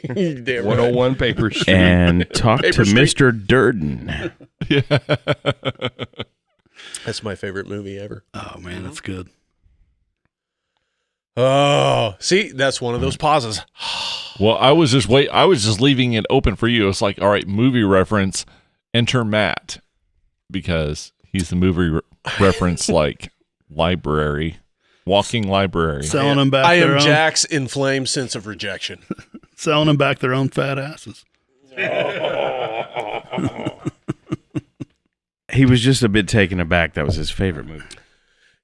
Damn right. 101 Paper Street. and talk Paper to Street. Mr. Durden. That's my favorite movie ever. Oh man, that's good. Oh, see, that's one of those pauses. Well, I was just leaving it open for you. It's like, all right, movie reference, enter Matt, because he's the movie reference like walking library. Selling them back. I am their own, Jack's inflamed sense of rejection. selling them back their own fat asses. He was just a bit taken aback. That was his favorite movie.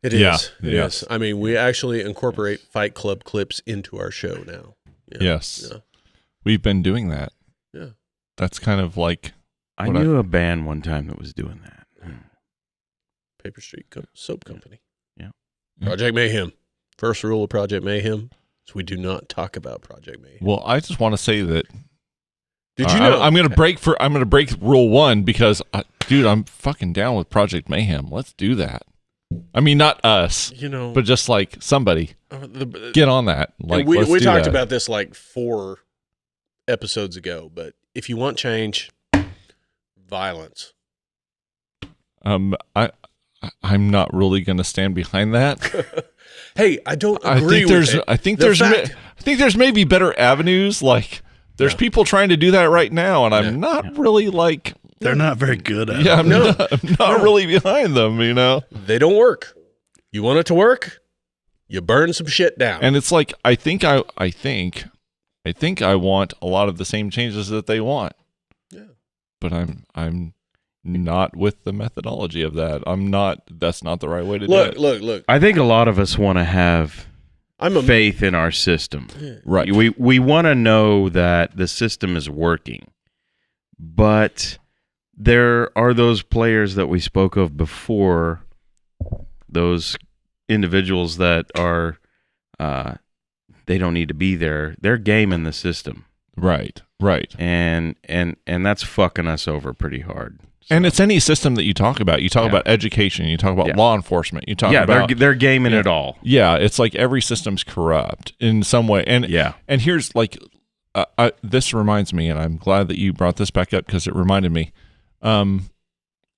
It is. Yeah, It yes. is. I mean, we actually incorporate Fight Club clips into our show now. Yeah. Yes. Yeah. We've been doing that. Yeah. That's kind of like I What knew a band one time that was doing that. Paper Street Soap Company. Yeah. Project Mayhem. First rule of Project Mayhem is we do not talk about Project Mayhem. well, I just want to say that Did you know? I'm going to break rule 1 because dude, I'm fucking down with Project Mayhem. Let's do that. I mean, not us, but just like somebody get on that. Like we let's do talked that. about this like 4 episodes ago, but if you want change, violence. I'm not really going to stand behind that. Hey, I don't I agree think with there's it. I think The there's fact- I think there's maybe better avenues. Like there's Yeah. people trying to do that right now, and I'm Yeah. not really like They're not very good at yeah, it. I'm not really behind them, you know. They don't work. You want it to work? You burn some shit down. And it's like I think I want a lot of the same changes that they want. Yeah. But I'm not with the methodology of that. That's not the right way to do look, it. look. I think a lot of us want to have I'm a faith in our system. Right. We want to know that the system is working. But there are those players that we spoke of before, those individuals that are they don't need to be there. They're gaming the system. Right. And that's fucking us over pretty hard. And it's any system that you talk about. You talk about education. You talk about law enforcement. You talk about they're gaming it all. Yeah, it's like every system's corrupt in some way. And and here's like this reminds me, and I'm glad that you brought this back up because it reminded me.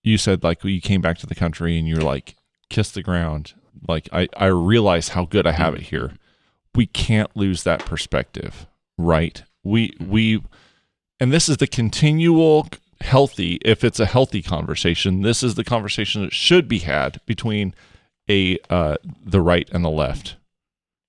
You said like you came back to the country and you're like kiss the ground. Like I realize how good I have it here. We can't lose that perspective, right? We and this is the continual healthy, if it's a healthy conversation, this is the conversation that should be had between the right and the left.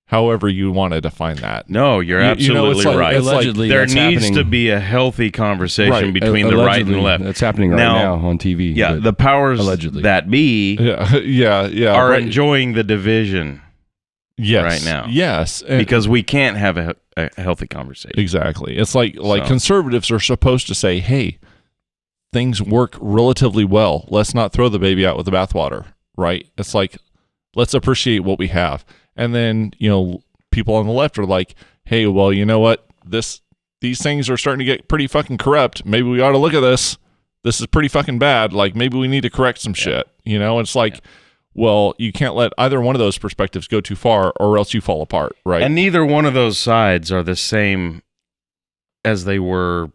However you want to define that. No, you're absolutely right. Allegedly, there needs to be a healthy conversation between the right and the left. That's happening right now on TV. Yeah, the powers that be are enjoying the division right now. Yes. Because we can't have a healthy conversation. Exactly. It's like conservatives are supposed to say, hey, things work relatively well. Let's not throw the baby out with the bathwater, right? It's like, let's appreciate what we have. And then, people on the left are like, hey, well, you know what? These things are starting to get pretty fucking corrupt. Maybe we ought to look at this. This is pretty fucking bad. Like, maybe we need to correct some shit. It's like, well, you can't let either one of those perspectives go too far or else you fall apart, right? And neither one of those sides are the same as they were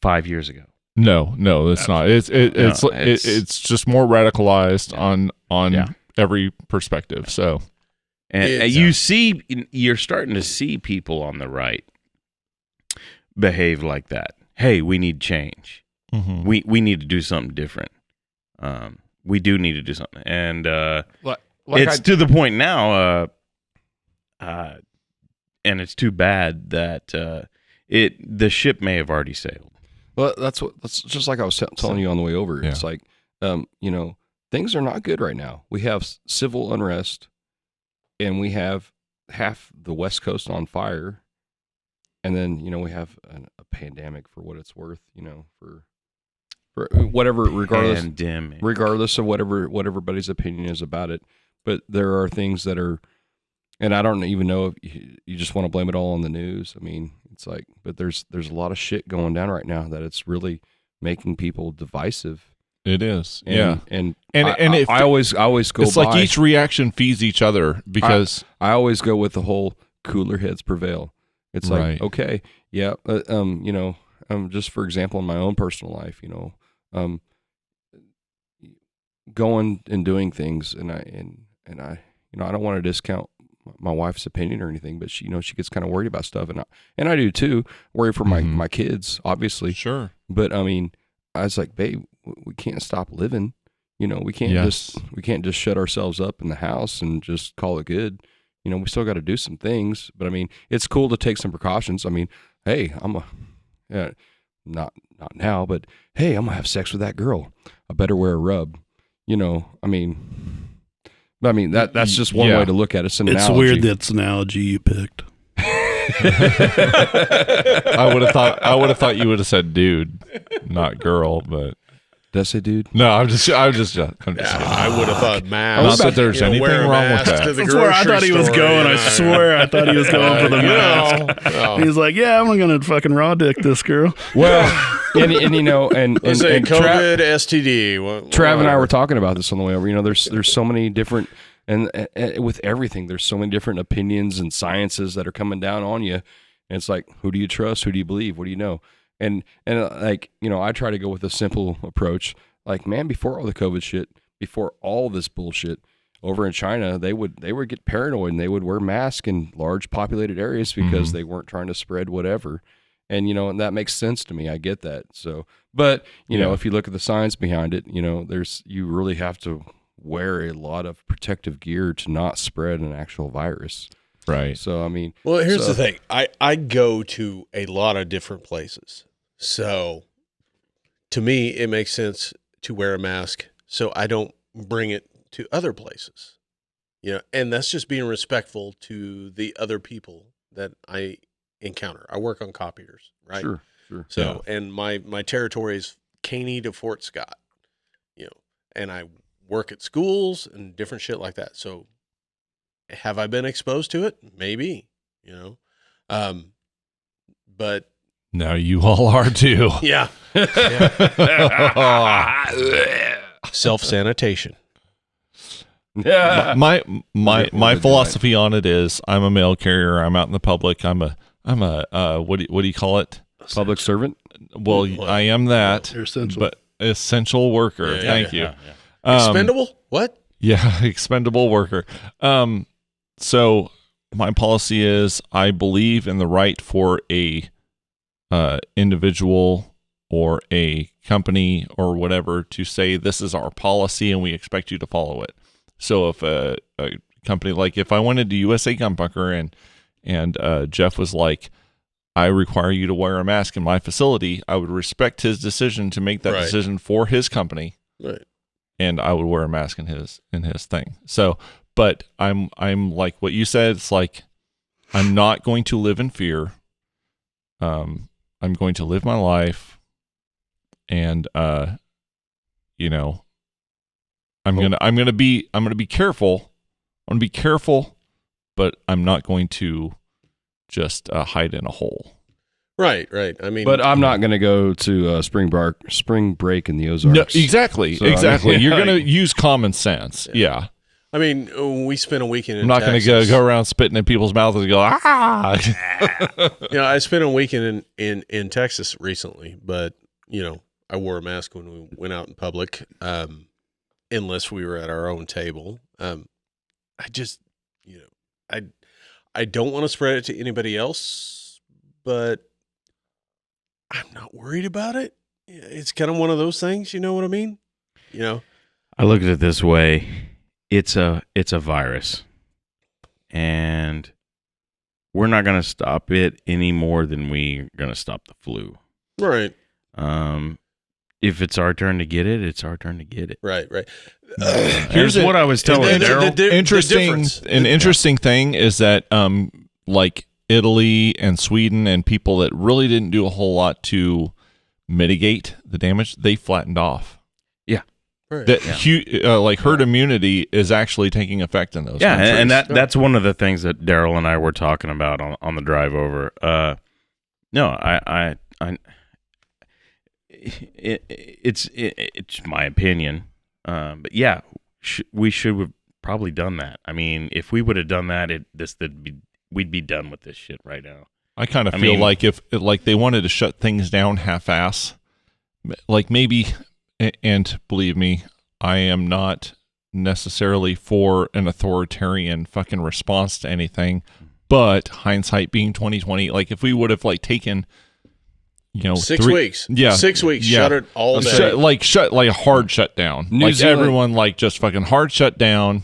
5 years ago. No, it's not. It's just more radicalized on every perspective. So, and you're starting to see people on the right behave like that. Hey, we need change. Mm-hmm. We need to do something different. We do need to do something, and it's to the point now. And it's too bad that the ship may have already sailed. Well, that's just like I was telling you on the way over. It's like, things are not good right now. We have civil unrest, and we have half the West Coast on fire, and then we have a pandemic for what it's worth. For whatever, regardless of what everybody's opinion is about it. But there are things that are, and I don't even know if you just want to blame it all on the news. I mean, it's like, but there's a lot of shit going down right now that it's really making people divisive. It is, and I always go. It's like each reaction feeds each other because I always go with the whole cooler heads prevail. It's like okay, just for example, in my own personal life, going and doing things, and I don't want to discount my wife's opinion or anything, but she gets kind of worried about stuff, and I do too, worry for my kids, obviously. Sure. But I mean, I was like, babe, we can't stop living. We can't just shut ourselves up in the house and just call it good. We still got to do some things, but I mean, it's cool to take some precautions. I mean, hey, not now, but hey, I'm gonna have sex with that girl. I better wear a rub. I mean, that's just one way to look at it. It's an analogy. Weird that's an analogy you picked. I would have thought you would have said dude, not girl, but did I say dude? No, I'm just I would have thought mask. Not that there's anything wrong with that. That's where I thought he was going. I swear I thought he was going for the mask. He's like, yeah, I'm gonna fucking raw dick this girl. Well, and COVID, STD. Trav and I were talking about this on the way over. There's so many different, and with everything, there's so many different opinions and sciences that are coming down on you. And it's like, who do you trust? Who do you believe? What do you know? And like, I try to go with a simple approach. Like, man, before all the COVID shit, before all this bullshit over in China, they would get paranoid and they would wear masks in large populated areas because they weren't trying to spread whatever. And, and that makes sense to me. I get that. So, but, if you look at the science behind it, you really have to wear a lot of protective gear to not spread an actual virus. Right. So, I mean. Well, here's the thing. I go to a lot of different places. So, to me, it makes sense to wear a mask so I don't bring it to other places. And that's just being respectful to the other people that I encounter. I work on copiers, right? Sure. So, and my territory is Caney to Fort Scott, and I work at schools and different shit like that. So, have I been exposed to it? Maybe, but Now you all are too. Yeah. Self-sanitation. Yeah. My philosophy on it is I'm a mail carrier. I'm out in the public. I'm a what do you call it? Public servant. Well, I am that, You're essential. but essential worker. Yeah, Thank you. Expendable? What? Yeah, expendable worker. So my policy is I believe in the right for a individual or a company or whatever to say this is our policy and we expect you to follow it. So if a company, like if I went into USA Gun Bunker and Jeff was like, I require you to wear a mask in my facility, I would respect his decision to make that Right. decision for his company. Right. And I would wear a mask in his thing. So, but I'm like what you said. It's like I'm not going to live in fear. I'm going to live my life, and you know, I'm gonna be careful. I'm gonna be careful, but I'm not going to just hide in a hole. Right. I mean, But I'm not going to go to spring break in the Ozarks. No, exactly. So, I mean, You're gonna use common sense. Yeah. I mean, we spent a weekend in I'm not going to Texas. go around spitting in people's mouths and go, ah. I spent a weekend in Texas recently, but I wore a mask when we went out in public, unless we were at our own table. I just, I don't want to spread it to anybody else, but I'm not worried about it. It's kind of one of those things, you know what I mean? I look at it this way. It's a virus. And we're not going to stop it any more than we're going to stop the flu. Right. If it's our turn to get it, it's our turn to get it. Right. Here's what I was telling Daryl. Interesting thing is that like Italy and Sweden and people that really didn't do a whole lot to mitigate the damage, they flattened off. Right. That like herd immunity is actually taking effect in those countries. And that's one of the things that Daryl and I were talking about on the drive over. It's my opinion, but yeah, we should have probably done that. I mean, if we would have done that, we'd be done with this shit right now. I kind of feel like if they wanted to shut things down half-ass, like maybe. And believe me, I am not necessarily for an authoritarian fucking response to anything, but hindsight being 2020, like if we would have like taken, 6 weeks. Yeah. 6 weeks. Yeah. Shut it all day. Shut like a hard shutdown. New Like Zealand- everyone like just fucking hard shut down.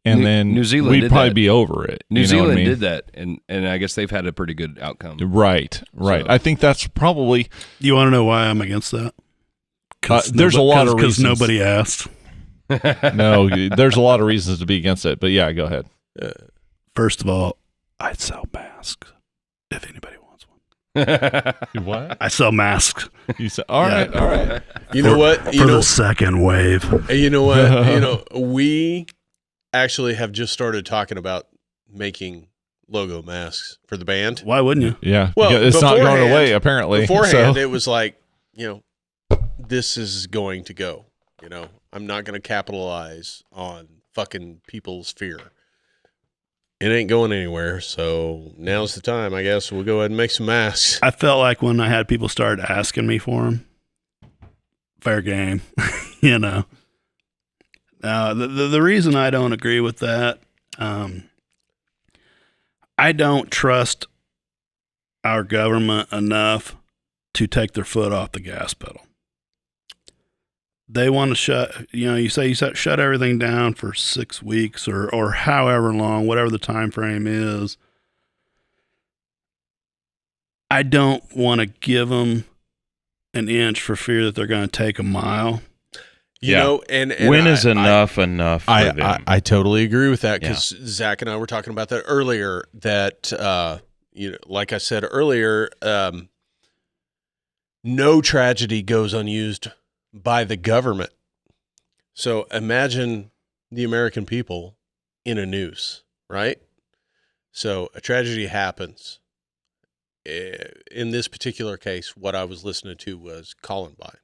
And then New Zealand we'd did probably that. be over it. New you know what I Zealand mean? did that, and I guess they've had a pretty good outcome. Right. So- I think that's probably You want to know why I'm against that? there's a lot of because reasons. nobody asked. No, there's a lot of reasons to be against it. But yeah, go ahead. First of all, I sell masks. If anybody wants one, What? I sell masks You said, all right. You know what? for the second wave. You know what? We actually have just started talking about making logo masks for the band. Why wouldn't you? Yeah. Well, it's not going beforehand- away, apparently. Beforehand, So- it was like, this is going to go. I'm not going to capitalize on fucking people's fear. It ain't going anywhere. So now's the time, I guess. We'll go ahead and make some masks. I felt like when I had people start asking me for them, fair game, Now, the reason I don't agree with that, I don't trust our government enough to take their foot off the gas pedal. They want to shut, you say you shut everything down for 6 weeks or however long, whatever the time frame is. I don't want to give them an inch for fear that they're going to take a mile. And when is enough for them? I totally agree with that because Zach and I were talking about that earlier. That like I said earlier, no tragedy goes unused by the government. So imagine the American people in a noose, right? So a tragedy happens. in this particular case, what I was listening to was Columbine.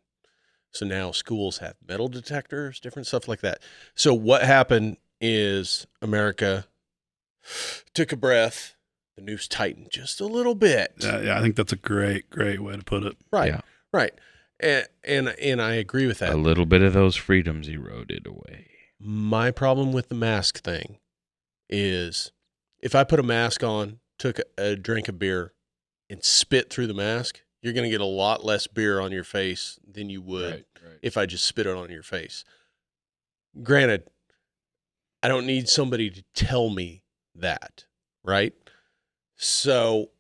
So now schools have metal detectors, different stuff like that. So what happened is America took a breath, the noose tightened just a little bit. Yeah, I think that's a great way to put it. Right, Yeah. right. And I agree with that. A little bit of those freedoms eroded away. My problem with the mask thing is if I put a mask on, took a drink of beer, and spit through the mask, you're going to get a lot less beer on your face than you would if I just spit it on your face. Granted, I don't need somebody to tell me that, right? So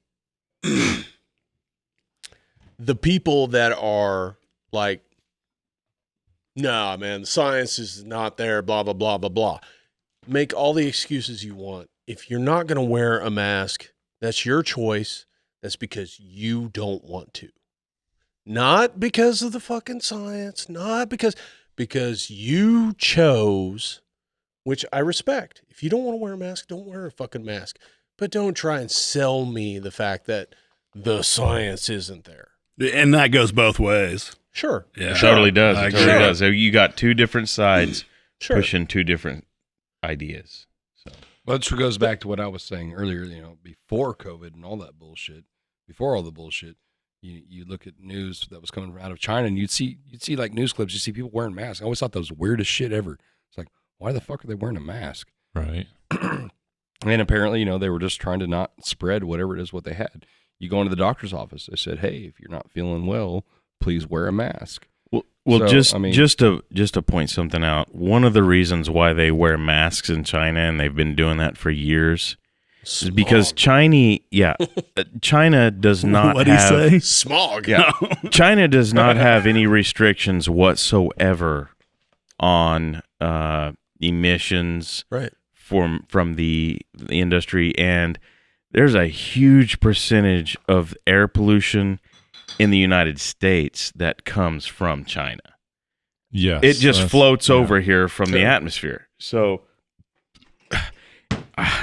the people that are like, nah, man, the science is not there, blah, blah, blah, blah, blah. Make all the excuses you want. If you're not going to wear a mask, that's your choice. That's because you don't want to. Not because of the fucking science, not because you chose, which I respect. If you don't want to wear a mask, don't wear a fucking mask. But don't try and sell me the fact that the science isn't there. And that goes both ways. Sure. Yeah. It totally does. I It totally agree. does. So you got two different sides Sure. pushing two different ideas. So Well, it goes back to what I was saying earlier. Before COVID and all that bullshit, before all the bullshit, you look at news that was coming out of China, and you'd see like news clips. You see people wearing masks. I always thought that was the weirdest shit ever. It's like, why the fuck are they wearing a mask? Right. And apparently, they were just trying to not spread whatever it is what they had. You go into the doctor's office. They said, hey, if you're not feeling well, please wear a mask. Well, So, just to point something out, one of the reasons why they wear masks in China, and they've been doing that for years, is because China does not What'd he have say? Smog. Yeah. China does not have any restrictions whatsoever on emissions Right. from the industry, and there's a huge percentage of air pollution in the United States that comes from China. Yes. It just floats yeah. over here from the Sure. atmosphere. So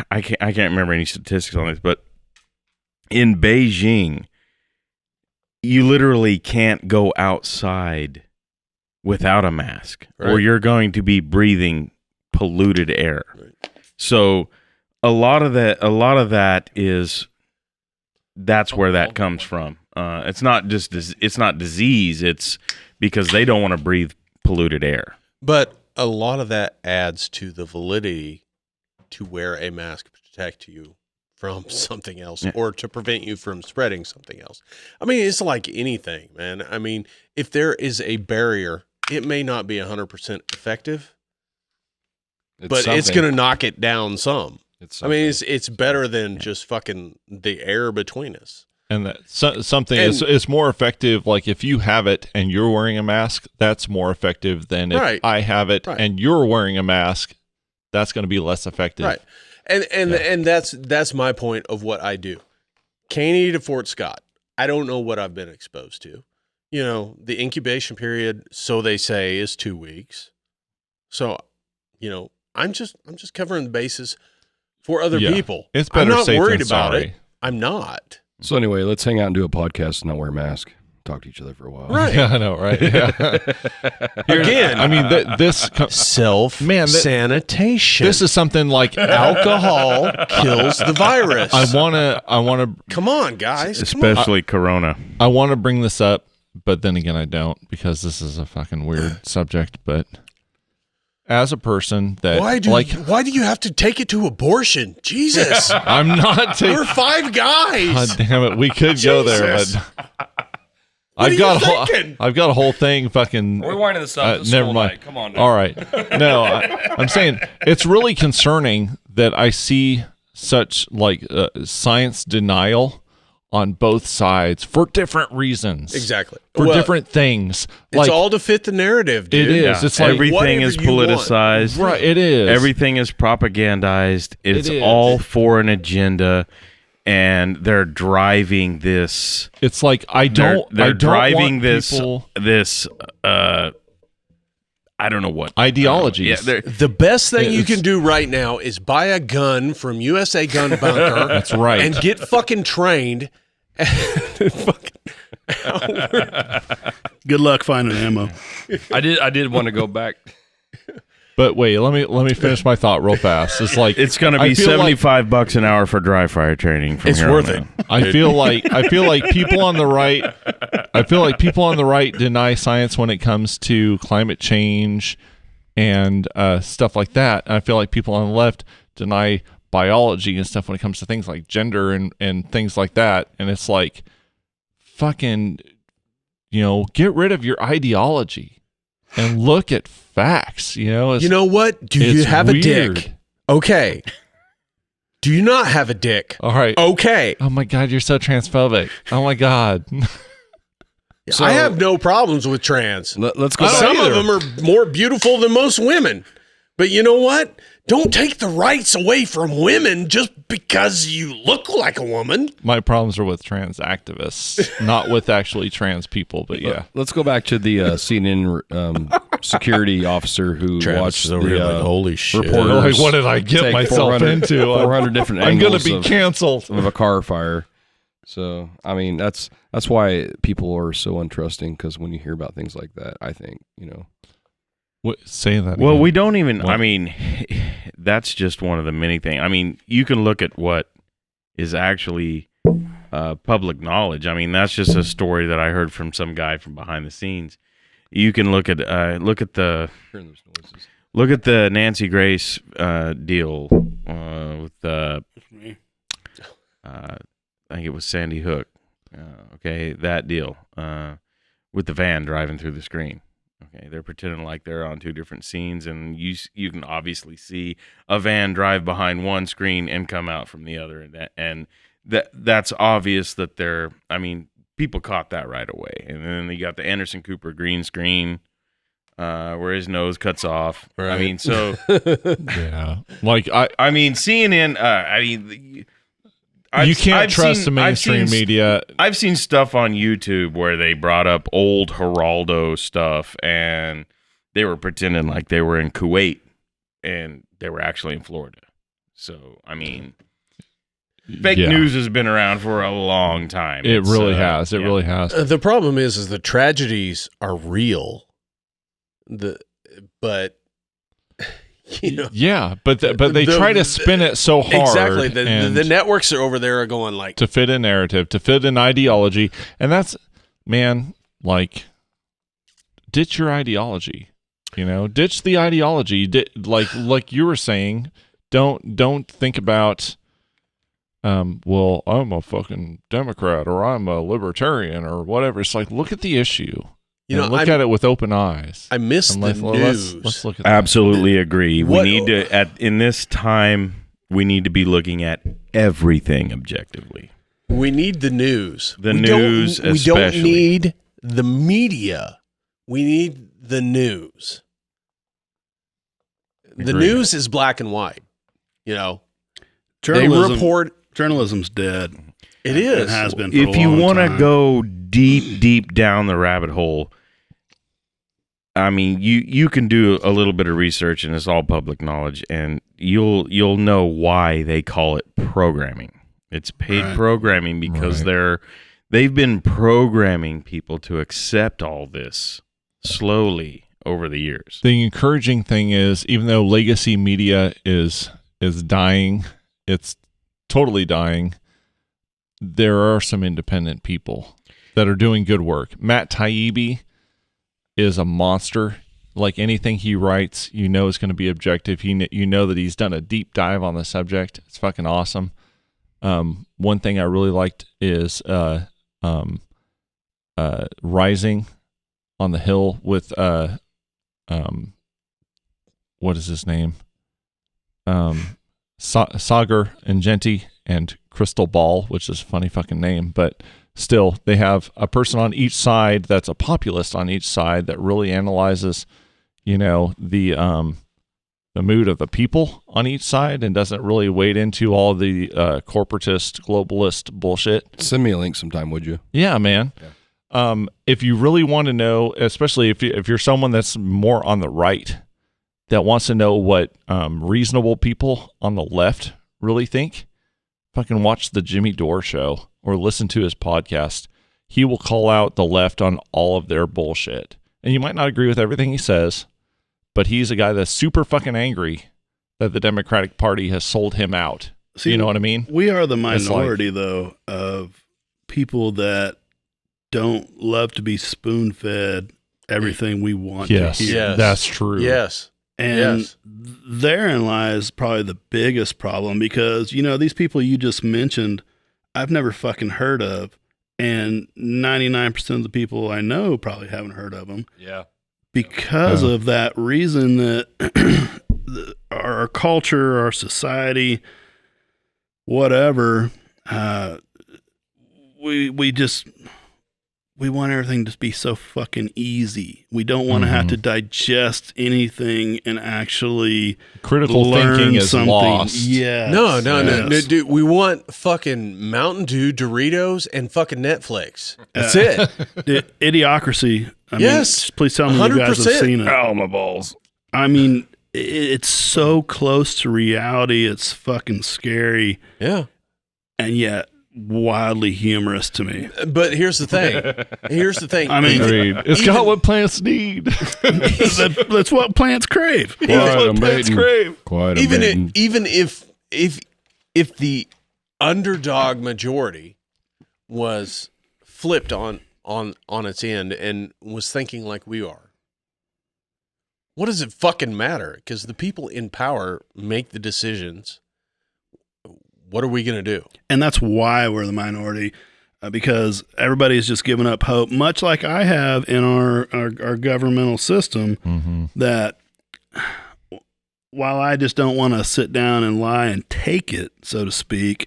I can't remember any statistics on this, but in Beijing, you literally can't go outside without a mask, or Right. you're going to be breathing polluted air. Right. So a lot of that is that's where that comes from. It's not just it's not disease. It's because they don't want to breathe polluted air. But a lot of that adds to the validity to wear a mask to protect you from something else or to prevent you from spreading something else. I mean, it's like anything, man. I mean, if there is a barrier, it may not be 100% effective, but it's going to knock it down some. I mean, it's better than just fucking the air between us. And that something is more effective. Like if you have it and you're wearing a mask, that's more effective than if Right. I have it Right. and you're wearing a mask. That's going to be less effective. Right. And that's my point of what I do. Caney to Fort Scott. I don't know what I've been exposed to. The incubation period, so they say, is 2 weeks. So, I'm just covering the bases for other Yeah. people. It's better I'm not safe worried than about sorry. it. I'm not. So anyway, let's hang out and do a podcast and not wear a mask. Talk to each other for a while. Right. Yeah, I know, right? Yeah. Again, I mean, this self-sanitation. this is something like alcohol kills the virus. I want to Come on, guys. Especially Corona. I want to bring this up, but then again, I don't because this is a fucking weird subject. But as a person that Why do you have to take it to abortion? Jesus. I'm not taking. We're five guys. God damn it, we could go there, Jesus. but What are you thinking? I've got a whole thing. Fucking. We're winding this up. It's never school mind. night. Come on. Now. All right. No, I'm saying it's really concerning that I see such science denial on both sides for different reasons. Exactly. For Well, different things. It's all to fit the narrative, dude. It is. Yeah. It's like everything whatever is you want. politicized. right. It is Everything is propagandized. It's is. all for an agenda, and they're driving this. It's like I don't. They're I don't driving want this. people This. I don't know what ideologies. Yeah, The best thing you It's- can do right now is buy a gun from USA Gun Bunker. That's right. And get fucking trained Good luck finding ammo. I did want to go back. But wait, let me finish my thought real fast. It's like It's going to be $75 an hour for dry fire training. From It's here worth on it. out. I feel like people on the right deny science when it comes to climate change and stuff like that. And I feel like people on the left deny biology and stuff when it comes to things like gender and things like that. And it's like, fucking, get rid of your ideology and look at facts. You know what? Do you have a dick? Okay. Do you not have a dick? All right. Okay. Oh my God, you're so transphobic. Oh my God. So, I have no problems with trans. Let's go. Some of them are more beautiful than most women. But you know what? Don't take the rights away from women just because you look like a woman. My problems are with trans activists, not with actually trans people, but yeah. Let's go back to the CNN security officer who watched the holy shit. reporters. Like, what did I get take myself 400 into? 400 different I'm going angles to be canceled. of a car fire. So, I mean, that's why people are so untrusting, because when you hear about things like that, I think, What, say that Well, again. we don't even, What? I mean, that's just one of the many things. I mean, you can look at what is actually public knowledge. I mean, that's just a story that I heard from some guy from behind the scenes. You can look at the Nancy Grace deal with I think it was Sandy Hook. Okay, that deal with the van driving through the screen. Okay, they're pretending like they're on two different scenes, and you can obviously see a van drive behind one screen and come out from the other, and that's obvious that they're. I mean, people caught that right away, and then you got the Anderson Cooper green screen, where his nose cuts off. Right. I mean, so Yeah. Like, I mean, CNN. I mean. you can't trust the mainstream media. I've seen stuff on YouTube where they brought up old Geraldo stuff, and they were pretending like they were in Kuwait, and they were actually in Florida. So, I mean, fake Yeah. news has been around for a long time. It It's, really has. It yeah. really has. The problem is the tragedies are real. But Yeah, but they try to spin it so hard. Exactly. and The networks are over there are going like, to fit a narrative, to fit an ideology, and that's, man, like, ditch your ideology. Ditch the ideology. Like you were saying, don't think about, well, I'm a fucking Democrat or I'm a libertarian or whatever. It's like, look at the issue. Look at it with open eyes. I miss the news. Let's look at that. Absolutely agree. What- We need to in this time. We need to be looking at everything objectively. We need the news. The We news don't, We don't especially. need the media. We need the news. The Agreed. news is black and white. They Journalism, report. journalism's dead. It is. It has been for If a you long want to time. go deep down the rabbit hole, I mean, you can do a little bit of research, and it's all public knowledge, and you'll know why they call it programming. It's paid Right. programming because they've been programming people to accept all this slowly over the years. The encouraging thing is, even though legacy media is dying, it's totally dying, there are some independent people that are doing good work. Matt Taibbi is a monster. Like, anything he writes, is going to be objective. You know that he's done a deep dive on the subject. It's fucking awesome. One thing I really liked is Rising on the Hill with what is his name? Sagar and Genti and Crystal Ball, which is a funny fucking name, but still, they have a person on each side that's a populist on each side that really analyzes, the mood of the people on each side and doesn't really wade into all the corporatist, globalist bullshit. Send me a link sometime, would you? Yeah, man. If you really want to know, especially if you're someone that's more on the right, that wants to know what reasonable people on the left really think, fucking watch the Jimmy Dore show or listen to his podcast, he will call out the left on all of their bullshit. And you might not agree with everything he says, but he's a guy that's super fucking angry that the Democratic Party has sold him out. See, you know what I mean? We are the minority, though, of people that don't love to be spoon-fed everything we want to hear. Yes. That's true. Yes. And Yes. therein lies probably the biggest problem because, these people you just mentioned, I've never fucking heard of. And 99% of the people I know probably haven't heard of them. Yeah. Because of that reason that our culture, our society, whatever, we want everything to be so fucking easy. We don't want to have to digest anything and actually Critical learn thinking is something. lost. Yes. No, yes. dude. We want fucking Mountain Dew, Doritos, and fucking Netflix. That's it. Idiocracy. I Yes. mean, please tell me you guys have 100%. seen it. Oh, my balls. I mean, it's so close to reality. It's fucking scary, Yeah. and yet wildly humorous to me. But here's the thing. I mean, Agreed. It's got what plants need. That's what plants crave. Quite amazing. Quite amazing. even if the underdog majority was flipped on its end and was thinking like we are, what does it fucking matter? Because the people in power make the decisions. What are we going to do? And that's why we're the minority, because everybody's just given up hope, much like I have in our governmental system, that while I just don't want to sit down and lie and take it, so to speak,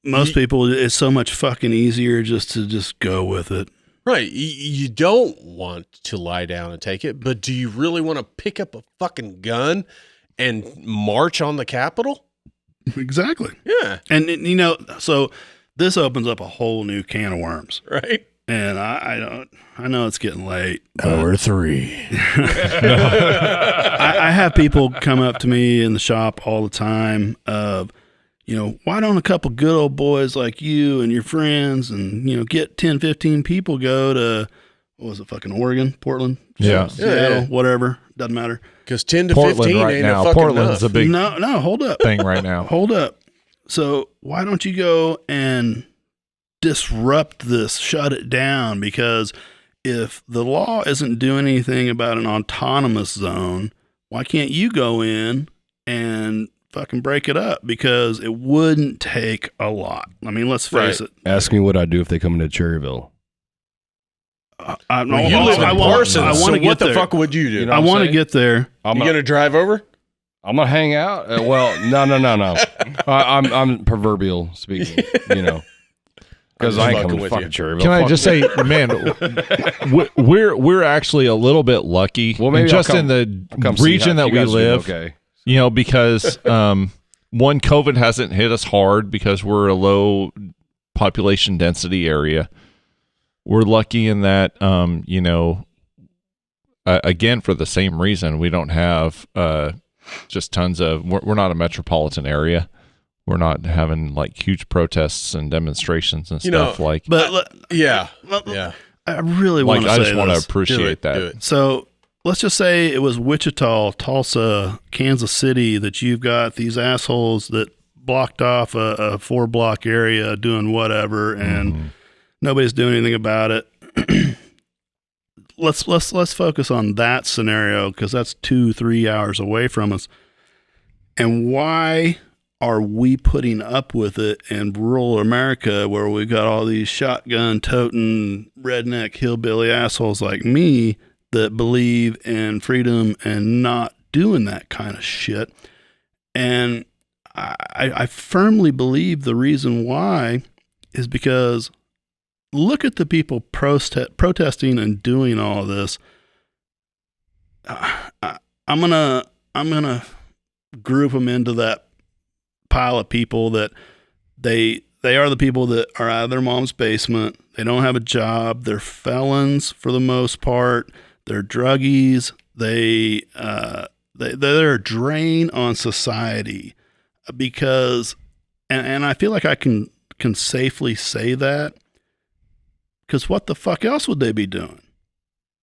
most people, it's so much fucking easier just to go with it. Right. You don't want to lie down and take it, but do you really want to pick up a fucking gun and march on the Capitol? Exactly. Yeah. And so this opens up a whole new can of worms. Right. And I know it's getting late. Hour 3. I have people come up to me in the shop all the time of, why don't a couple good old boys like you and your friends and, get 10, 15 people go to, what was it, fucking Oregon, Portland, Seattle, whatever, doesn't matter. Because 10 to Portland 15 right ain't now. a fucking Portland's enough. a big No, hold up. thing right now. Hold up. So why don't you go and disrupt this, shut it down? Because if the law isn't doing anything about an autonomous zone, why can't you go in and fucking break it up? Because it wouldn't take a lot. I mean, let's face it. Ask me what I'd do if they come into Cherryville. I You live in Parsons, I so want to what get the there. fuck would you do? You know I what I'm want to saying? get there. I'm You going to drive over? gonna hang out. Well, no. I'm proverbial speaking. Because I ain't fucking coming to with fucking you. Cherryville. Can I Fuck just say, man, we're actually a little bit lucky, Well, maybe just I'll in the come see region how that you we guys are live. doing okay. Because one, COVID hasn't hit us hard because we're a low population density area. We're lucky in that, again, for the same reason, we don't have just tons of. We're not a metropolitan area. We're not having like huge protests and demonstrations and stuff like. But Yeah. I really Like want to I say just want to this. appreciate that. Do it. So let's just say it was Wichita, Tulsa, Kansas City that you've got these assholes that blocked off a 4-block area doing whatever, and nobody's doing anything about it. Let's focus on that scenario because that's 2-3 hours away from us. And why are we putting up with it in rural America where we've got all these shotgun toting redneck hillbilly assholes like me that believe in freedom and not doing that kind of shit? And I firmly believe the reason why is because look at the people protesting and doing all of this. I'm gonna group them into that pile of people that they are the people that are out of their mom's basement. They don't have a job. They're felons for the most part. They're druggies. They're a drain on society because, and I feel like I can can safely say that, because what the fuck else would they be doing?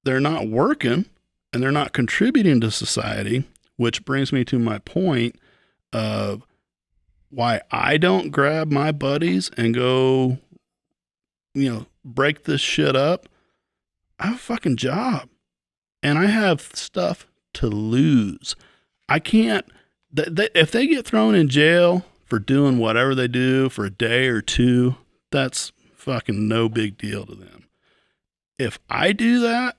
They're not working and they're not contributing to society, which brings me to my point of why I don't grab my buddies and go, break this shit up. I have a fucking job and I have stuff to lose. I can't, if they get thrown in jail for doing whatever they do for a day or two, that's fucking no big deal to them. If I do that,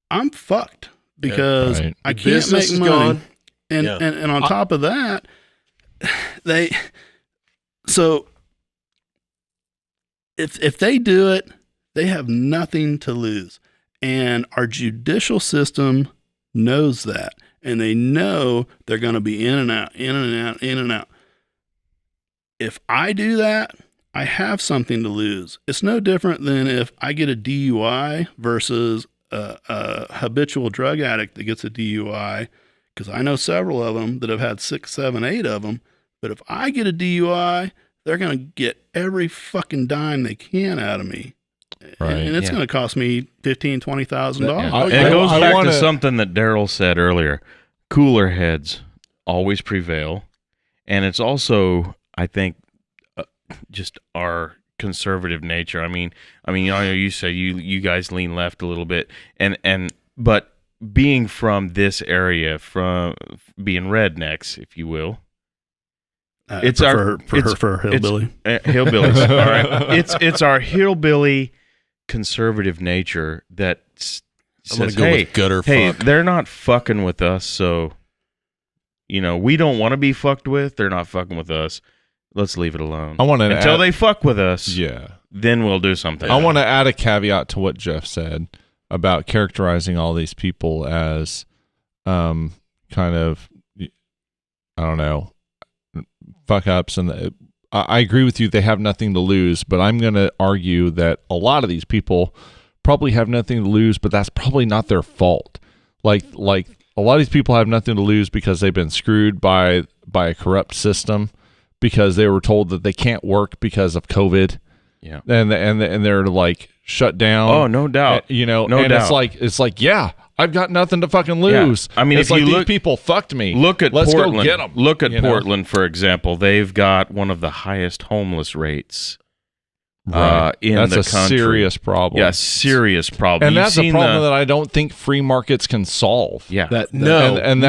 I'm fucked because I can't make money. Gone. And on top of that, if they do it, they have nothing to lose. And our judicial system knows that. And they know they're going to be in and out, in and out, in and out. If I do that, I have something to lose. It's no different than if I get a DUI versus a habitual drug addict that gets a DUI, because I know several of them that have had 6, 7, 8 of them. But if I get a DUI, they're going to get every fucking dime they can out of me. Right. And it's going to cost me $15,000, $20,000. It goes back to something that Daryl said earlier. Cooler heads always prevail. And it's also, I think, just our conservative nature. I mean, you say you guys lean left a little bit, but being from this area, from being rednecks, if you will, it's our hillbilly. Hillbillies. All right, it's our hillbilly conservative nature that says, hey, they're not fucking with us, so we don't want to be fucked with. They're not fucking with us. Let's leave it alone. Until they fuck with us. Yeah. Then we'll do something. I want to add a caveat to what Jeff said about characterizing all these people as kind of, I don't know, fuck ups. And I agree with you. They have nothing to lose, but I'm going to argue that a lot of these people probably have nothing to lose, but that's probably not their fault. Like a lot of these people have nothing to lose because they've been screwed by a corrupt system, because they were told that they can't work because of COVID. Yeah. And they're like shut down. Oh, no doubt. No doubt. It's like, yeah, I've got nothing to fucking lose. Yeah. I mean, it's if like you these people fucked me. Let's Portland. Go get them. Look at Portland, for example. They've got one of the highest homeless rates in that's the country. That's a serious problem. Yeah, serious problem. And that's a problem that I don't think free markets can solve. Yeah. No. And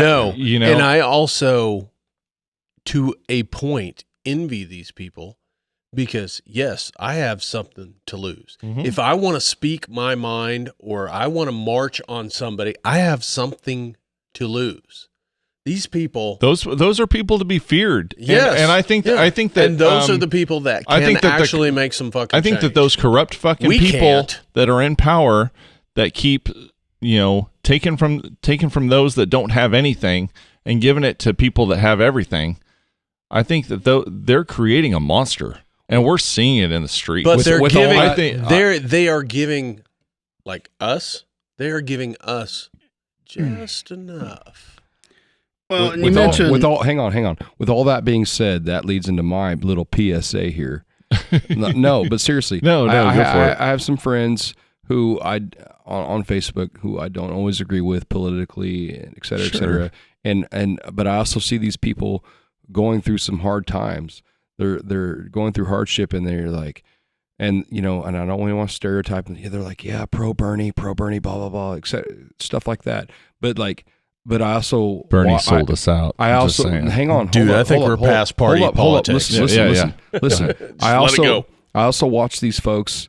I also, to a point, envy these people because, yes, I have something to lose. Mm-hmm. If I want to speak my mind or I want to march on somebody, I have something to lose. These people, those are people to be feared. Yes, and I think that and those are the people that can actually make some fucking. I think change. that those corrupt fucking people that are in power that keep taking from those that don't have anything and giving it to people that have everything. I think that they're creating a monster, and we're seeing it in the street. But they are giving, like us, they are giving us just enough. Well, and you mentioned hang on. With all that being said, that leads into my little PSA here. No, but seriously, no, go for it. I have some friends who on Facebook who I don't always agree with politically, et cetera, et cetera. But I also see these people going through some hard times. They're going through hardship, and they're like, and I don't really want to stereotype them. They're like, yeah, pro Bernie, blah blah blah, etc. Stuff like that. But I also Bernie sold us out. I also hang on, dude. I think we're past party politics. Listen. I also watch these folks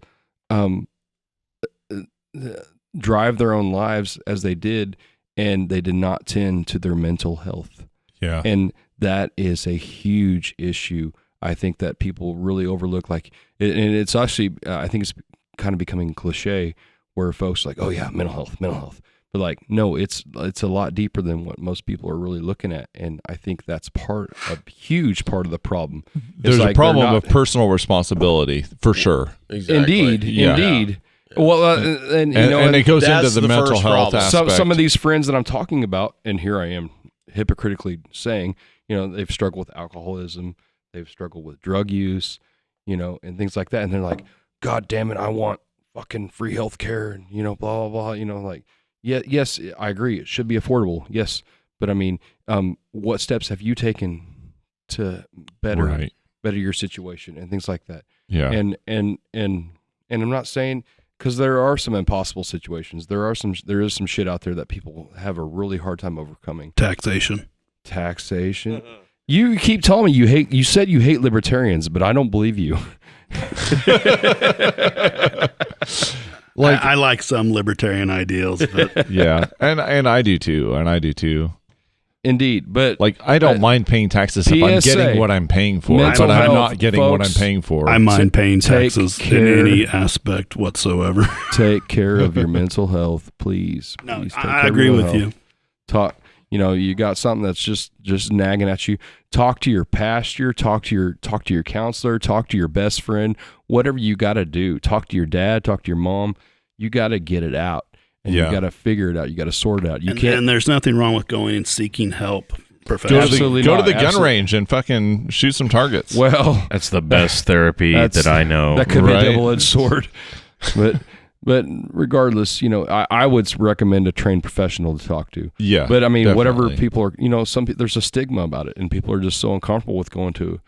drive their own lives as they did, and they did not tend to their mental health. Yeah, and that is a huge issue. I think that people really overlook, and it's actually, I think it's kind of becoming cliche where folks are like, oh yeah, mental health. But no, it's a lot deeper than what most people are really looking at. And I think that's a huge part of the problem. There's a problem of personal responsibility for sure. Exactly. Indeed. Well, and it goes into the mental health aspect. Some of these friends that I'm talking about, and here I am hypocritically saying, they've struggled with alcoholism, they've struggled with drug use, and things like that. And they're like, God damn it, I want fucking free health care and, blah, blah, blah, like, yeah, yes, I agree. It should be affordable. Yes. But I mean, what steps have you taken to better your situation and things like that? Yeah. And I'm not saying, because there are some impossible situations. There is some shit out there that people have a really hard time overcoming. Taxation. You keep telling me you said you hate libertarians, but I don't believe you. Like I like some libertarian ideals, but yeah, and I do too. Indeed, but like I don't mind paying taxes if I'm getting what I'm paying for, but I'm not getting what I'm paying for. I mind paying taxes in any aspect whatsoever. Take care of your mental health, please. No, please take I care of agree your with health. you. Talk. You got something that's just nagging at you. Talk to your pastor. Talk to your counselor. Talk to your best friend. Whatever you got to do. Talk to your dad. Talk to your mom. You got to get it out. And you got to figure it out. You got to sort it out. You can't. And there's nothing wrong with going and seeking help. Go to the gun range and fucking shoot some targets. Well, that's the best therapy that I know. That could be a double-edged sword. But regardless, I would recommend a trained professional to talk to. Yeah. But I mean, definitely. whatever people are, there's a stigma about it, and people are just so uncomfortable with going to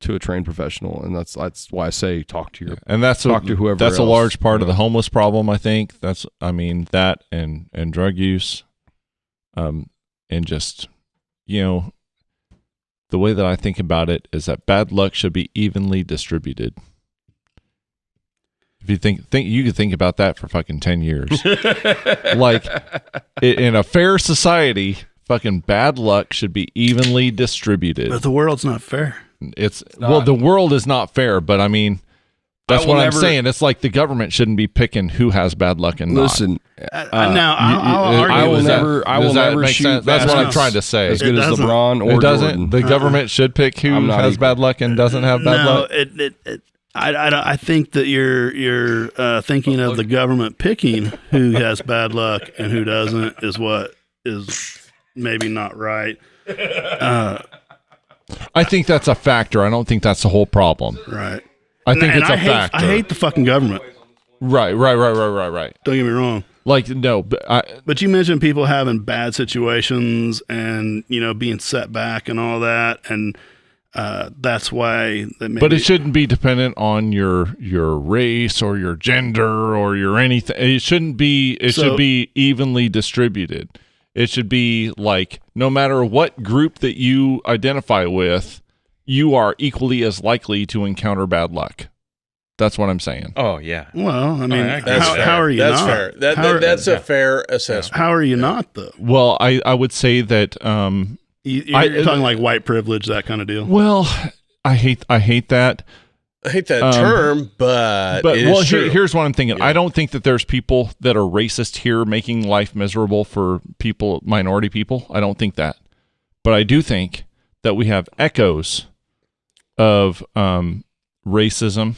a trained professional, and that's why I say talk to whoever. That's a large part of the homeless problem. I think that and drug use, and just the way that I think about it is that bad luck should be evenly distributed. If you think you could think about that for fucking 10 years, like in a fair society, fucking bad luck should be evenly distributed. But the world's not fair. The world is not fair, but I mean, that's what I'm saying. It's like the government shouldn't be picking who has bad luck and listen, not. Now I'll argue I will with never. that. I will never shoot. Sense? That's what I'm trying to say. As good as LeBron or it doesn't. Jordan. The government should pick who has bad luck and doesn't have bad luck. I think that you're thinking of the government picking who has bad luck and who doesn't is what is maybe not right. I think that's a factor. I don't think that's the whole problem. Right. I think it's a factor. I hate the fucking government. Right. Don't get me wrong. Like, no, but you mentioned people having bad situations and, being set back and all that. And that's why. But it shouldn't be dependent on your race or your gender or your anything. It shouldn't be. It should be evenly distributed. It should be like no matter what group that you identify with, you are equally as likely to encounter bad luck. That's what I'm saying. Oh, yeah. Well, I mean, that's how are you that's not? Fair. That's a fair assessment. How are you not, though? Well, I would say that you're talking like white privilege, that kind of deal. Well, I hate that. I hate that term, but here's what I'm thinking. Yeah. I don't think that there's people that are racist here making life miserable for minority people. I don't think that. But I do think that we have echoes of racism,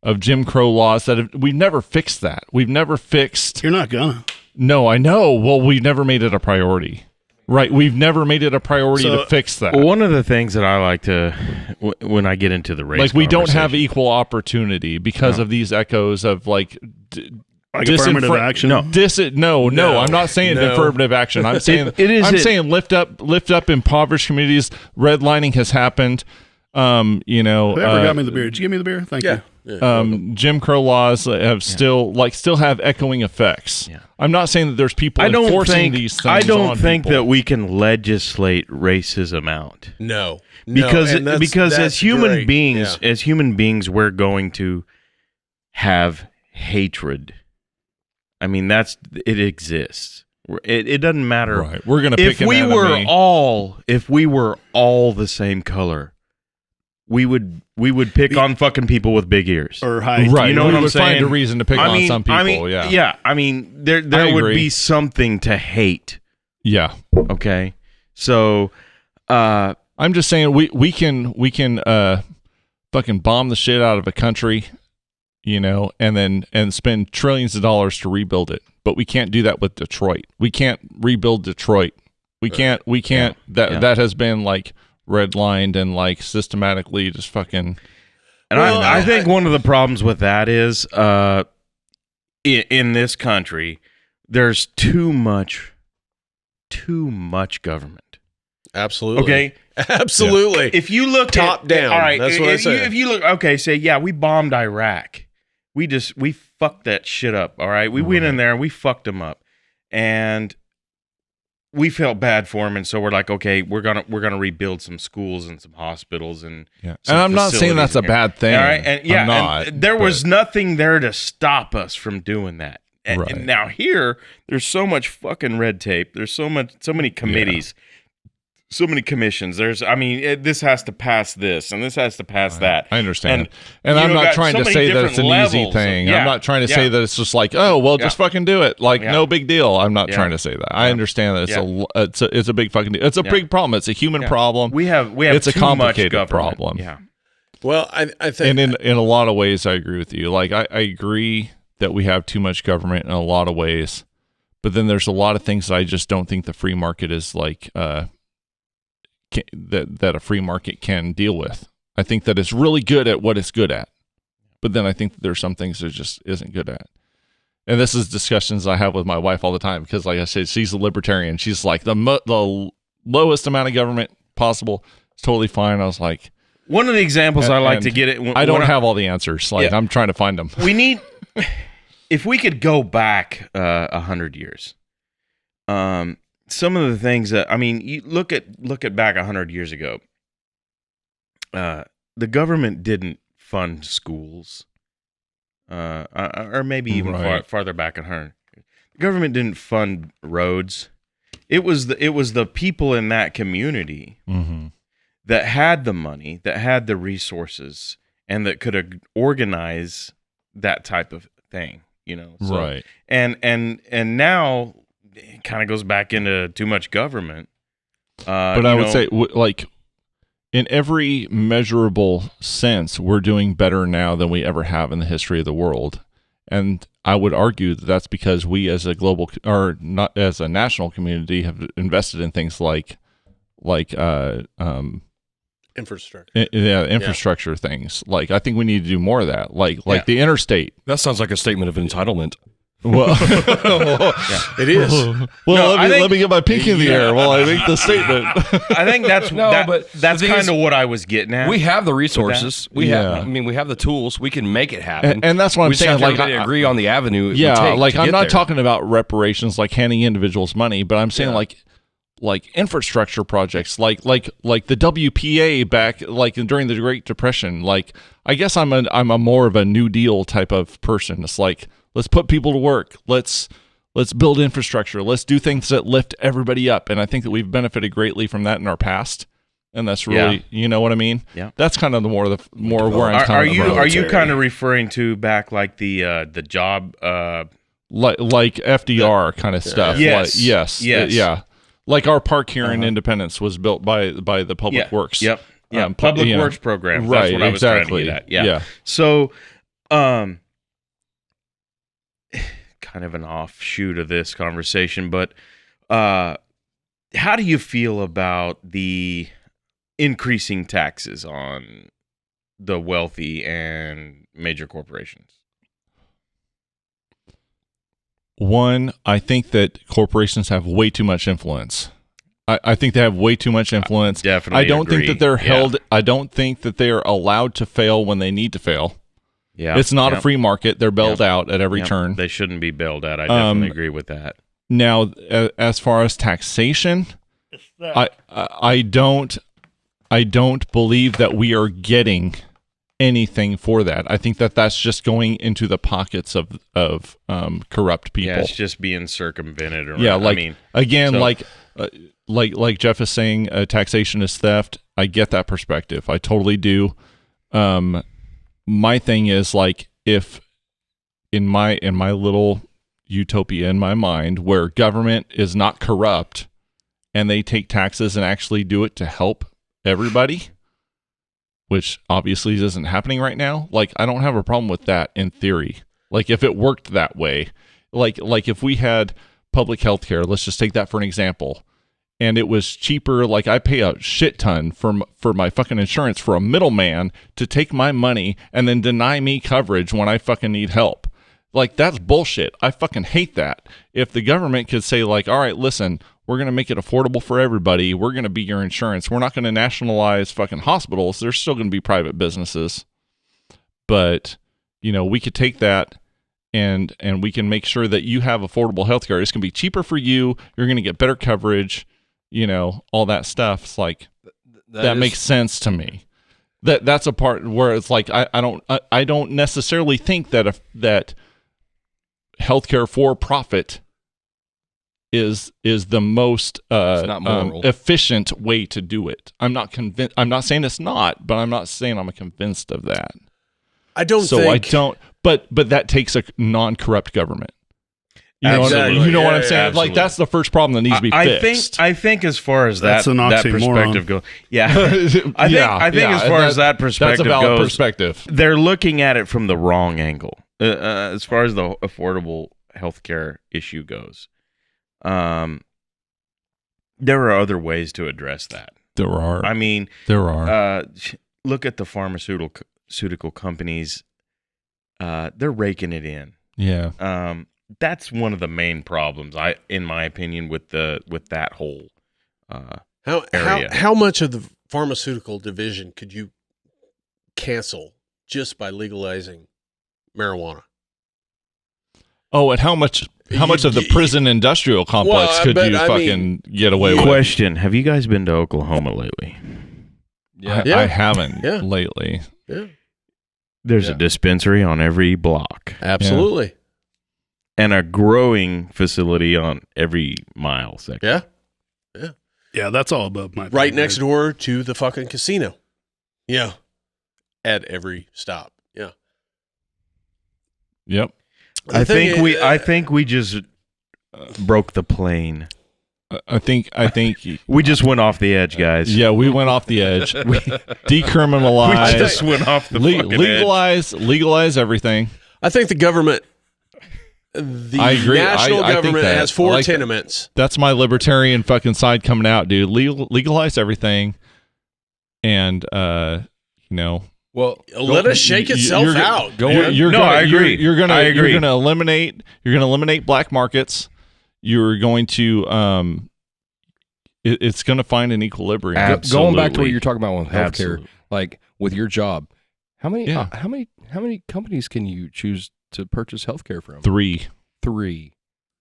of Jim Crow laws we've never fixed that. We've never fixed. You're not gonna. No, I know. Well, we've never made it a priority. Right, we've never made it a priority to fix that. Well, one of the things that I like to, when I get into the race, like we don't have equal opportunity because of these echoes of like affirmative action. No, I'm not saying affirmative action. I'm saying saying lift up impoverished communities. Redlining has happened. Whoever got me the beer? Did you give me the beer? Thank you. Jim Crow laws have still have echoing effects. Yeah. I'm not saying that there's people enforcing these things. I don't on think people. that we can legislate racism out. No, because that's as human great. beings, we're going to have hatred. I mean, it exists. It doesn't matter. Right. We're gonna pick if we were all the same color, we would pick on fucking people with big ears or height. Right. You know what I'm saying? Find a reason to pick on some people. Yeah. I mean, there would be something to hate. Yeah. Okay. So, I'm just saying we can fucking bomb the shit out of a country, and spend trillions of dollars to rebuild it. But we can't do that with Detroit. We can't rebuild Detroit. We can't. That has been like redlined and like systematically just fucking And I think one of the problems with that is in this country, there's too much government. Absolutely. Okay? Absolutely. If you look top down, all right, that's what I say. If you look, okay, say, yeah, we bombed Iraq. We fucked that shit up, all right? We went in there and we fucked them up. And we felt bad for them, and so we're like, okay, we're gonna rebuild some schools and some hospitals and and I'm not saying that's a bad thing. All right, and I'm not, and there was nothing there to stop us from doing that. And now here, there's so much fucking red tape. There's so many committees, so many commissions. This has to pass this, and this has to pass that. I understand. And I'm not trying to say that it's an easy thing. I'm not trying to say that it's just like, oh, well, just fucking do it. Like, no big deal. I'm not trying to say that. I understand that it's a big fucking deal. It's a big problem. It's a human problem. We have it's a too complicated much problem. Yeah. Well, I think, and in a lot of ways, I agree with you. Like, I agree that we have too much government in a lot of ways, but then there's a lot of things that I just don't think the free market is like that a free market can deal with. I think that it's really good at what it's good at, but then I think that there's some things that it just isn't good at. And this is discussions I have with my wife all the time because, like I said, she's a libertarian. She's like the lowest amount of government possible. It's totally fine. I was like, one of the examples I like to get it. I don't have all the answers. Like I'm trying to find them. We need. If we could go back 100 years, some of the things that you look at back 100 years ago. The government didn't fund schools, or maybe even farther back 100. The government didn't fund roads. It was the people in that community that had the money, that had the resources, and that could organize that type of thing. So, right. And now it kind of goes back into too much government. But I would say, like, in every measurable sense, we're doing better now than we ever have in the history of the world. And I would argue that that's because we, as a global, or not as a national community, have invested in things like infrastructure. Infrastructure things. Like, I think we need to do more of that. Like the interstate. That sounds like a statement of entitlement. Well, it is. Well, let me get my pinky in the air while I make the statement. I think that's kind of what I was getting at. We have the resources. We have the tools. We can make it happen. And that's what I'm saying. Like, I agree on the avenue. I'm not talking about reparations, like handing individuals money, but I'm saying like infrastructure projects, like the WPA back, like during the Great Depression. Like, I guess I'm a more of a New Deal type of person. It's like, let's put people to work. Let's build infrastructure. Let's do things that lift everybody up. And I think that we've benefited greatly from that in our past. And that's really, you know what I mean? Yeah. That's kind of the more where I'm kind of. Are you kind of referring to back like the job, like FDR kind of stuff? Yes. Yeah. Like our park here in Independence was built by the Public Works. Yep. Yeah. Public Works program. Right. That's what I was trying to get at. Yeah. So, kind of an offshoot of this conversation, but how do you feel about the increasing taxes on the wealthy and major corporations? One, I think that corporations have way too much influence. I think they have way too much influence. Definitely I don't agree. think that they're held. I don't think that they are allowed to fail when they need to fail. Yeah, it's not a free market. They're bailed out at every turn. They shouldn't be bailed out. I definitely agree with that. Now, as far as taxation, I don't believe that we are getting anything for that. I think that that's just going into the pockets of corrupt people. Yeah, it's just being circumvented. Around. Yeah, like Jeff is saying, taxation is theft. I get that perspective. I totally do. My thing is, like, if in my little utopia in my mind where government is not corrupt and they take taxes and actually do it to help everybody, which obviously isn't happening right now, like, I don't have a problem with that in theory. Like, if it worked that way, like if we had public health care, let's just take that for an example. and it was cheaper. Like I pay a shit ton for my fucking insurance for a middleman to take my money and then deny me coverage when I fucking need help. Like that's bullshit. I fucking hate that. If the government could say like, all right, listen, we're going to make it affordable for everybody. We're going to be your insurance. We're not going to nationalize fucking hospitals. There's still going to be private businesses. But, we could take that and we can make sure that you have affordable healthcare. It's going to be cheaper for you. You're going to get better coverage, all that stuff. It's like, that makes sense to me. That's a part where it's like, I don't necessarily think that that healthcare for profit is the most efficient way to do it. I'm not convinced. I'm not saying it's not, but I'm not saying I'm convinced of that. I don't. But that takes a non-corrupt government. You know what I mean? saying? Absolutely. Like that's the first problem that needs to be fixed. I think as far as that perspective goes, I think as far as that perspective that's a valid goes, perspective. They're looking at it from the wrong angle. As far as the affordable healthcare issue goes, there are other ways to address that. There are. I mean, there are. Look at the pharmaceutical companies. They're raking it in. Yeah. That's one of the main problems, in my opinion, with that whole area. How much of the pharmaceutical division could you cancel just by legalizing marijuana? Oh, and how much of the prison industrial complex could you fucking get away with? Question: have you guys been to Oklahoma lately? Yeah, I haven't lately. Yeah, there's a dispensary on every block. Absolutely. Yeah. And a growing facility on every mile section. Yeah, that's all above my right next door to the fucking casino. Yeah. At every stop. Yeah. Yep. I think we just broke the plane. I think we just went off the edge, guys. Yeah, we went off the edge. We decriminalize. We just went off the legalize everything. I think the government. I agree. National government has four tenements. That's my libertarian fucking side coming out, dude. Legalize everything, and well, let it shake itself out. I agree. You're gonna eliminate black markets. You're going to it's going to find an equilibrium. Absolutely. Going back to what you're talking about with healthcare, like with your job, how many companies can you choose to purchase healthcare from? Three.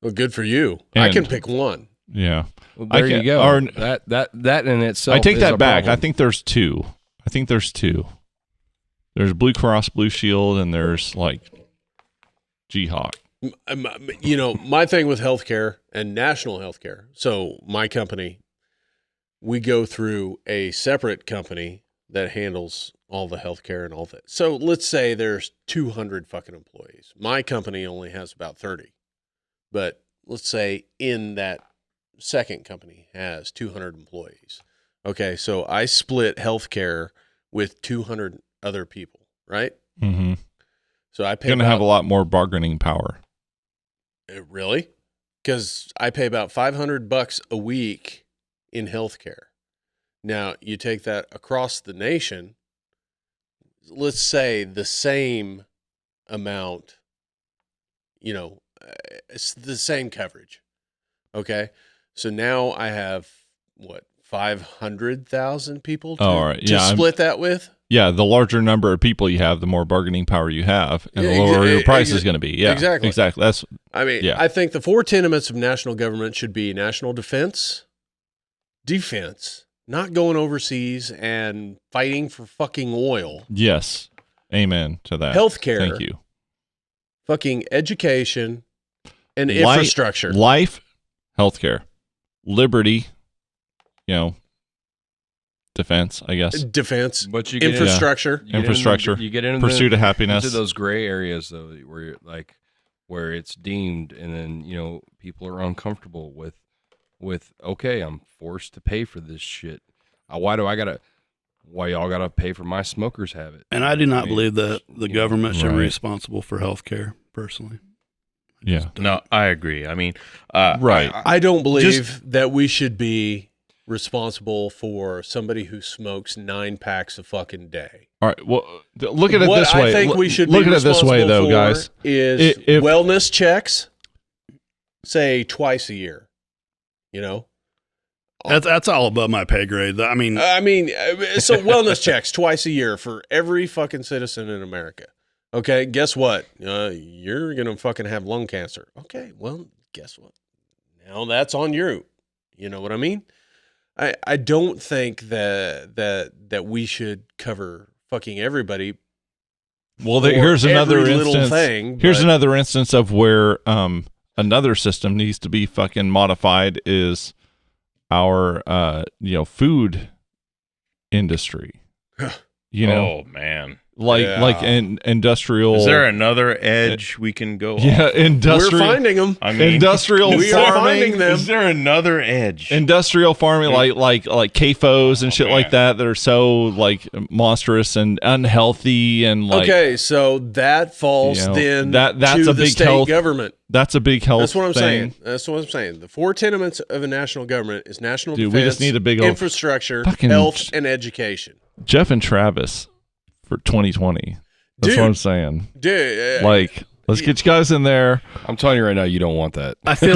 Well, good for you. I can pick one. Yeah. Well, there you go. That in itself. I take that back. Problem. I think there's two. There's Blue Cross Blue Shield, and there's like G-Hawk. My thing with healthcare and national healthcare. So my company, we go through a separate company that handles all the healthcare and all that. So let's say there's 200 fucking employees. My company only has about 30. But let's say in that second company has 200 employees. Okay, so I split healthcare with 200 other people, right? Mm-hmm. So I pay. You're going to have a lot more bargaining power. Really? Because I pay about $500 a week in healthcare. Now, you take that across the nation, let's say the same amount, it's the same coverage. Okay? So now I have, 500,000 people to split that with? Yeah, the larger number of people you have, the more bargaining power you have, and the lower your price is going to be. Yeah, exactly. I think the four tenements of national government should be national defense, not going overseas and fighting for fucking oil. Yes. Amen to that. Healthcare. Thank you. Fucking education and infrastructure. Life, healthcare, liberty, defense, I guess. Defense. But you get infrastructure. You get into pursuit of happiness. Into those gray areas though, where you're where it's deemed, and then people are uncomfortable with okay, I'm forced to pay for this shit. Why y'all gotta pay for my smoker's habit? And I do not believe that the government should be responsible for health care, personally. Yeah. No, I agree. I mean, Right. I don't believe that we should be responsible for somebody who smokes 9 packs a fucking day. All right. Well, look at it What this way. I think we should look be at it this way, responsible though, for guys. is If- wellness checks, say twice a year. You know, That's all above my pay grade. I mean, so wellness checks twice a year for every fucking citizen in America. Okay, guess what? You're gonna fucking have lung cancer. Okay, well, guess what? Now that's on you. You know what I mean? I don't think that we should cover fucking everybody. Well, for here's another every little instance. thing, Here's but- another instance of where another system needs to be fucking modified is our food industry. oh man, like industrial. is there another edge we can go? Yeah, off? industrial. We're finding them. I mean, Industrial We are farming. finding them. is there another edge? Industrial farming, like CAFOs and shit man. like that are so like monstrous and unhealthy and like Okay, so that falls You know, then that's to a the big state health government. that's a big health. That's what I'm thing. saying. That's what I'm saying. The 4 tenements of a national government is national Dude, defense, we just need a big old infrastructure, fucking- health, and education. Jeff and Travis for 2020. That's Dude. what I'm saying. Dude, Like, let's get you guys in there. I'm telling you right now, you don't want that. I feel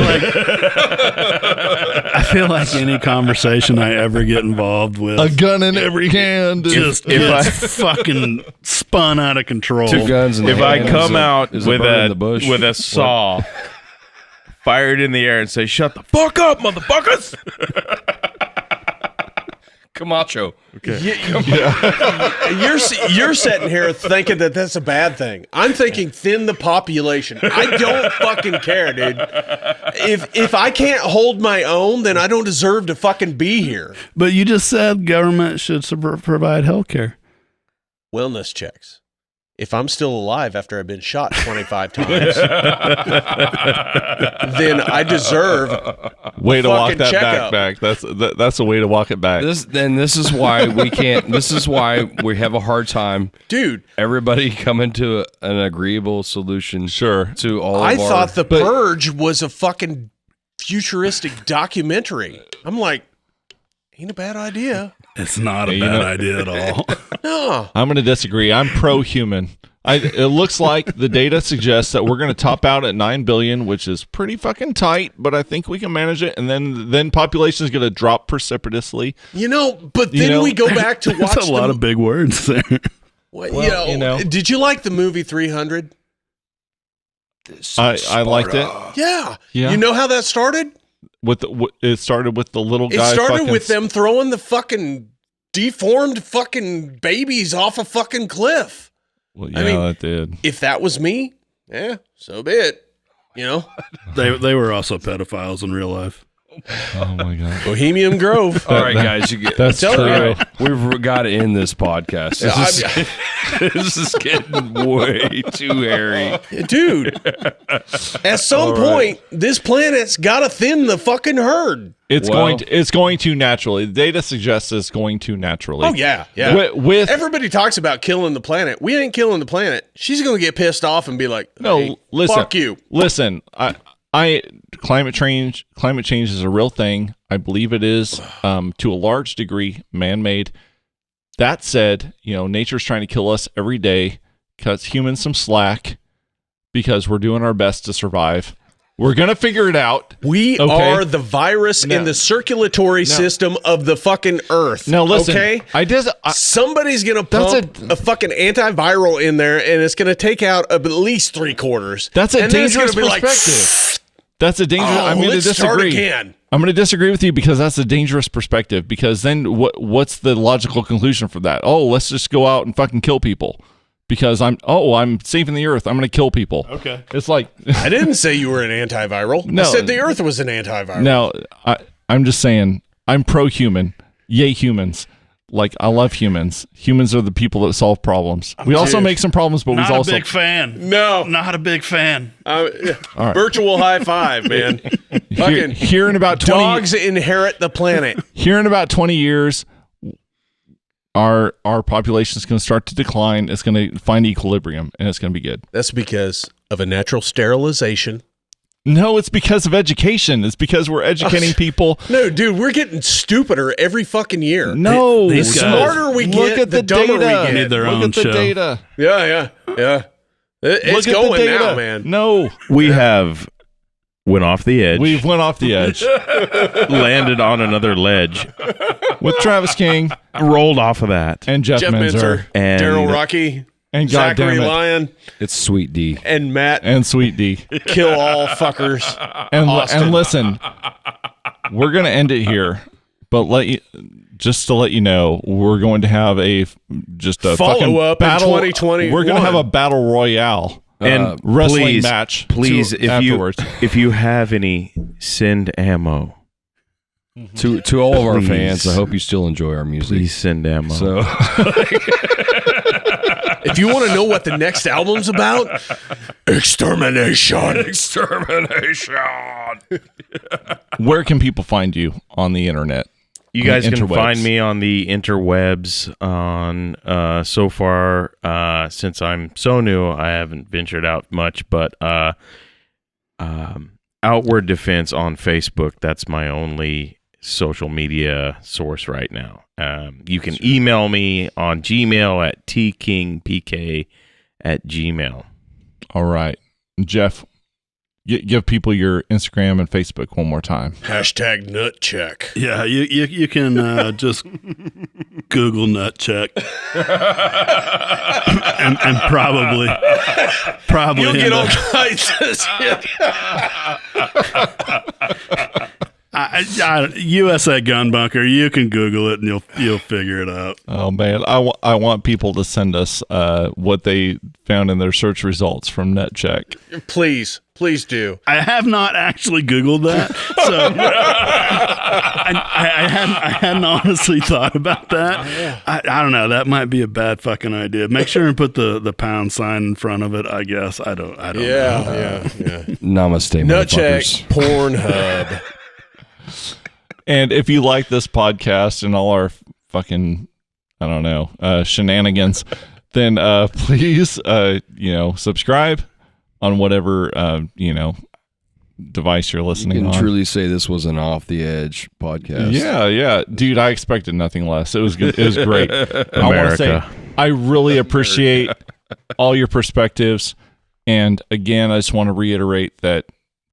like any conversation I ever get involved with, A gun in every hand. just if I- gets fucking spun out of control. 2 guns in the If I hand come out is with bird in a the bush. with a saw, fired in the air, and say, "Shut the fuck up, motherfuckers!" Camacho. you're sitting here thinking that that's a bad thing. I'm thinking thin the population. I don't fucking care, dude. If I can't hold my own, then I don't deserve to fucking be here. But you just said government should provide health care. Wellness checks. If I'm still alive after I've been shot 25 times, then I deserve Way to walk fucking that checkup. back. That's a way to walk it back. This is why we can't. This is why we have a hard time, dude. everybody coming to an agreeable solution. Sure. To all. I of our, thought The Purge was a fucking futuristic documentary. I'm like, ain't a bad idea. It's not a You bad know- idea at all. No. I'm going to disagree. I'm pro-human. It looks like the data suggests that we're going to top out at 9 billion, which is pretty fucking tight, but I think we can manage it. And then population is going to drop precipitously. You know, but then You know, we go back to watch That's a lot of big words there. you know, did you like the movie 300? I liked it. Yeah. Yeah. You know how that started? It started with the little It guy. started fucking with them throwing the fucking deformed fucking babies off a fucking cliff. Well, I yeah, mean- that did. If that was me, yeah, so be it. You know, They were also pedophiles in real life. Oh my god. Bohemian Grove. all right, guys, you get. That's Tell true. me. We've got to end this podcast. This is getting way too hairy. Dude, at some point, this planet's got to thin the fucking herd. It's Well- going to naturally. The data suggests it's going to naturally. Oh, yeah, yeah. With Everybody talks about killing the planet. We ain't killing the planet. She's going to get pissed off and be like, no, hey, listen. fuck you. Listen, I climate change is a real thing. I believe it is to a large degree man-made. That said, nature's trying to kill us every day, cuts humans some slack because we're doing our best to survive. We're going to figure it out. We Okay. are the virus in the circulatory system of the fucking earth. Now listen, okay? Somebody's going to That's pump a fucking antiviral in there, and it's going to take out at least 3/4. That's a and then it's dangerous gonna be like, perspective. That's a dangerous. I'm going to let's start disagree. again. I'm going to disagree with you because that's a dangerous perspective. Because then what's the logical conclusion for that? Oh, let's just go out and fucking kill people because I'm saving the earth. I'm going to kill people. Okay. It's like I didn't say you were an antiviral. No. I said the earth was an antiviral. now I'm just saying I'm pro-human. Yay humans. Like I love humans. Humans are the people that solve problems. We also Dude. make some problems, but Not we a also big fan. No. Not a big fan. right. Virtual high five, man. Fucking here in about 20 dogs inherit the planet. Here in about 20 years, our population is going to start to decline. It's going to find equilibrium, and it's going to be good. That's because of a natural sterilization No, it's because of education. It's because we're educating people. No, dude, we're getting stupider every fucking year. No, These The guys- smarter we look get, at the dumber data. we Need get. their Look own at the show. data. Yeah. It's Look at the going data. now, man. No, We have went off the edge, we've went off the edge landed on another ledge, with Travis King rolled off of that, and Jeff, Jeff Menzer Menzer, and Daryl Rocky, and Zachary goddamn it, Lyon, It's Sweet D. and Matt and Sweet D. Kill All Fuckers. And listen, we're gonna end it here, but just to let you know, we're going to have a fucking Follow-up in battle. 2021. We're gonna have a battle royale and wrestling match. Please, afterwards. if you have any, send ammo. To all of our Please. fans, I hope you still enjoy our music. Please send ammo. So If you want to know what the next album's about, extermination. Where can people find you on the internet? You On the guys can interwebs. find me on the interwebs. On so far, since I'm so new, I haven't ventured out much. But Outward Defense on Facebook. That's my only social media source right now. You can email me on Gmail at tkingpk@gmail. All right, Jeff, give people your Instagram and Facebook one more time. Hashtag nut check. Yeah, you can just Google nut check, and probably You'll get end all up- kinds of shit. USA Gun Bunker. You can Google it and you'll figure it out. Oh man, I want people to send us what they found in their search results from NetCheck. Please do. I have not actually Googled that, so I hadn't honestly thought about that. I don't know. That might be a bad fucking idea. Make sure and put the pound sign in front of it. I guess I don't know. Yeah. namaste, Nut check. motherfuckers. Pornhub. And if you like this podcast and all our fucking, I don't know, shenanigans, then please, subscribe on whatever, device you're You listening can on. truly say this was an off the edge podcast. Yeah. Dude, I expected nothing less. It was good. It was great. I want to say, America. I really appreciate all your perspectives. And again, I just want to reiterate that